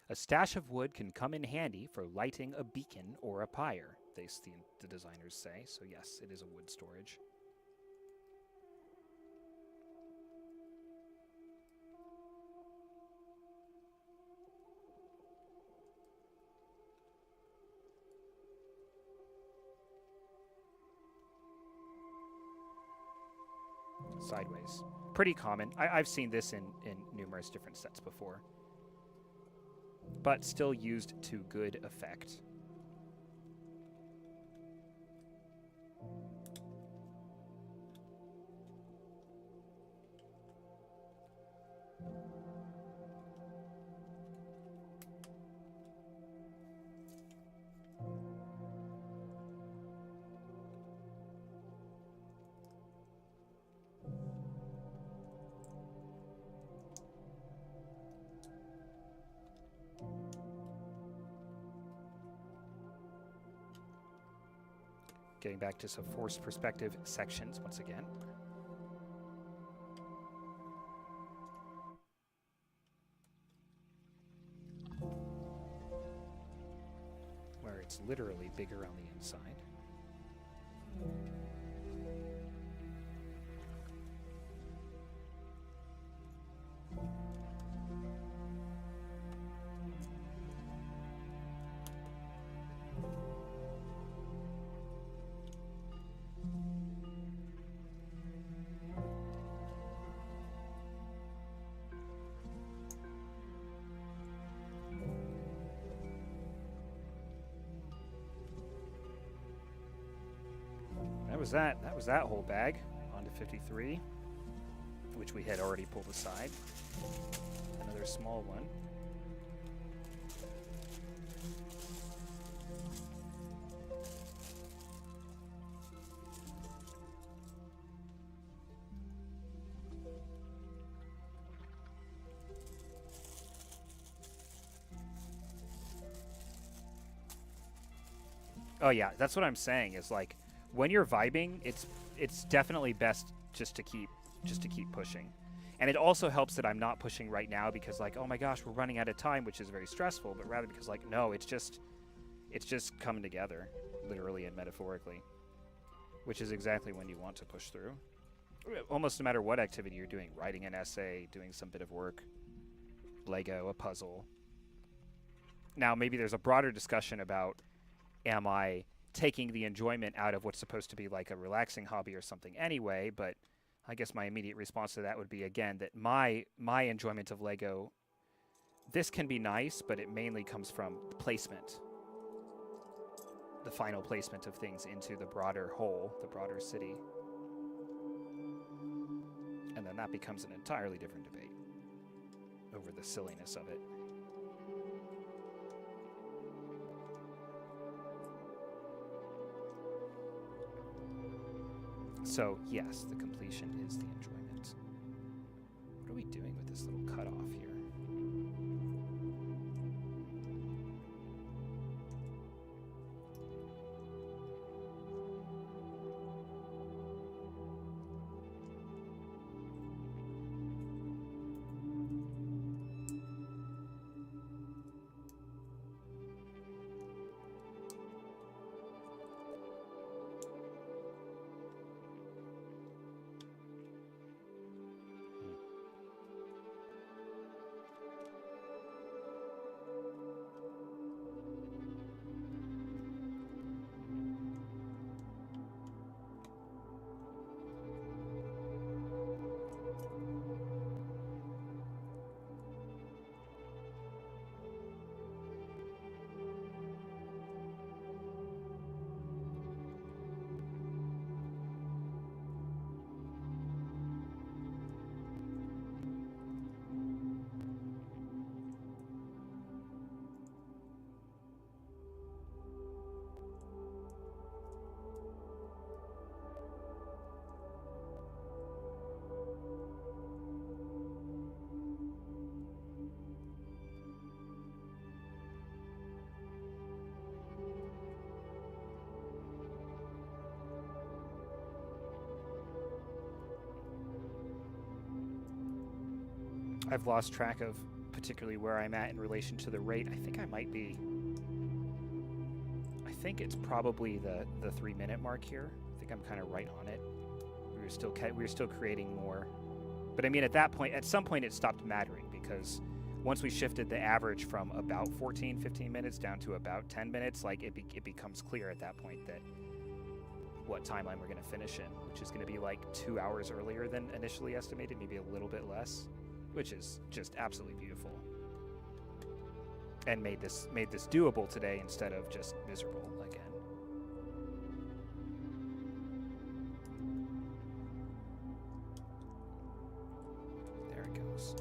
S1: A stash of wood can come in handy for lighting a beacon or a pyre, the designers say. So yes, it is a wood storage. Sideways. Pretty common. I've seen this in numerous different sets before. But still used to good effect. Getting back to some forced perspective sections once again. Where it's literally bigger on the inside. That was that whole bag onto 53, which we had already pulled aside. Another small one. Oh yeah, that's what I'm saying. Is like when you're vibing, it's definitely best just to keep pushing. And it also helps that I'm not pushing right now because like, oh my gosh, we're running out of time, which is very stressful, but rather because like, no, it's just coming together, literally and metaphorically, which is exactly when you want to push through. Almost no matter what activity you're doing, writing an essay, doing some bit of work, Lego, a puzzle. Now, maybe there's a broader discussion about, am I taking the enjoyment out of what's supposed to be like a relaxing hobby or something anyway, but I guess my immediate response to that would be, again, that my enjoyment of Lego, this can be nice, but it mainly comes from the placement. The final placement of things into the broader whole, the broader city. And then that becomes an entirely different debate over the silliness of it. So, yes, the completion is the enjoyment. What are we doing with this little cutoff here? I've lost track of particularly where I'm at in relation to the rate. I think I might be... I think it's probably the 3-minute mark here. I think I'm kind of right on it. We were still creating more. But I mean, at some point it stopped mattering because once we shifted the average from about 14, 15 minutes down to about 10 minutes, like it becomes clear at that point that what timeline we're going to finish in, which is going to be like 2 hours earlier than initially estimated, maybe a little bit less. Which is just absolutely beautiful, and made this doable today instead of just miserable again. There it goes.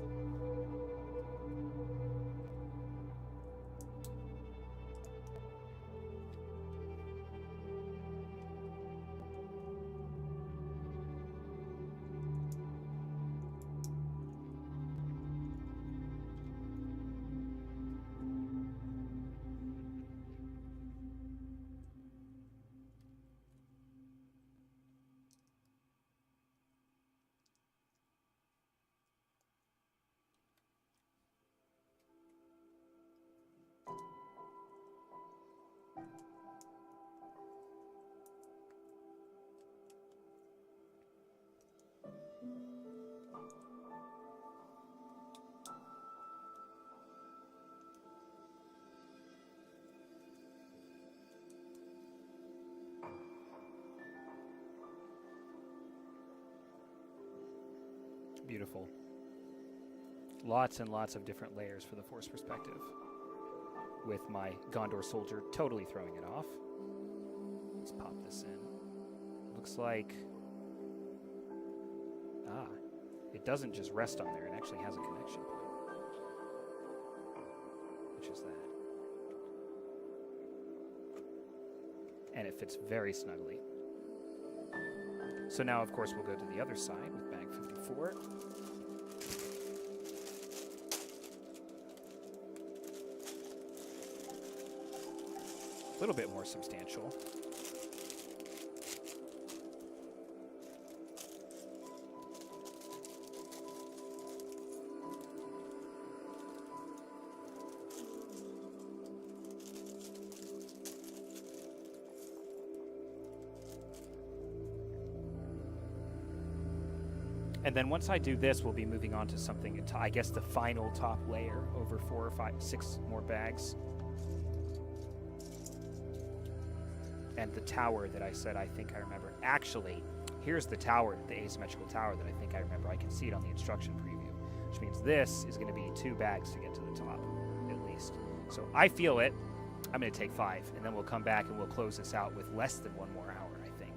S1: Beautiful. Lots and lots of different layers for the Force perspective, with my Gondor soldier totally throwing it off. Let's pop this in. Looks like... it doesn't just rest on there, it actually has a connection point. Which is that. And it fits very snugly. So now, of course, we'll go to the other side with bag 54. little bit more substantial. And then once I do this, we'll be moving on to something, I guess the final top layer over 4 or 5, 6 more bags. And the tower that I said I think I remember. Actually, here's the tower, the asymmetrical tower that I think I remember. I can see it on the instruction preview, which means this is going to be 2 bags to get to the top, at least. So I feel it. I'm going to take 5, and then we'll come back and we'll close this out with less than 1 more hour, I think.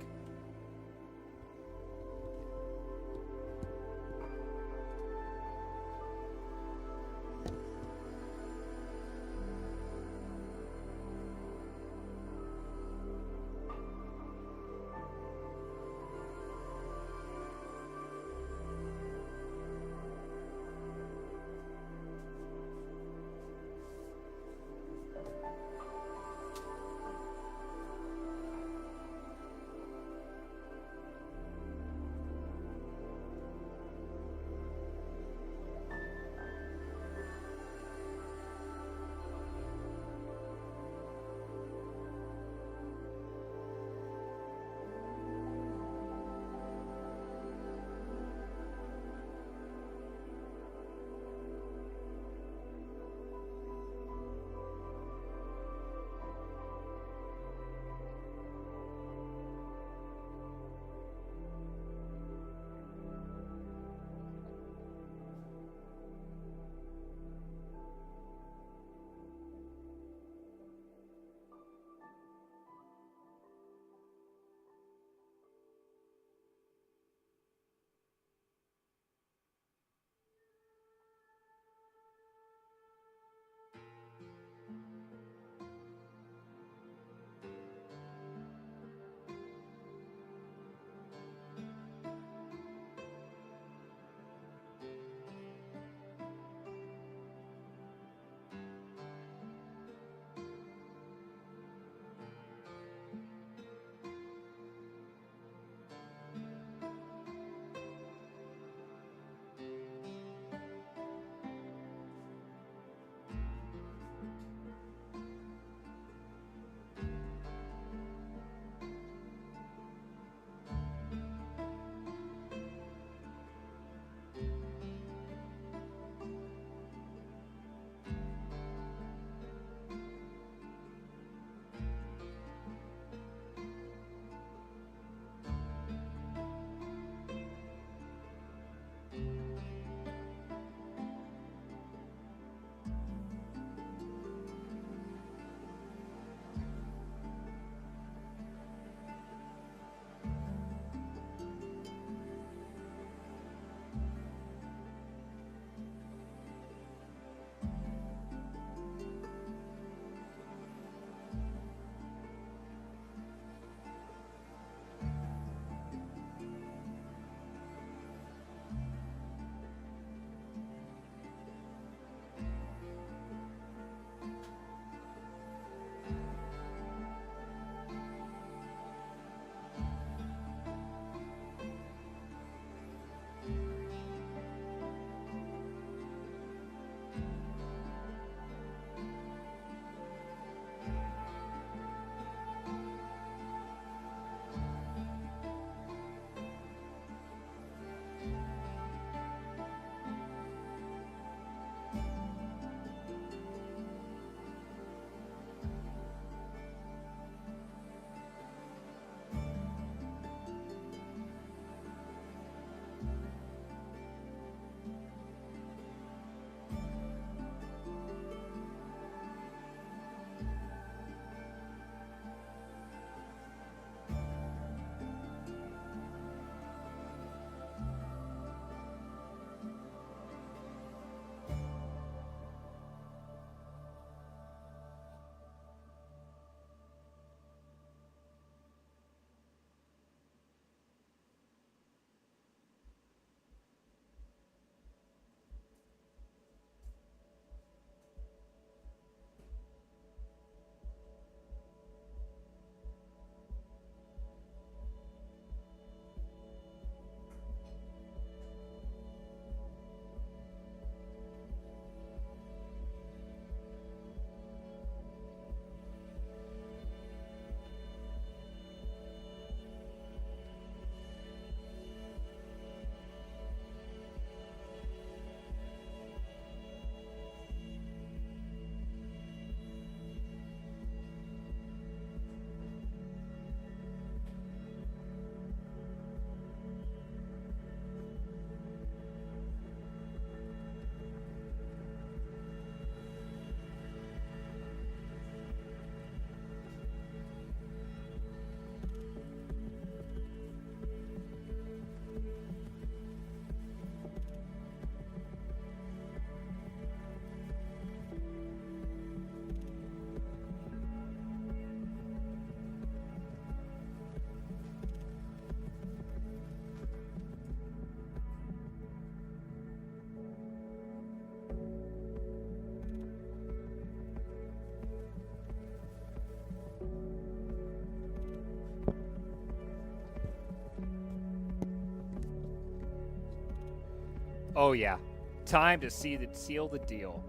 S1: Oh yeah, time to seal the deal.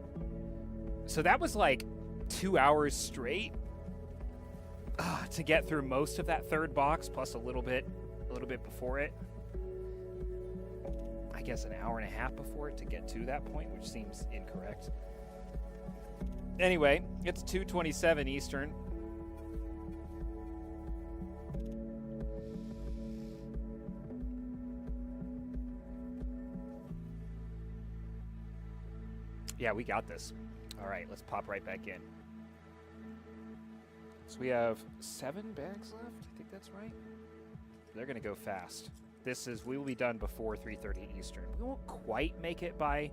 S1: So that was like 2 hours straight to get through most of that third box, plus a little bit before it. I guess an hour and a half before it to get to that point, which seems incorrect. Anyway, it's 2:27 Eastern. Yeah, we got this. All right, let's pop right back in. So we have 7 bags left. I think that's right. They're going to go fast. We will be done before 3:30 Eastern. We won't quite make it by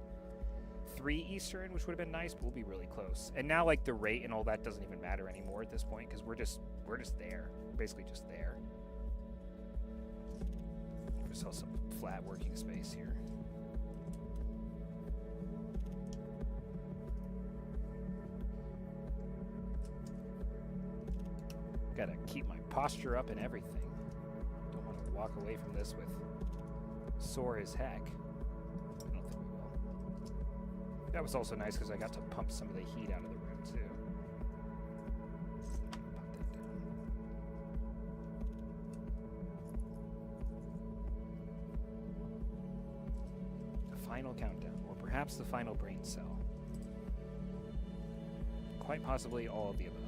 S1: 3 Eastern, which would have been nice, but we'll be really close. And now, like, the rate and all that doesn't even matter anymore at this point because we're just there. We're basically just there. Just have some flat working space here. Gotta keep my posture up and everything. Don't want to walk away from this with sore as heck. I don't think we will. That was also nice because I got to pump some of the heat out of the room too. Pop that down. The final countdown, or perhaps the final brain cell. Quite possibly all of the above.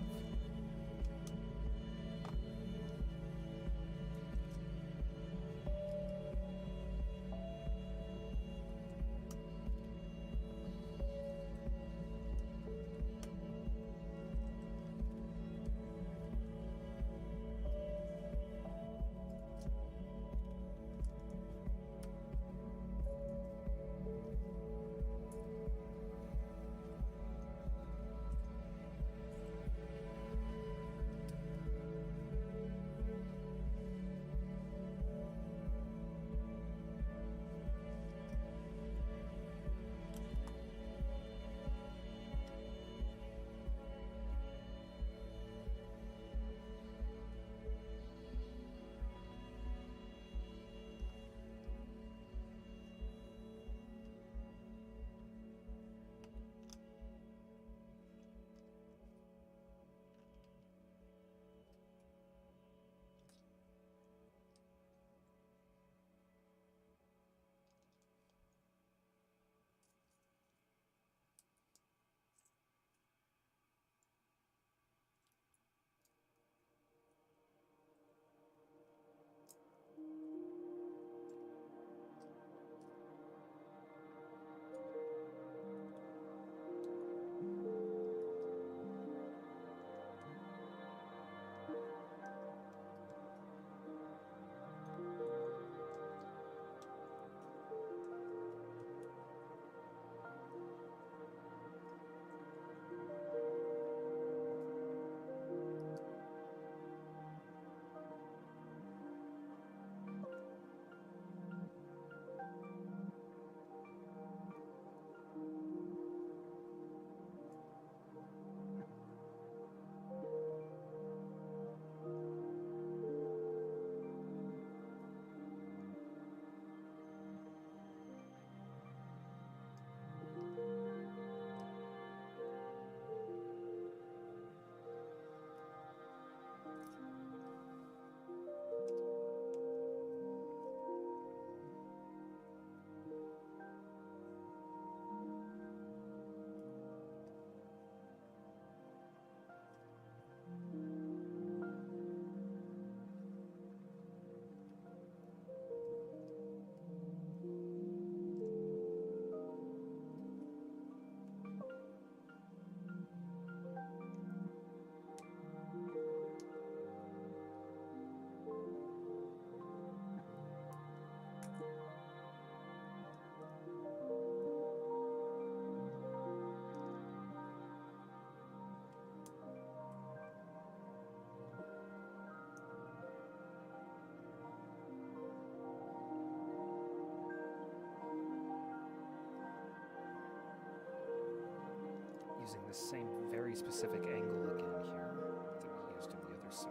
S1: Using the same very specific angle again here that we used on the other side,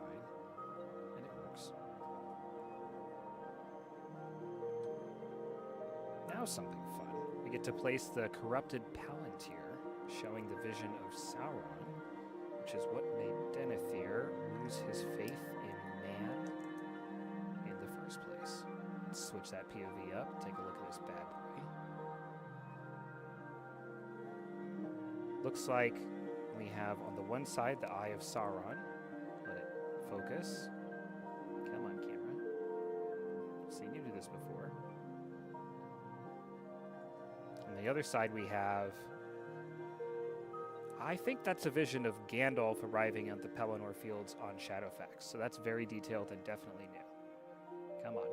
S1: and it works. Now something fun. get to place the corrupted Palantir, showing the vision of Sauron, which is what made Denethor lose his faith in man in the first place. Let's switch that POV up, take a look at this bad boy. Looks like we have on the one side the Eye of Sauron. Let it focus. Come on, camera. I've seen you do this before. On the other side we have... I think that's a vision of Gandalf arriving at the Pelennor Fields on Shadowfax. So that's very detailed and definitely new. Come on.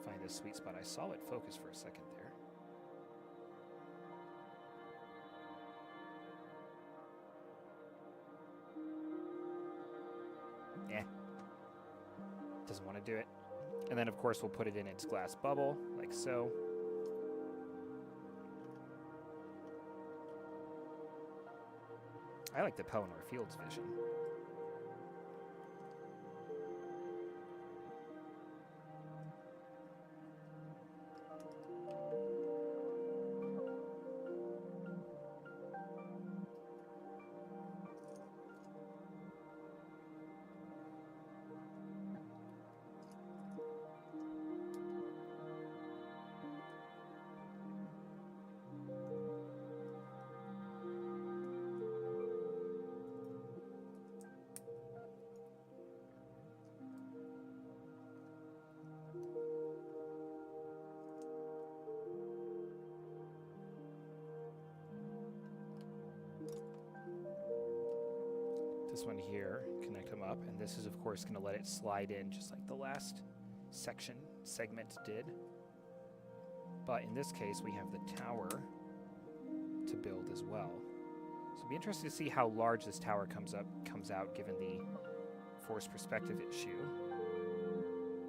S1: Find this sweet spot. I saw it focus for a second there. Doesn't want to do it. And then, of course, we'll put it in its glass bubble, like so. I like the Pelennor Fields vision. This one here, connect them up, and this is of course going to let it slide in just like the last segment did. But in this case, we have the tower to build as well. So it'll be interesting to see how large this tower comes out given the forced perspective issue.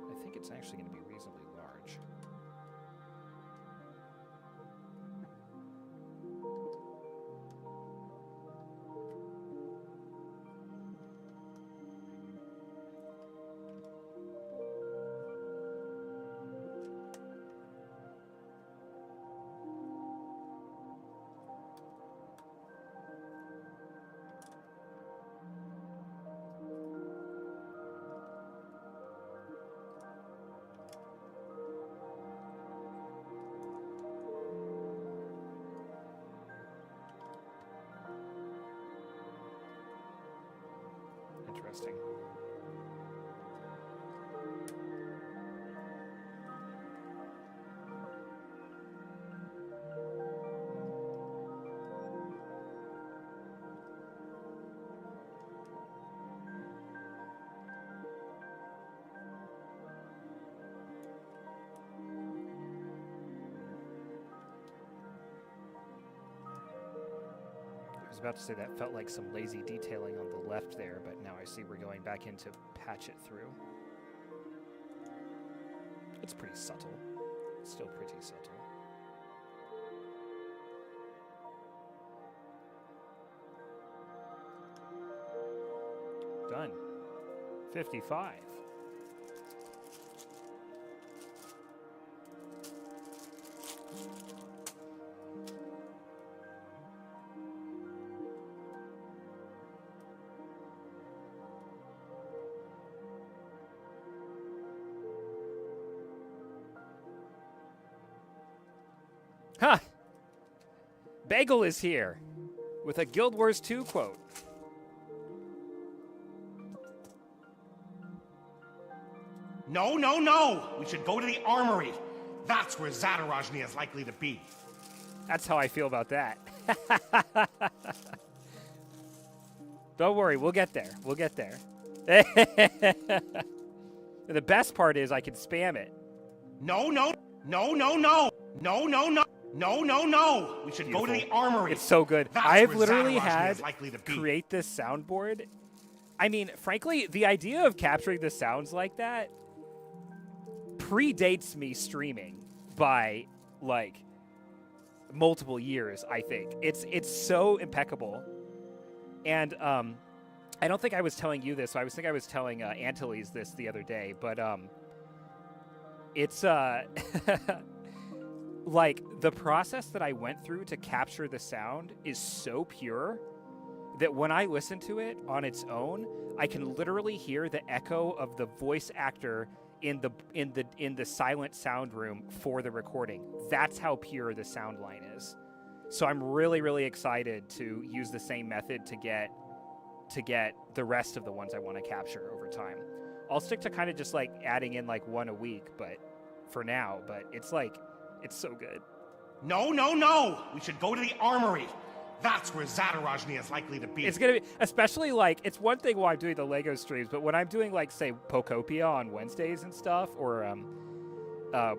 S1: I think it's actually going to be reasonably large. Interesting. I was about to say that felt like some lazy detailing on the left there, but now I see we're going back in to patch it through. It's pretty subtle. It's still pretty subtle. Done. 55. Huh. Bagel is here with a Guild Wars 2 quote.
S2: No, no, no! We should go to the armory. That's where Zadarajni is likely to be.
S1: That's how I feel about that. Don't worry, we'll get there. We'll get there. The best part is I can spam it.
S2: No, no, no, no, no, no, no, no. No, no, no! We should
S1: Beautiful.
S2: Go to the armory.
S1: It's so good.
S2: That's
S1: I've
S2: where
S1: literally
S2: Zadarajni
S1: had
S2: is likely to be.
S1: create this soundboard. I mean, frankly, the idea of capturing the sounds like that predates me streaming by like multiple years, I think. It's so impeccable. And I don't think I was telling you this. So I was telling Antilles this the other day, but it's like, the process that I went through to capture the sound is so pure that when I listen to it on its own, I can literally hear the echo of the voice actor in the silent sound room for the recording. That's how pure the sound line is. So I'm really, really excited to use the same method to get the rest of the ones I want to capture over time. I'll stick to kind of just like adding in like one a week, but for now, but it's like, it's so good.
S2: No, no, no! We should go to the armory. That's where Zadarajni is likely to be.
S1: It's going to be, especially like, it's one thing while I'm doing the LEGO streams, but when I'm doing like, say, Pokopia on Wednesdays and stuff, or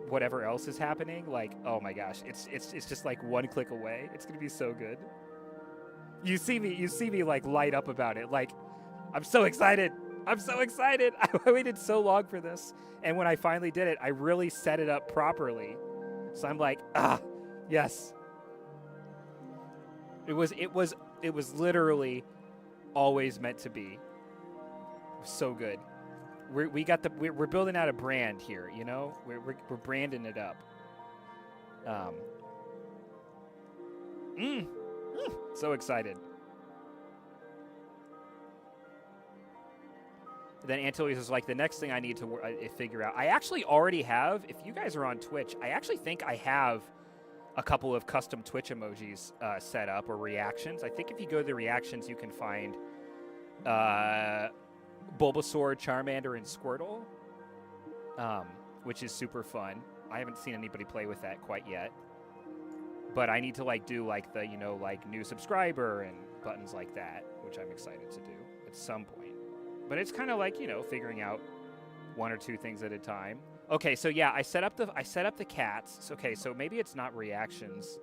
S1: whatever else is happening, like, oh my gosh, it's just like one click away. It's going to be so good. You see me like light up about it. Like, I'm so excited. I'm so excited. I waited so long for this. And when I finally did it, I really set it up properly. So I'm like, yes. It was literally always meant to be. So good. We're building out a brand here, you know? We're branding it up. So excited. Then Antilius is like, the next thing I need to figure out. I actually already have, if you guys are on Twitch, I actually think I have a couple of custom Twitch emojis set up, or reactions. I think if you go to the reactions, you can find Bulbasaur, Charmander, and Squirtle, which is super fun. I haven't seen anybody play with that quite yet. But I need to like do like the, you know, like new subscriber and buttons like that, which I'm excited to do at some point. But it's kind of like, you know, figuring out one or two things at a time. Okay, so yeah, I set up the cats. Okay, so maybe it's not reactions.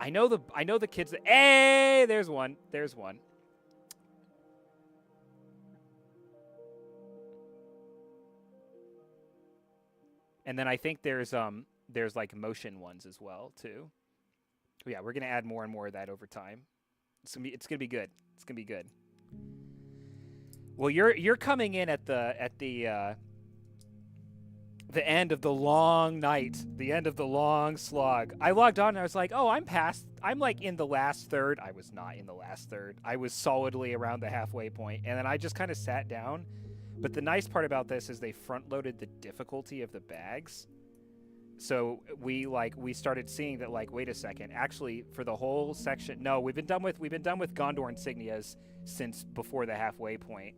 S1: I know the kids that, hey, there's one. And then I think there's like motion ones as well too. Yeah, we're gonna add more and more of that over time. It's gonna be good. It's gonna be good. Well, you're coming in at the end of the long night, the end of the long slog. I logged on and I was like, oh, I'm like in the last third. I was not in the last third. I was solidly around the halfway point, and then I just kind of sat down. But the nice part about this is they front-loaded the difficulty of the bags. So we started seeing that, like, wait a second, actually for the whole section, no, we've been done with Gondor insignias since before the halfway point.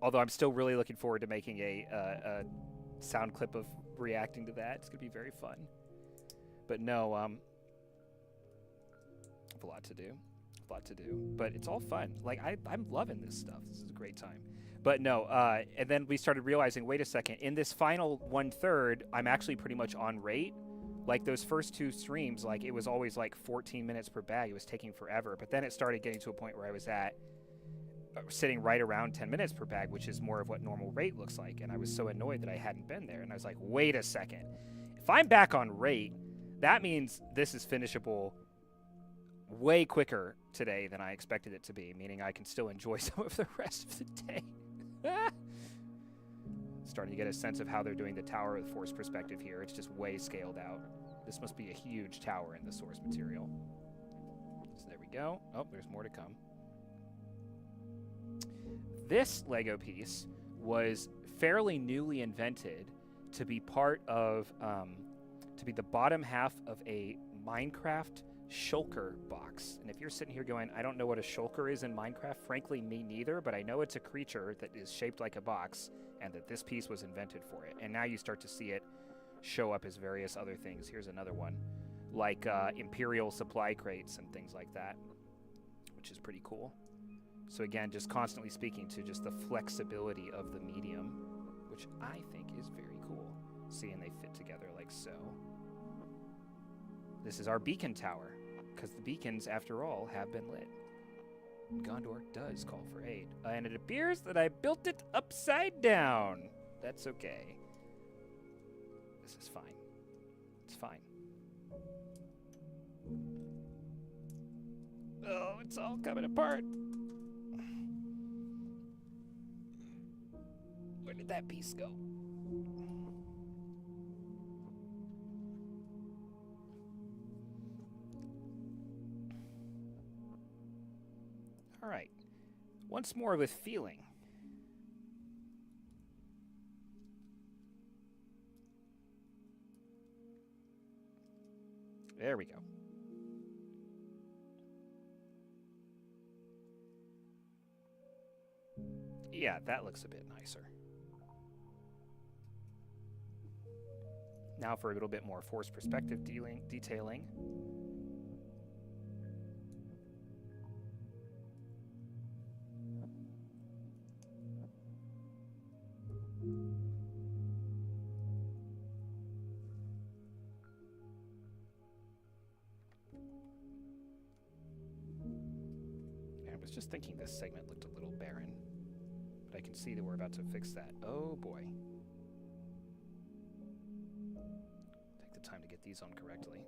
S1: Although I'm still really looking forward to making a sound clip of reacting to that. It's gonna be very fun. But no, I have a lot to do. But it's all fun. Like, I'm loving this stuff. This is a great time. But no, and then we started realizing, wait a second, in this final 1/3, I'm actually pretty much on rate. Like, those first two streams, like, it was always like 14 minutes per bag. It was taking forever. But then it started getting to a point where I was at sitting right around 10 minutes per bag, which is more of what normal rate looks like. And I was so annoyed that I hadn't been there. And I was like, wait a second. If I'm back on rate, that means this is finishable way quicker today than I expected it to be, meaning I can still enjoy some of the rest of the day. Starting to get a sense of how they're doing the Tower of Force perspective here. It's just way scaled out. This must be a huge tower in the source material. So there we go. Oh, there's more to come. This Lego piece was fairly newly invented to be part of, to be the bottom half of a Minecraft shulker box. And if you're sitting here going, I don't know what a shulker is in Minecraft, frankly, me neither, but I know it's a creature that is shaped like a box and that this piece was invented for it. And now you start to see it show up as various other things. Here's another one, like Imperial supply crates and things like that, which is pretty cool. So again, just constantly speaking to just the flexibility of the medium, which I think is very cool. Seeing they fit together like so. This is our beacon tower, because the beacons, after all, have been lit. Gondor does call for aid. And it appears that I built it upside down. That's okay. This is fine. It's fine. Oh, it's all coming apart. Where did that piece go? All right. Once more with feeling. There we go. Yeah, that looks a bit nicer. Now for a little bit more forced perspective detailing. I was just thinking this segment looked a little barren, but I can see that we're about to fix that. Oh boy. Take the time to get these on correctly.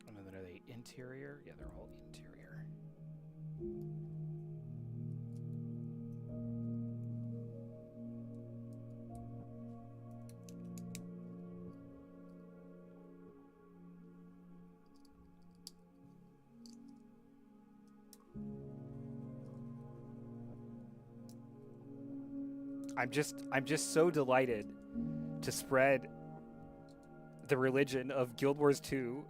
S1: And then are they interior? Yeah, they're all interior. I'm just so delighted to spread the religion of Guild Wars 2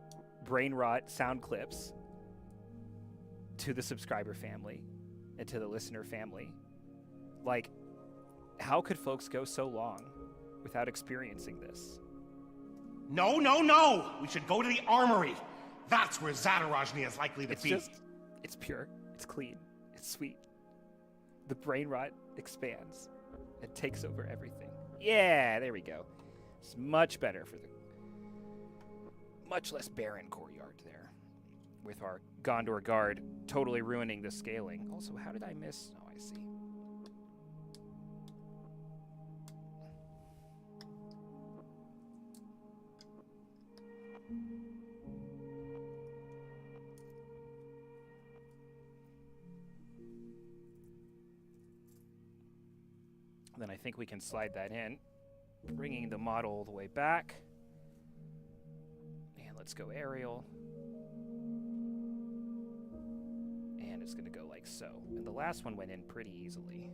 S1: brain rot sound clips to the subscriber family and to the listener family. Like, how could folks go so long without experiencing this?
S2: No, no, no! We should go to the armory. That's where Zadarajni is likely to be.
S1: It's pure, it's clean, it's sweet. The brain rot expands and takes over everything. Yeah, there we go. It's much better for the much less barren courtyard there, with our Gondor guard totally ruining the scaling. Also, how did I miss? Oh, I see. Then I think we can slide that in, bringing the model all the way back. And let's go aerial. And it's going to go like so. And the last one went in pretty easily.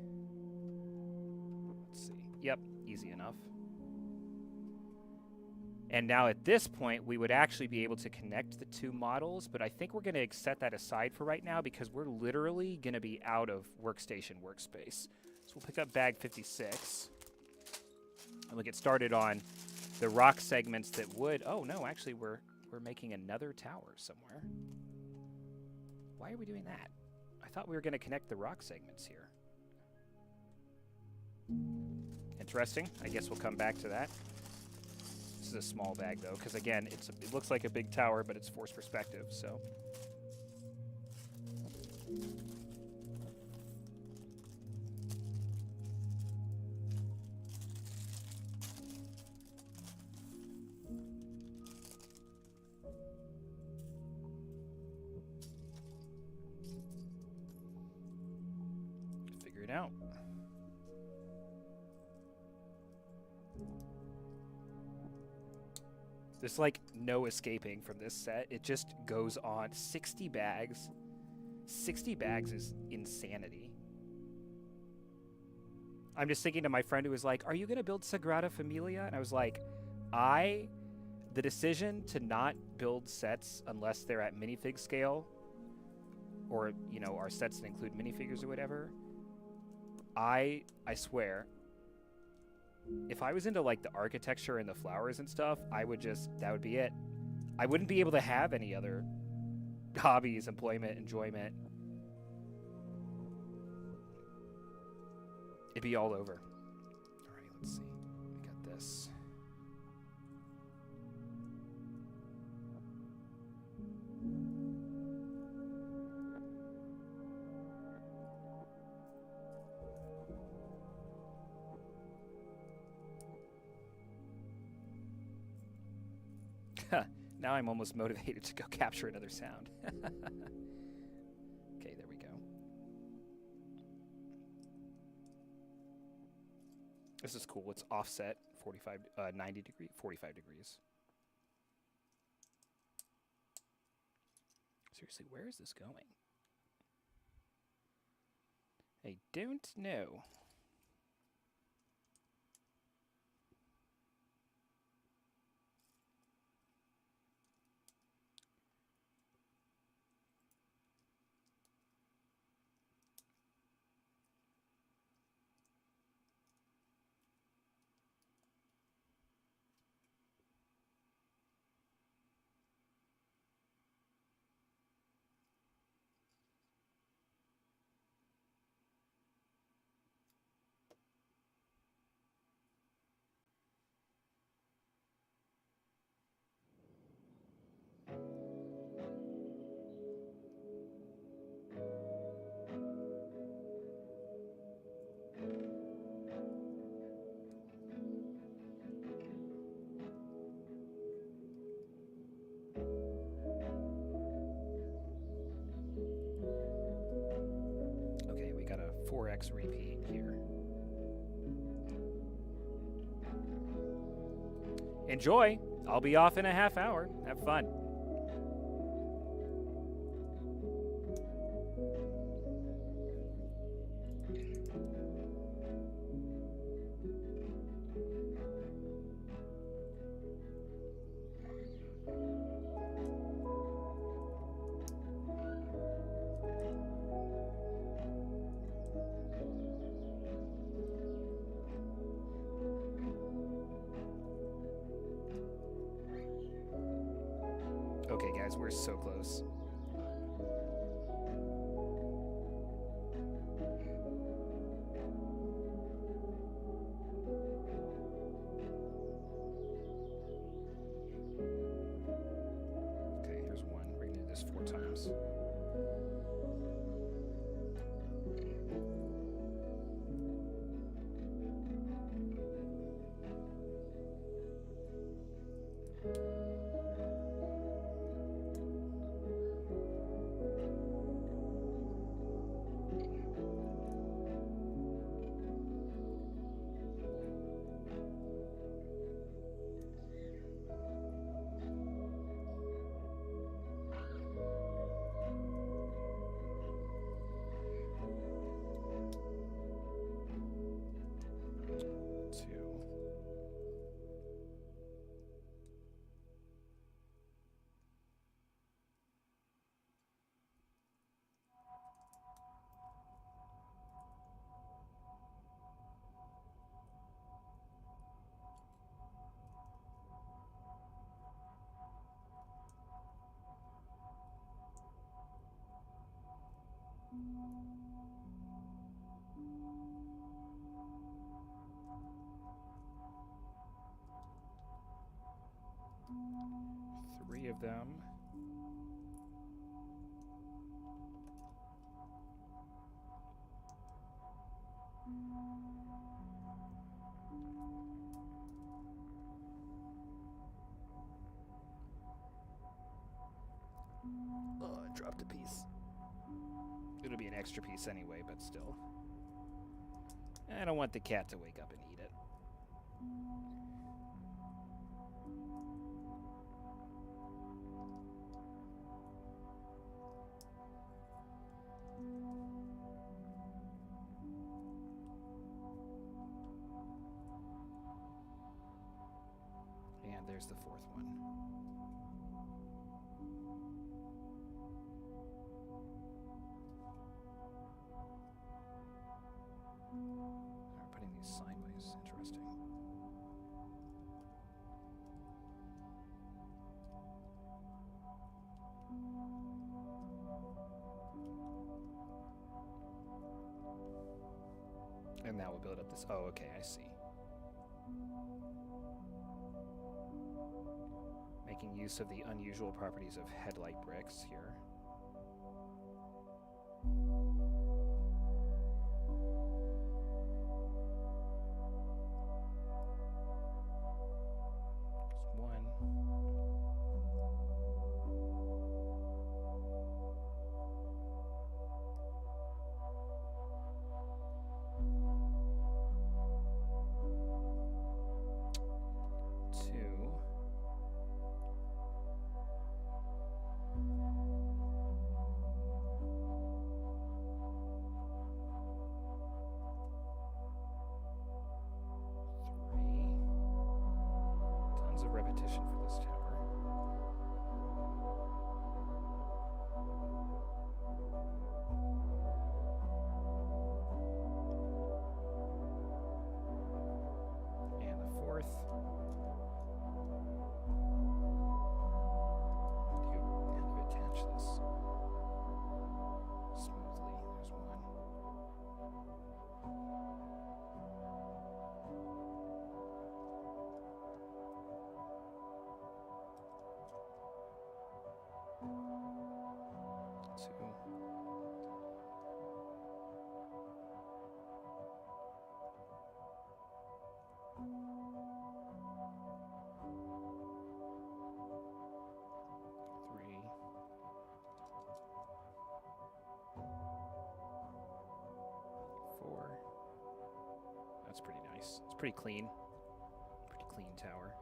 S1: Let's see. Yep, easy enough. And now at this point, we would actually be able to connect the two models, but I think we're going to set that aside for right now because we're literally going to be out of workstation workspace. So we'll pick up bag 56, and we'll get started on the rock segments that would... Oh, no, actually, we're making another tower somewhere. Why are we doing that? I thought we were going to connect the rock segments here. Interesting. I guess we'll come back to that. This is a small bag, though, because, again, it looks like a big tower, but it's forced perspective, so... Figure it out. There's like no escaping from this set. It just goes on. 60 bags. 60 bags is insanity. I'm just thinking to my friend who was like, are you going to build Sagrada Familia? And I was like, the decision to not build sets unless they're at minifig scale, or, you know, our sets that include minifigures or whatever, I swear, if I was into like the architecture and the flowers and stuff, that would be it. I wouldn't be able to have any other hobbies, employment, enjoyment. It'd be all over. All right, let's see. We got this. Now I'm almost motivated to go capture another sound. Okay, there we go. This is cool. It's offset 90 degree, 45 degrees. Seriously, where is this going? I don't know. Okay, we got a 4x repeat here. Enjoy! I'll be off in a half hour. Have fun. Okay, guys, we're so close. Okay, here's one. We're gonna do this 4 times. Three of them. Oh, I dropped a piece. It'll be an extra piece anyway, but still. I don't want the cat to wake up and eat it. And there's the 4th one. They're putting these sideways. Interesting. And that will build up this. Oh, okay, I see. Making making use of the unusual properties of headlight bricks here. Repetition for this tower. And the fourth. How do you attach this smoothly? There's one. That's pretty nice. It's pretty clean. Pretty clean tower.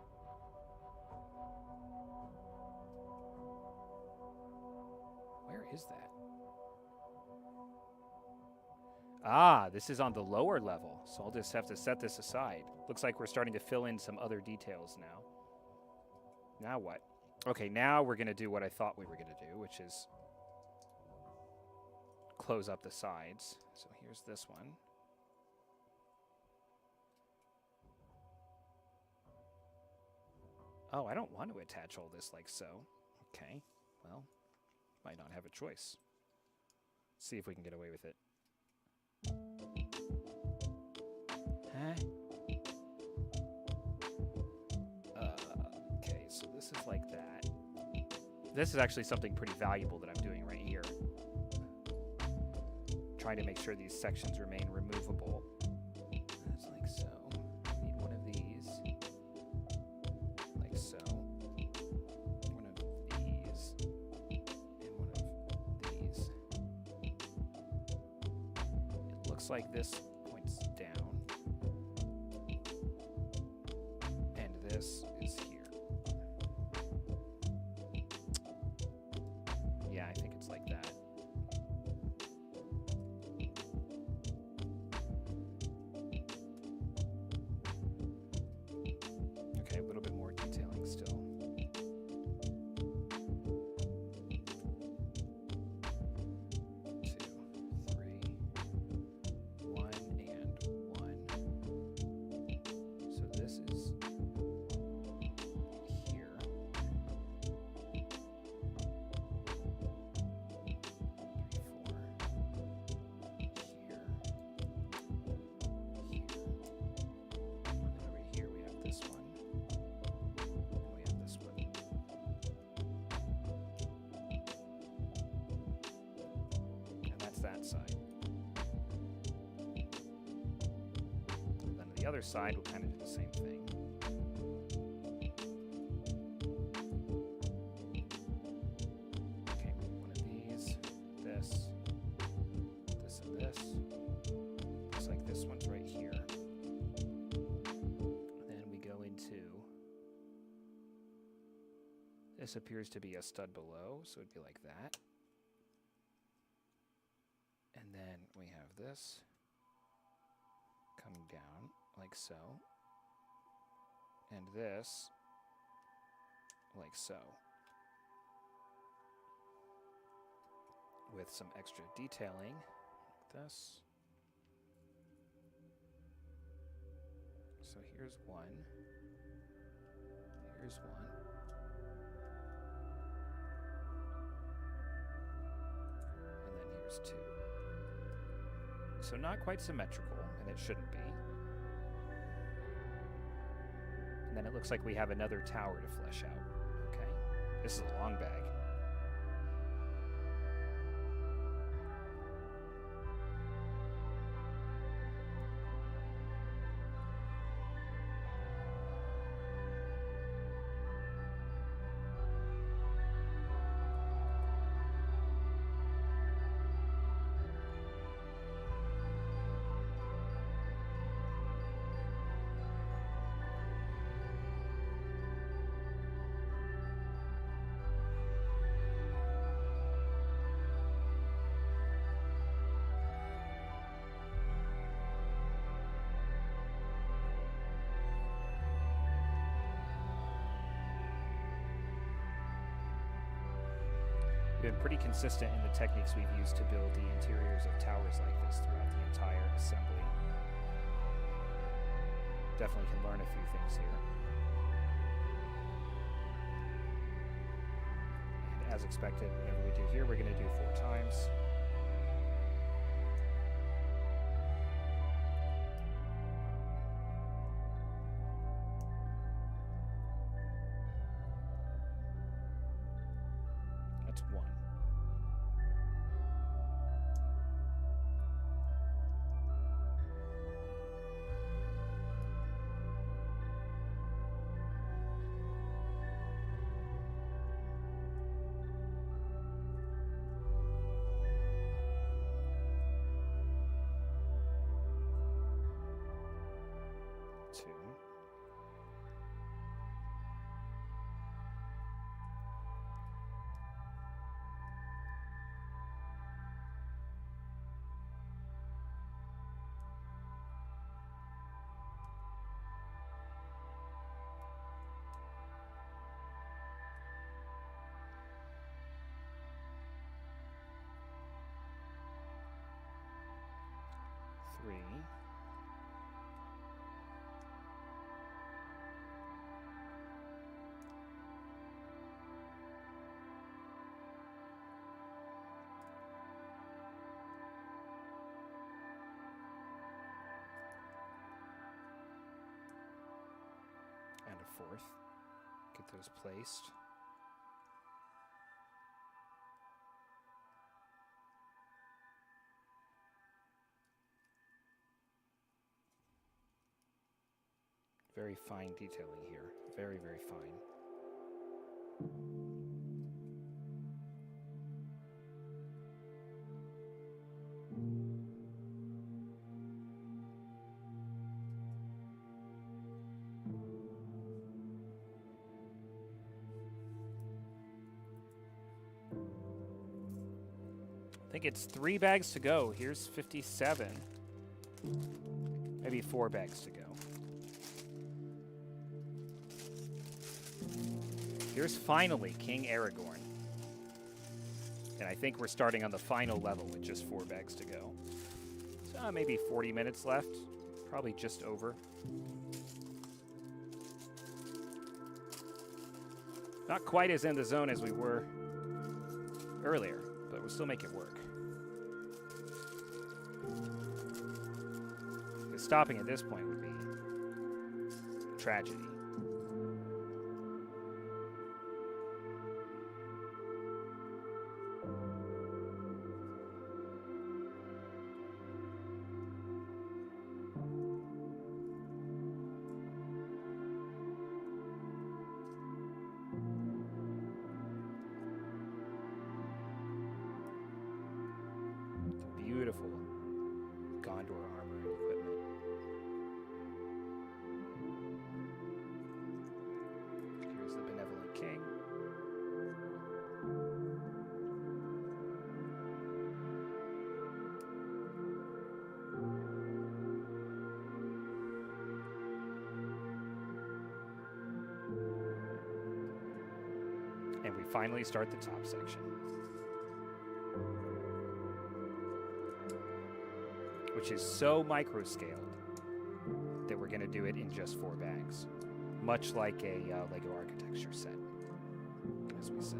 S1: Where is that? Ah, this is on the lower level, so I'll just have to set this aside. Looks like we're starting to fill in some other details now. Now what? Okay, now we're going to do what I thought we were going to do, which is close up the sides. So here's this one. Oh, I don't want to attach all this like so. Okay, well, might not have a choice. Let's see if we can get away with it. Huh? Okay, so this is like that. This is actually something pretty valuable that I'm doing right here. Trying to make sure these sections remain removable. That's like so. Need one of these. Like so. One of these. And one of these. It looks like this points down. And this is here. Yeah, I think it's like that. Okay, a little bit more detailing still. 2, 3, 1, and 1. So this is here. 3, 4. Here. Here. And then over here we have this one. And we have this one. And that's that side. And then the other side will kind of do the same thing. Okay, one of these, this, this, and this. Looks like this one's right here. Then we go into. This appears to be a stud below, so it'd be like that. And then we have this coming down like so. And this like so. With some extra detailing like this. So here's one. Here's one. And then here's two. So not quite symmetrical, and it shouldn't be. And then it looks like we have another tower to flesh out. Okay. This is a long bag. Been pretty consistent in the techniques we've used to build the interiors of towers like this throughout the entire assembly. Definitely can learn a few things here. And as expected, whatever we do here, we're going to do 4 times. That's 1. Three. And a 4th. Get those placed. Very fine detailing here. Very, very fine. I think it's 3 bags to go. Here's 57. Maybe 4 bags to go. Here's finally King Aragorn. And I think we're starting on the final level with just 4 bags to go. So maybe 40 minutes left. Probably just over. Not quite as in the zone as we were earlier, but we'll still make it work. Because stopping at this point would be tragedy. Beautiful Gondor armor and equipment. Here's the benevolent king. And we finally start the top section, which is so micro-scaled that we're going to do it in just 4 bags, much like a Lego architecture set, as we said.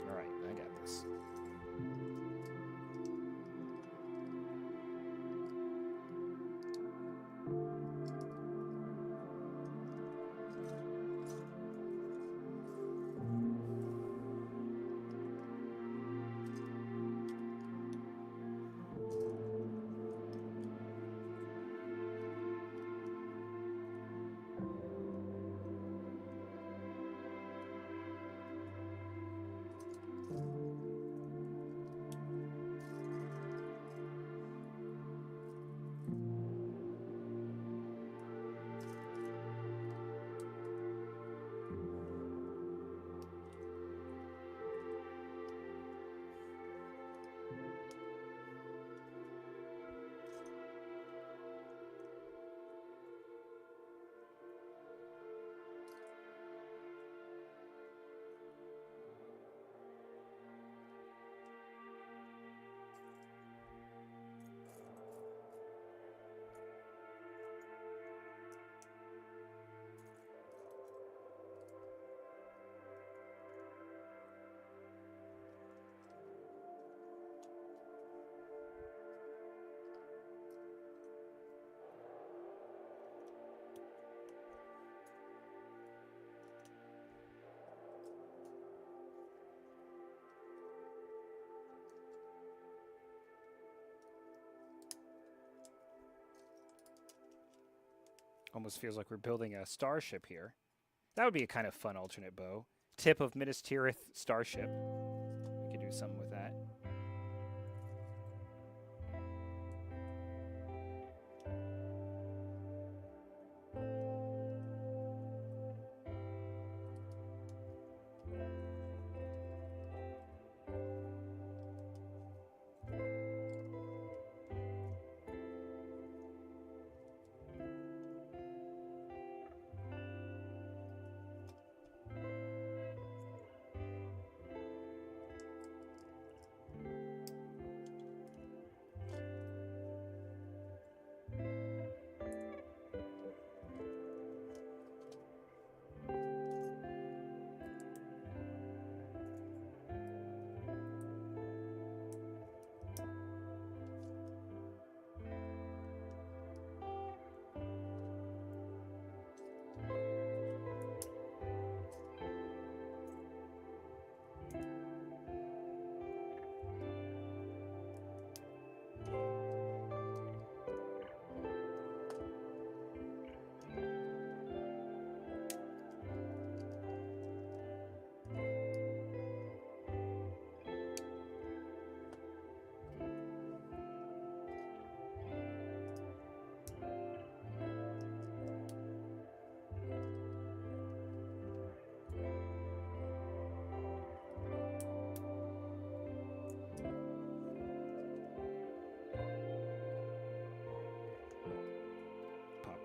S1: All right, I got this. Almost feels like we're building a starship here. That would be a kind of fun alternate bow. Tip of MINAS TIRITH starship. We could do something with that.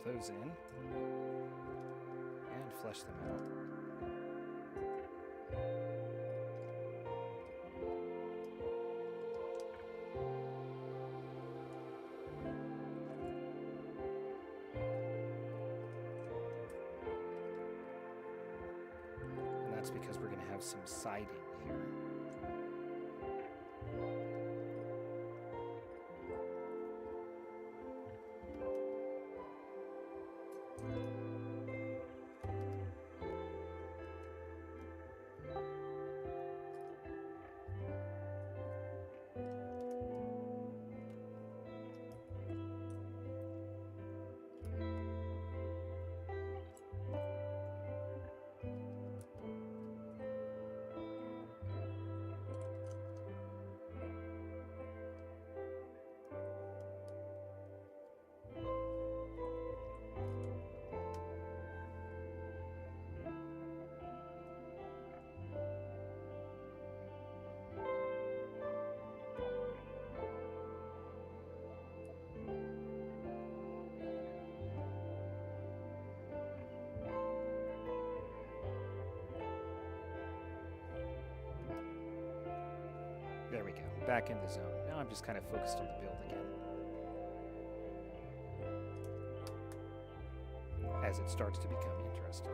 S1: Those in and flesh them out. And that's because we're going to have some siding here. There we go, back in the zone. Now I'm just kind of focused on the build again. As it starts to become interesting.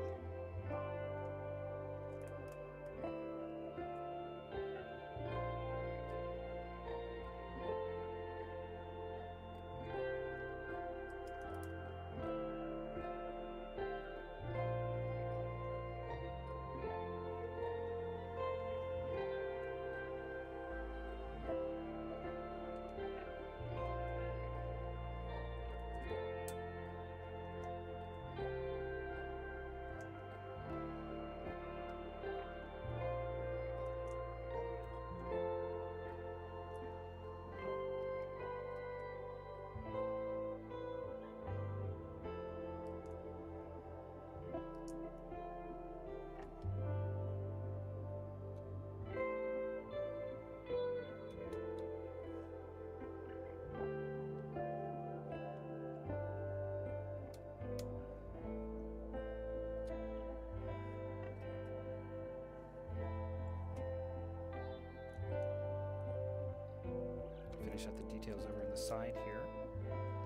S1: Finish up the details over on the side here.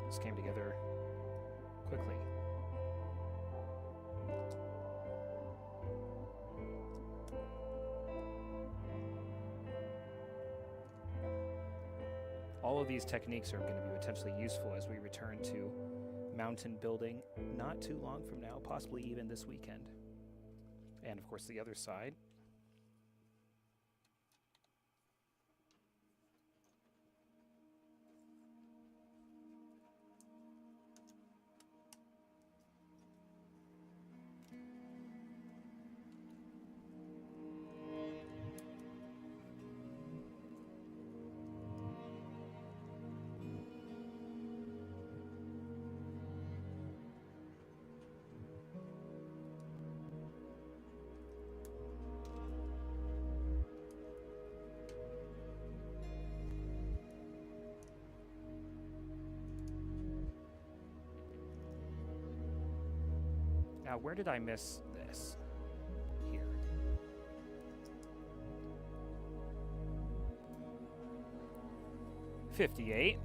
S1: This came together quickly. All of these techniques are going to be potentially useful as we return to mountain building not too long from now, possibly even this weekend. And of course the other side. where did I miss this? Here. $58.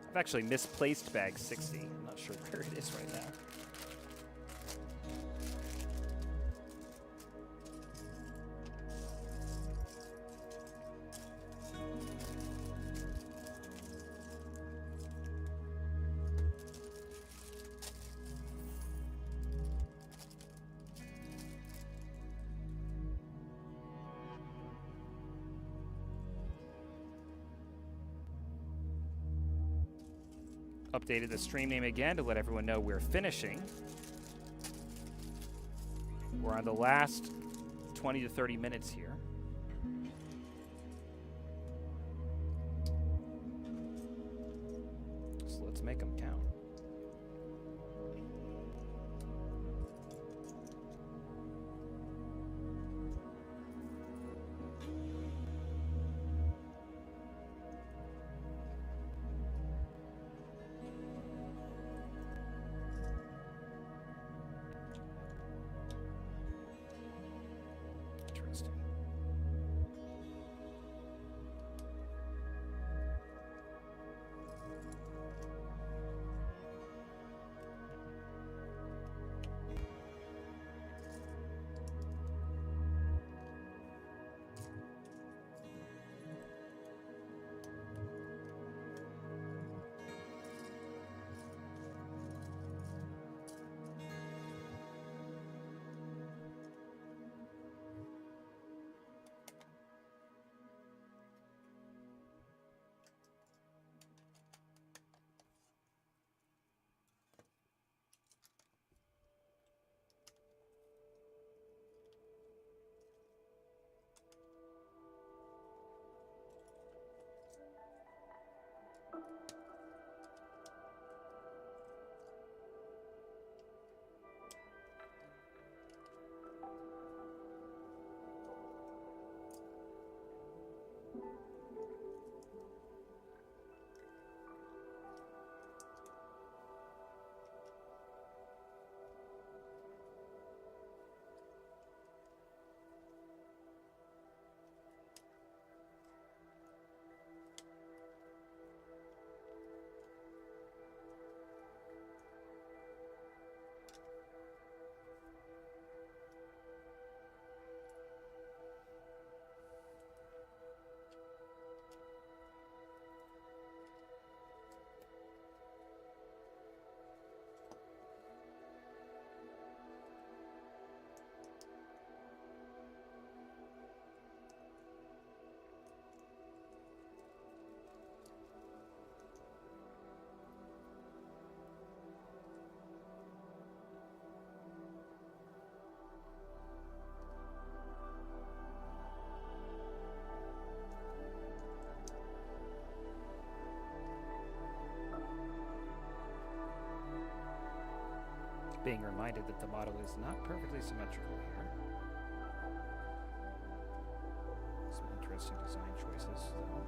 S1: I've actually misplaced bag 60. I'm not sure where it is right now. Updated the stream name again to let everyone know we're finishing. We're on the last 20 to 30 minutes here. So let's make them count. Being reminded that the model is not perfectly symmetrical here. Some interesting design choices, though.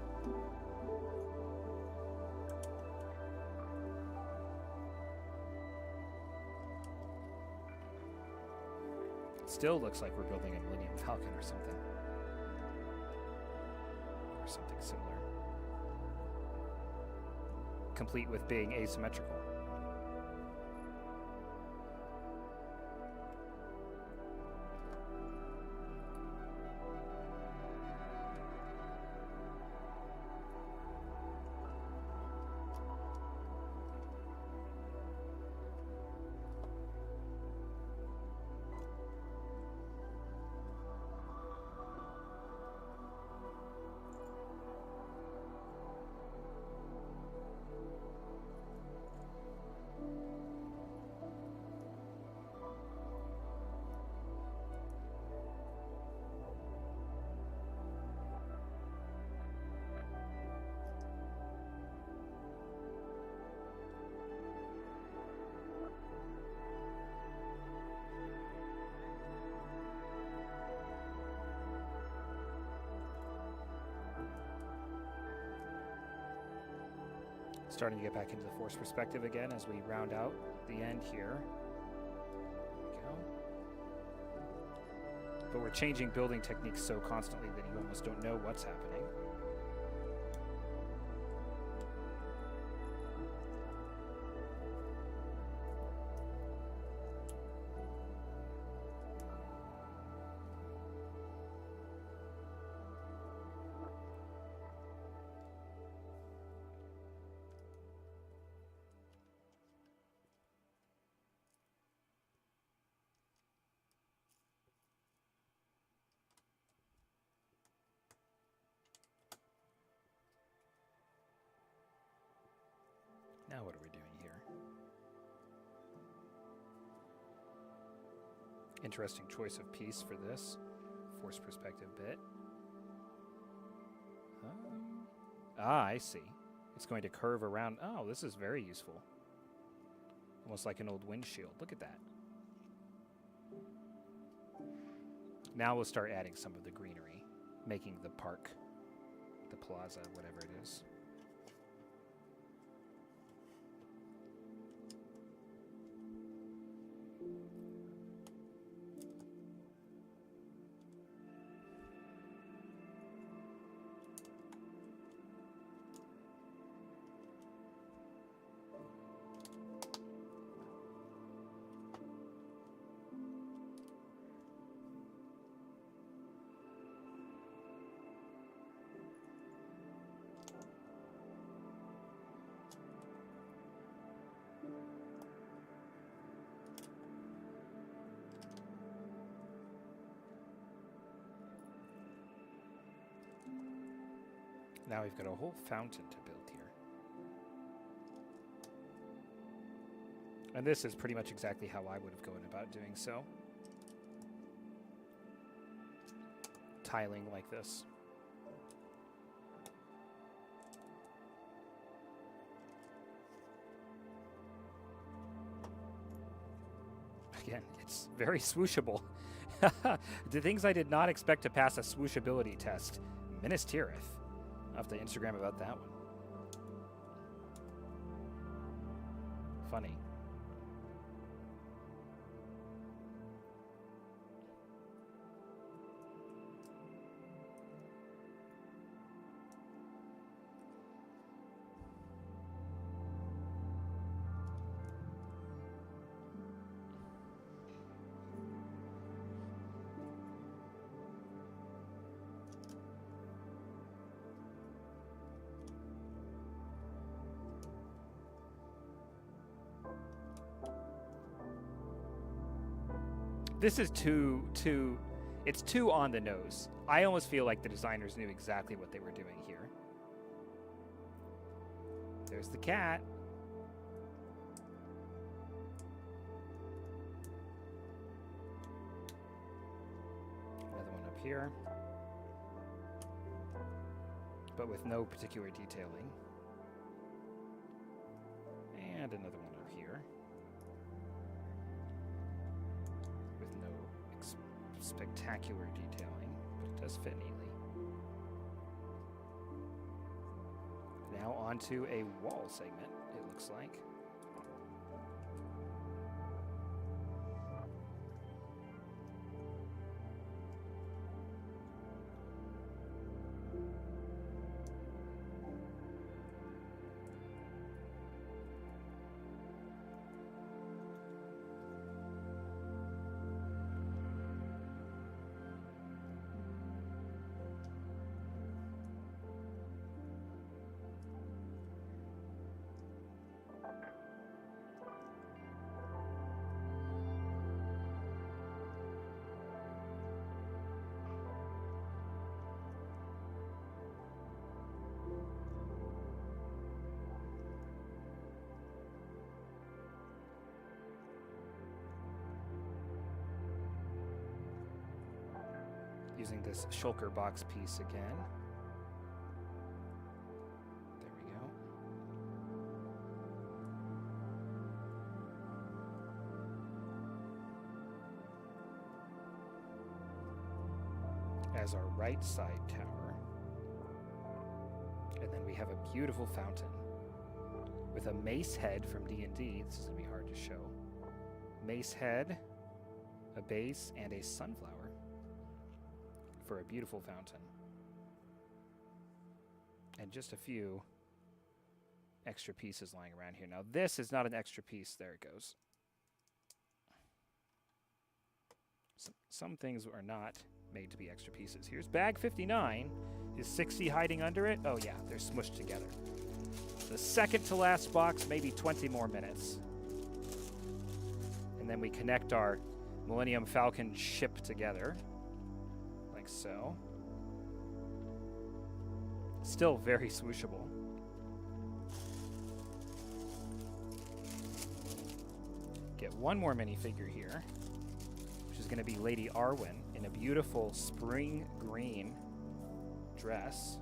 S1: Still looks like we're building a Millennium Falcon or something. Or something similar. Complete with being asymmetrical. Starting to get back into the force perspective again as we round out the end here. There we go. But we're changing building techniques so constantly that you almost don't know what's happening. Now what are we doing here? Interesting choice of piece for this force perspective bit. I see. It's going to curve around. Oh, this is very useful. Almost like an old windshield. Look at that. Now we'll start adding some of the greenery, making the park, the plaza, whatever it is. Now we've got a whole fountain to build here. And this is pretty much exactly how I would have gone about doing so. Tiling like this. Again, it's very swooshable. The things I did not expect to pass a swooshability test. MINAS TIRITH. I'll have to Instagram about that one. Funny. This is it's too on the nose. I almost feel like the designers knew exactly what they were doing here. There's the cat. Another one up here. But with no particular detailing. And another one up here. Spectacular detailing, but it does fit neatly. Now onto a wall segment, it looks like. Using this shulker box piece again. There we go. As our right side tower. And then we have a beautiful fountain with a mace head from D&D. This is going to be hard to show. Mace head, a base, and a sunflower for a beautiful fountain. And just a few extra pieces lying around here. Now, this is not an extra piece. There it goes. Some things are not made to be extra pieces. Here's bag 59. Is 60 hiding under it? Oh, yeah, they're smushed together. The second to last box, maybe 20 more minutes. And then we connect our Millennium Falcon ship together, like so. Still very swooshable. Get one more minifigure here, which is going to be Lady Arwen in a beautiful spring green dress.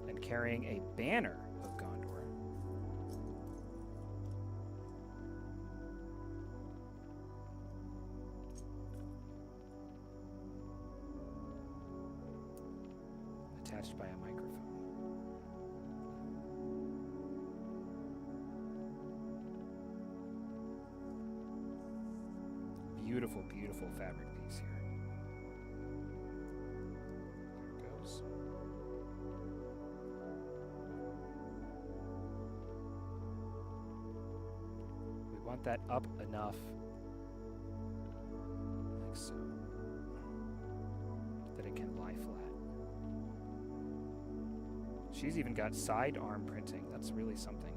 S1: And carrying a banner of Gondor. Attached by a microphone. Beautiful, beautiful fabric piece here. There it goes. We want that up enough, like so, that it can lie flat. She's even got side arm printing. That's really something.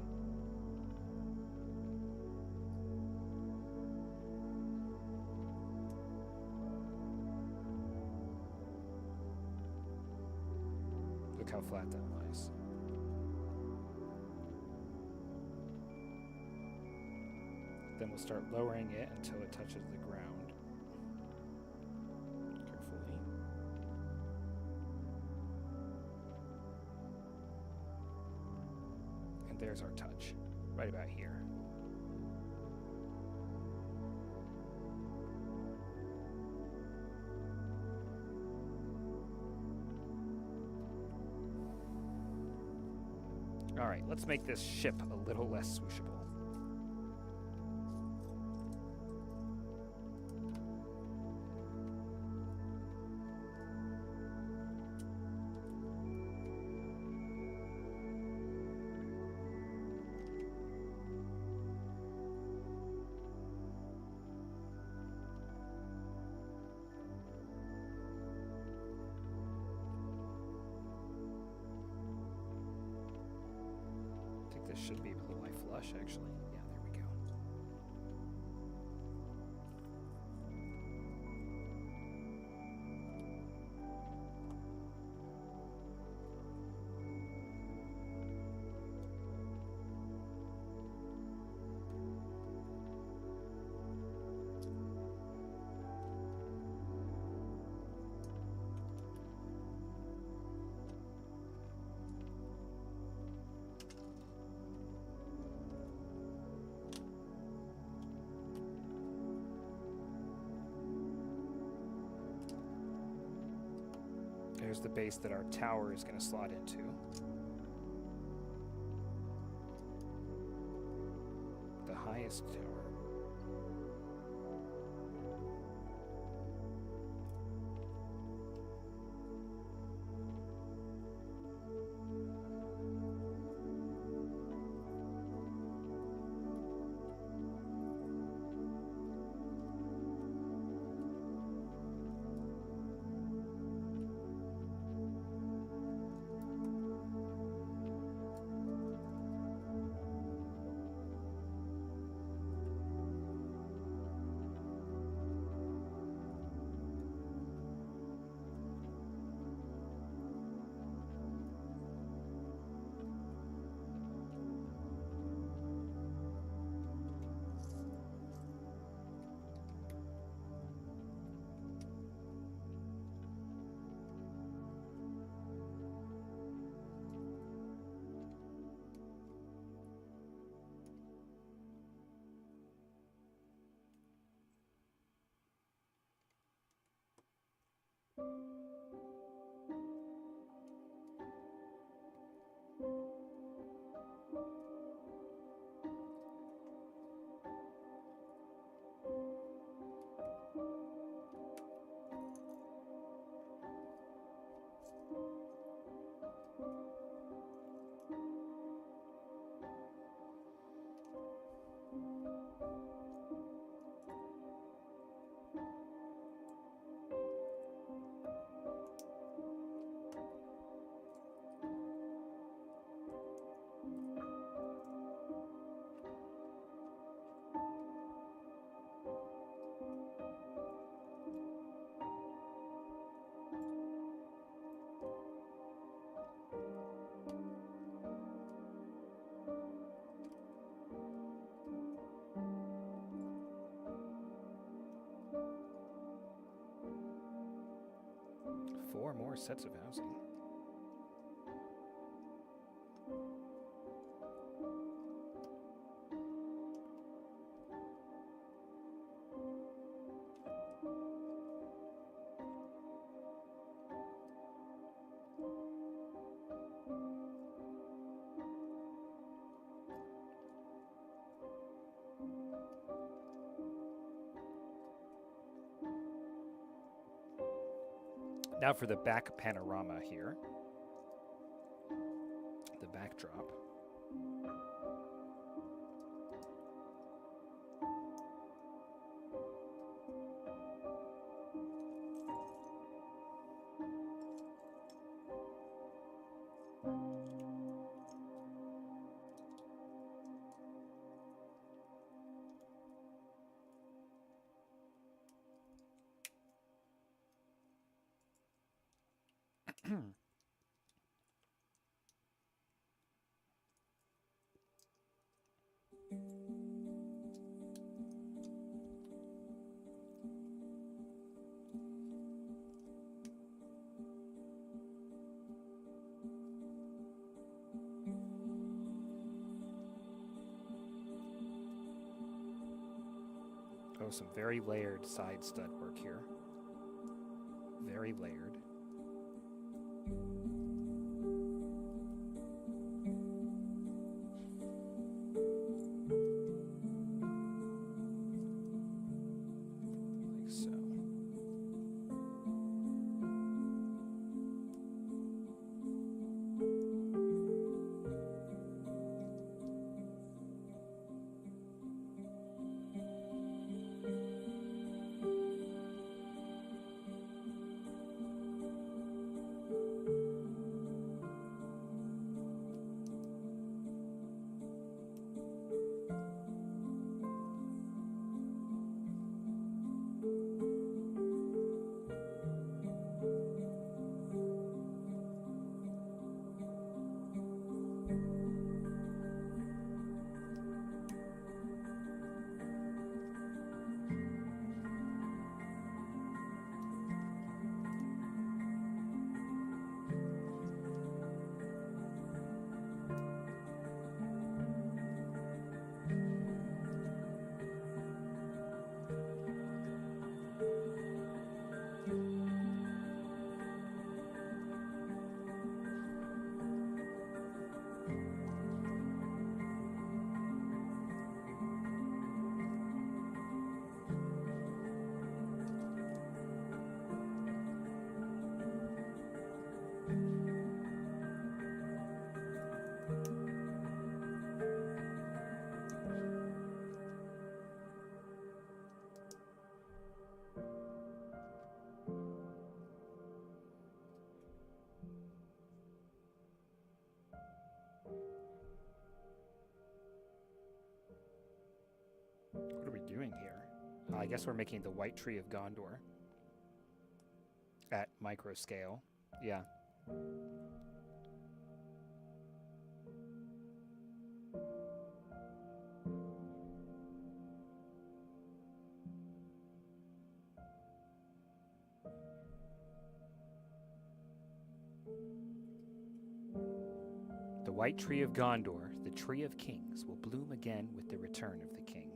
S1: Look how flat that lies. Then we'll start lowering it until it touches the ground. Carefully. And there's our touch, right about here. All right, let's make this ship a little less swooshable. This should be able to lie flush, actually. Yeah, there we go. There's the base that our tower is going to slot into. The highest tower. 4 more sets of housing. Now for the back panorama here. The backdrop. Oh, some very layered side stud work here. Very layered. Like so. What are we doing here? I guess we're making the White Tree of Gondor at micro scale. Yeah. The White Tree of Gondor, the Tree of Kings, will bloom again with the return of the king.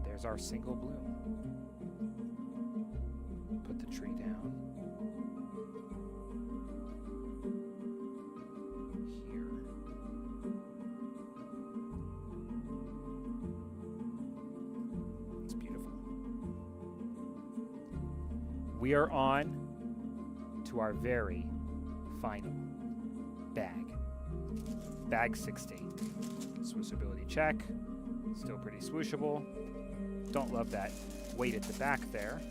S1: There's our single bloom. Put the tree down. Here. It's beautiful. We are on to our very final bag. Bag 16. Swooshability check. Still pretty swooshable. Don't love that weight at the back there.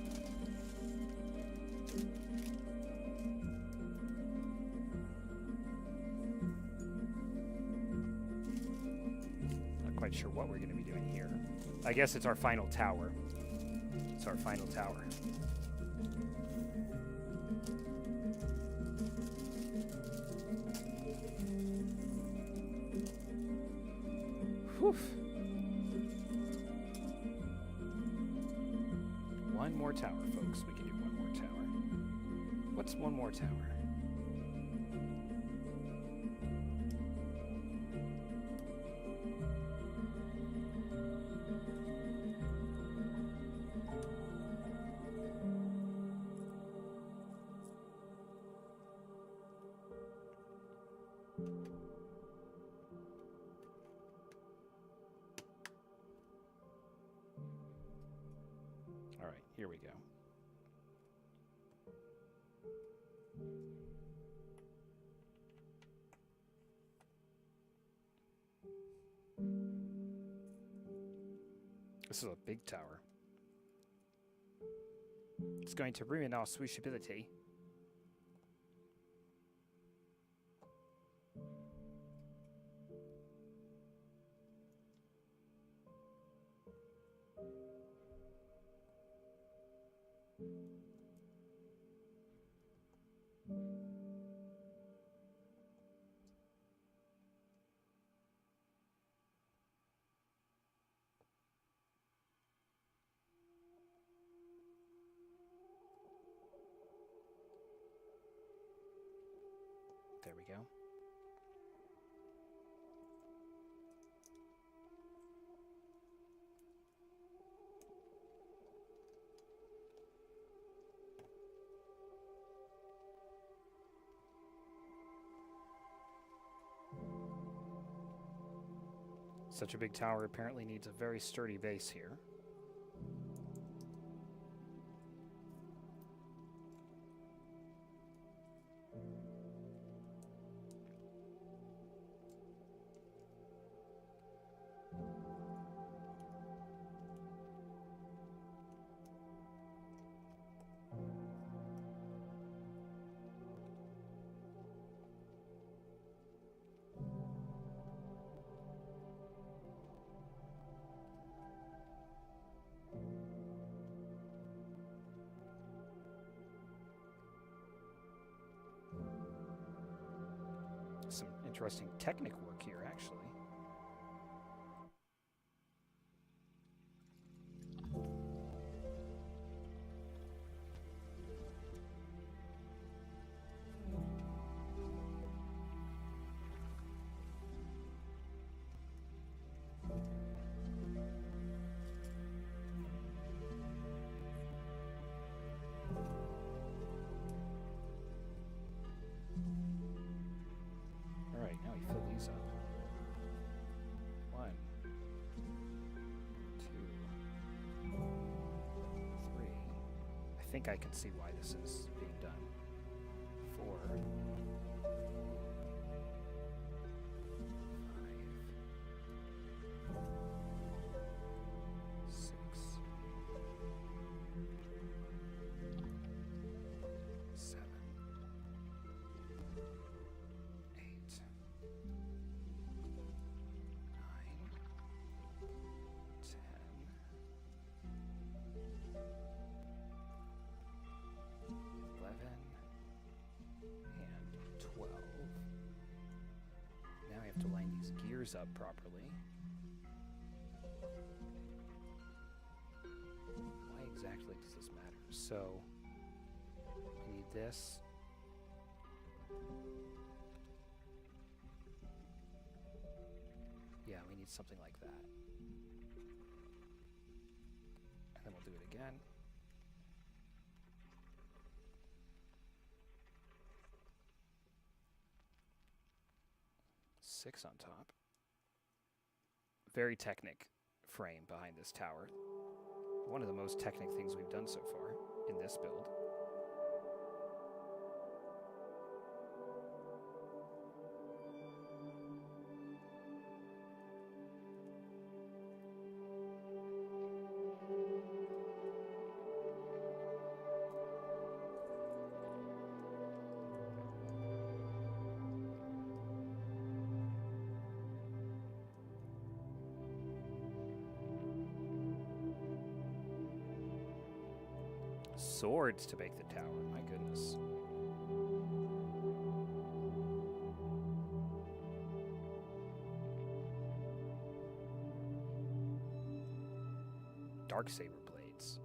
S1: quite sure what we're going to be doing here. I guess it's our final tower. It's our final tower. Whew. One more tower, folks. We can do one more tower. What's one more tower? All right, here we go. This is a big tower. It's going to ruin our swooshability. There we go. Such a big tower apparently needs a very sturdy base here. Some interesting technic work here, actually. Alright, now we fill these up. 1, 2, 3. I think I can see why this is being done. 4, 5, 6, 7, 8, 9, 10, 11, and 12. Now we have to line these gears up properly. Why exactly does this matter? So, we need this. Yeah, we need something like that. And then we'll do it again. Six on top. Very technic frame behind this tower. One of the most technic things we've done so far in this build. swords to make the tower. My goodness. Dark saber blades.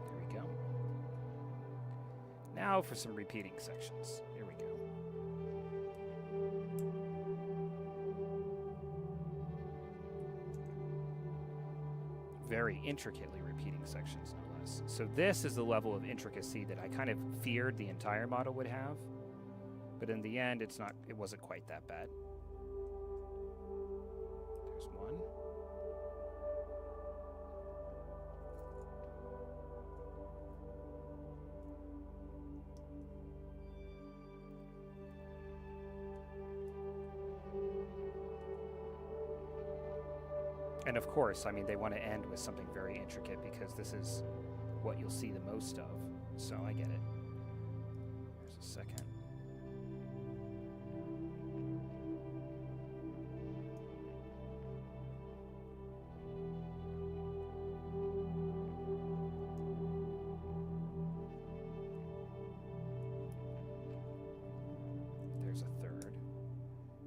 S1: There we go. Now for some repeating sections. Here we go. Very intricately repeating sections, no less. So this is the level of intricacy that I kind of feared the entire model would have, but in the end, it wasn't quite that bad. There's one. And of course, I mean, they want to end with something very intricate because this is what you'll see the most of. So I get it. There's a second. There's a third.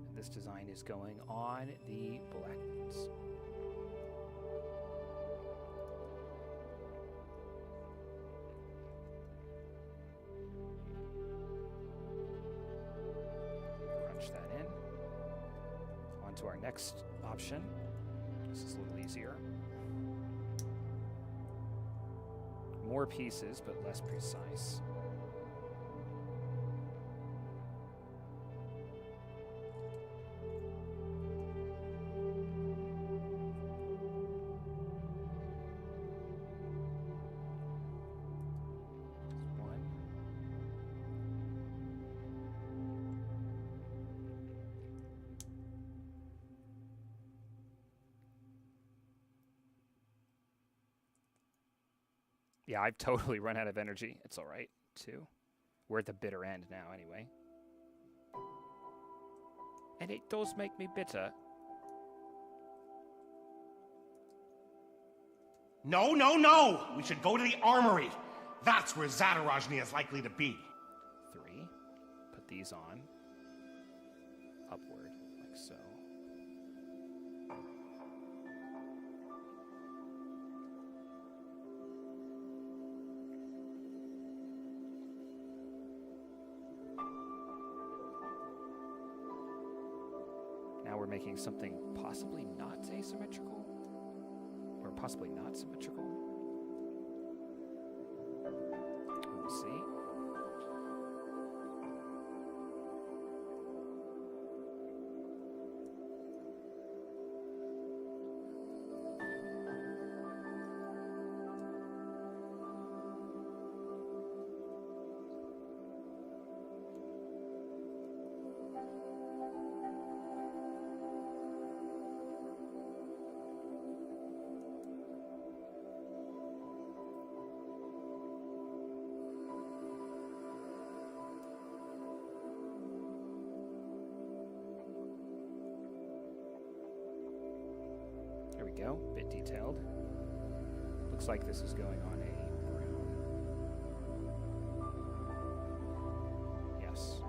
S1: And this design is going on the black ones. That in. On to our next option. This is a little easier. More pieces, but less precise. Yeah, I've totally run out of energy. It's all right, too. We're at the bitter end now, anyway. And it does make me bitter.
S2: No, no, no! We should go to the armory. That's where Zadarajni is likely to be.
S1: 3. Put these on. Upward, like so. Now we're making something possibly not asymmetrical, or possibly not symmetrical. We'll see. There we go, bit detailed. Looks like this is going on a brown. Yes.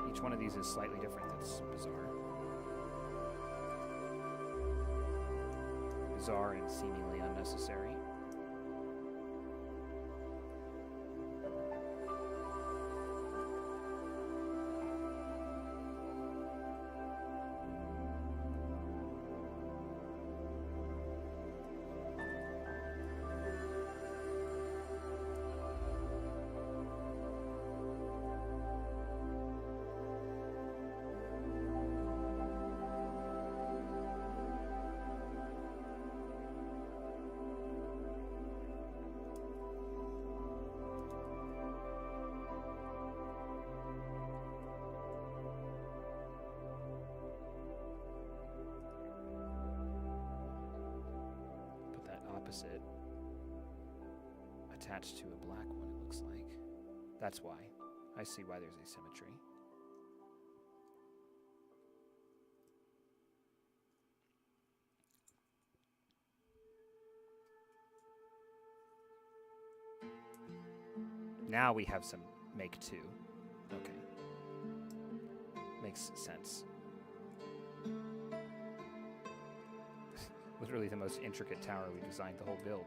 S1: Each one of these is slightly different. That's bizarre. Bizarre and seemingly unnecessary. attached to a black one, it looks like. That's why. I see why there's asymmetry. Now we have some make two. Okay. Makes sense. Literally the most intricate tower we designed the whole build.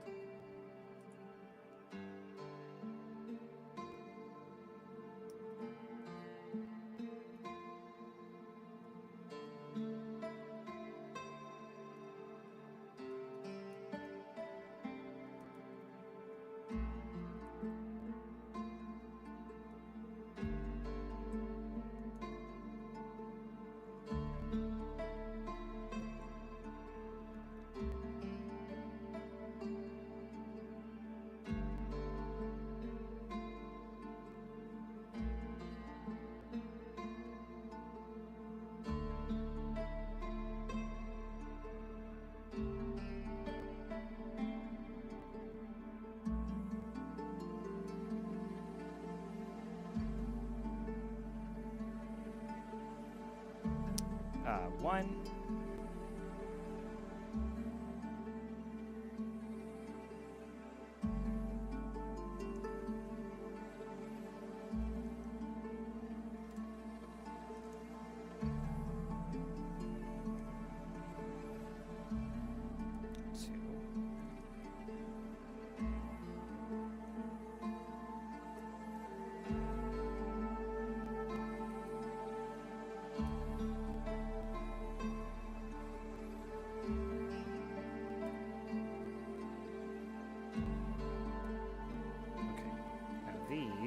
S1: One.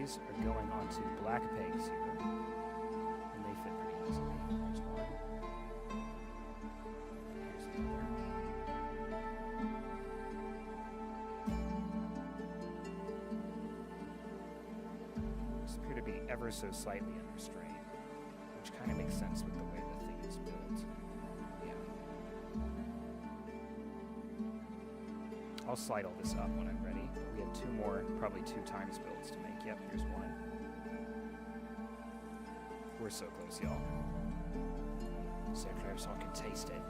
S1: Are going onto black pegs here, and they fit pretty easily. There's one. Here's the other. These appear to be ever so slightly under strain, which kind of makes sense with the way the thing is built. Yeah. I'll slide all this up when I'm ready. We have two more, probably 2 times builds to make. Yep, here's one. We're so close, y'all. So close I can taste it.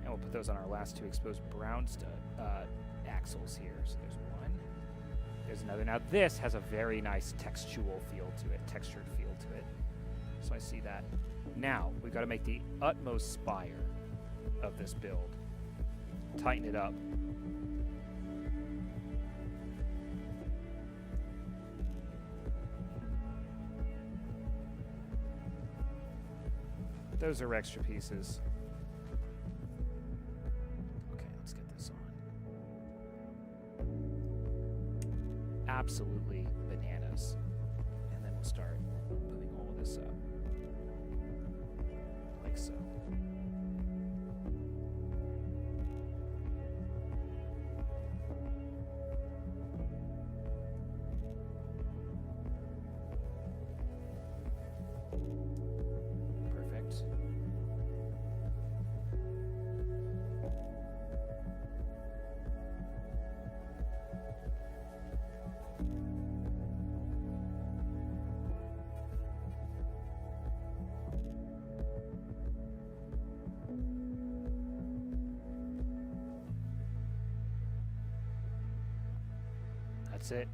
S1: We'll put those on our last 2 exposed brown axles here. So there's one. There's another. Now this has a very nice textured feel to it. So I see that. Now we've got to make the utmost spire of this build. Tighten it up. Those are extra pieces. Absolutely bananas. And then we'll start moving all of this up. Like so. Perfect. That's it.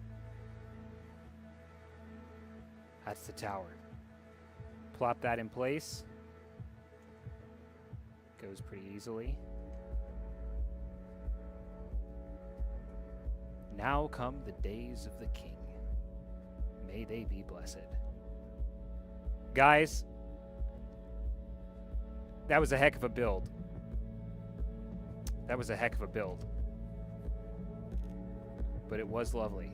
S1: That's the tower. Plop that in place. Goes pretty easily. Now come the days of the king. May they be blessed. Guys, that was a heck of a build. That was a heck of a build. But it was lovely.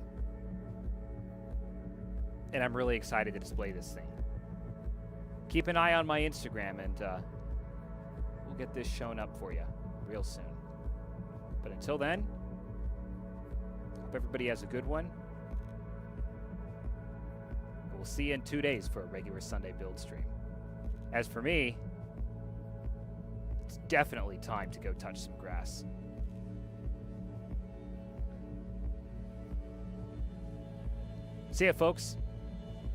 S1: And I'm really excited to display this thing. Keep an eye on my Instagram, and we'll get this shown up for you real soon. But until then, hope everybody has a good one. We'll see you in 2 days for a regular Sunday build stream. As for me, it's definitely time to go touch some grass. See ya, folks.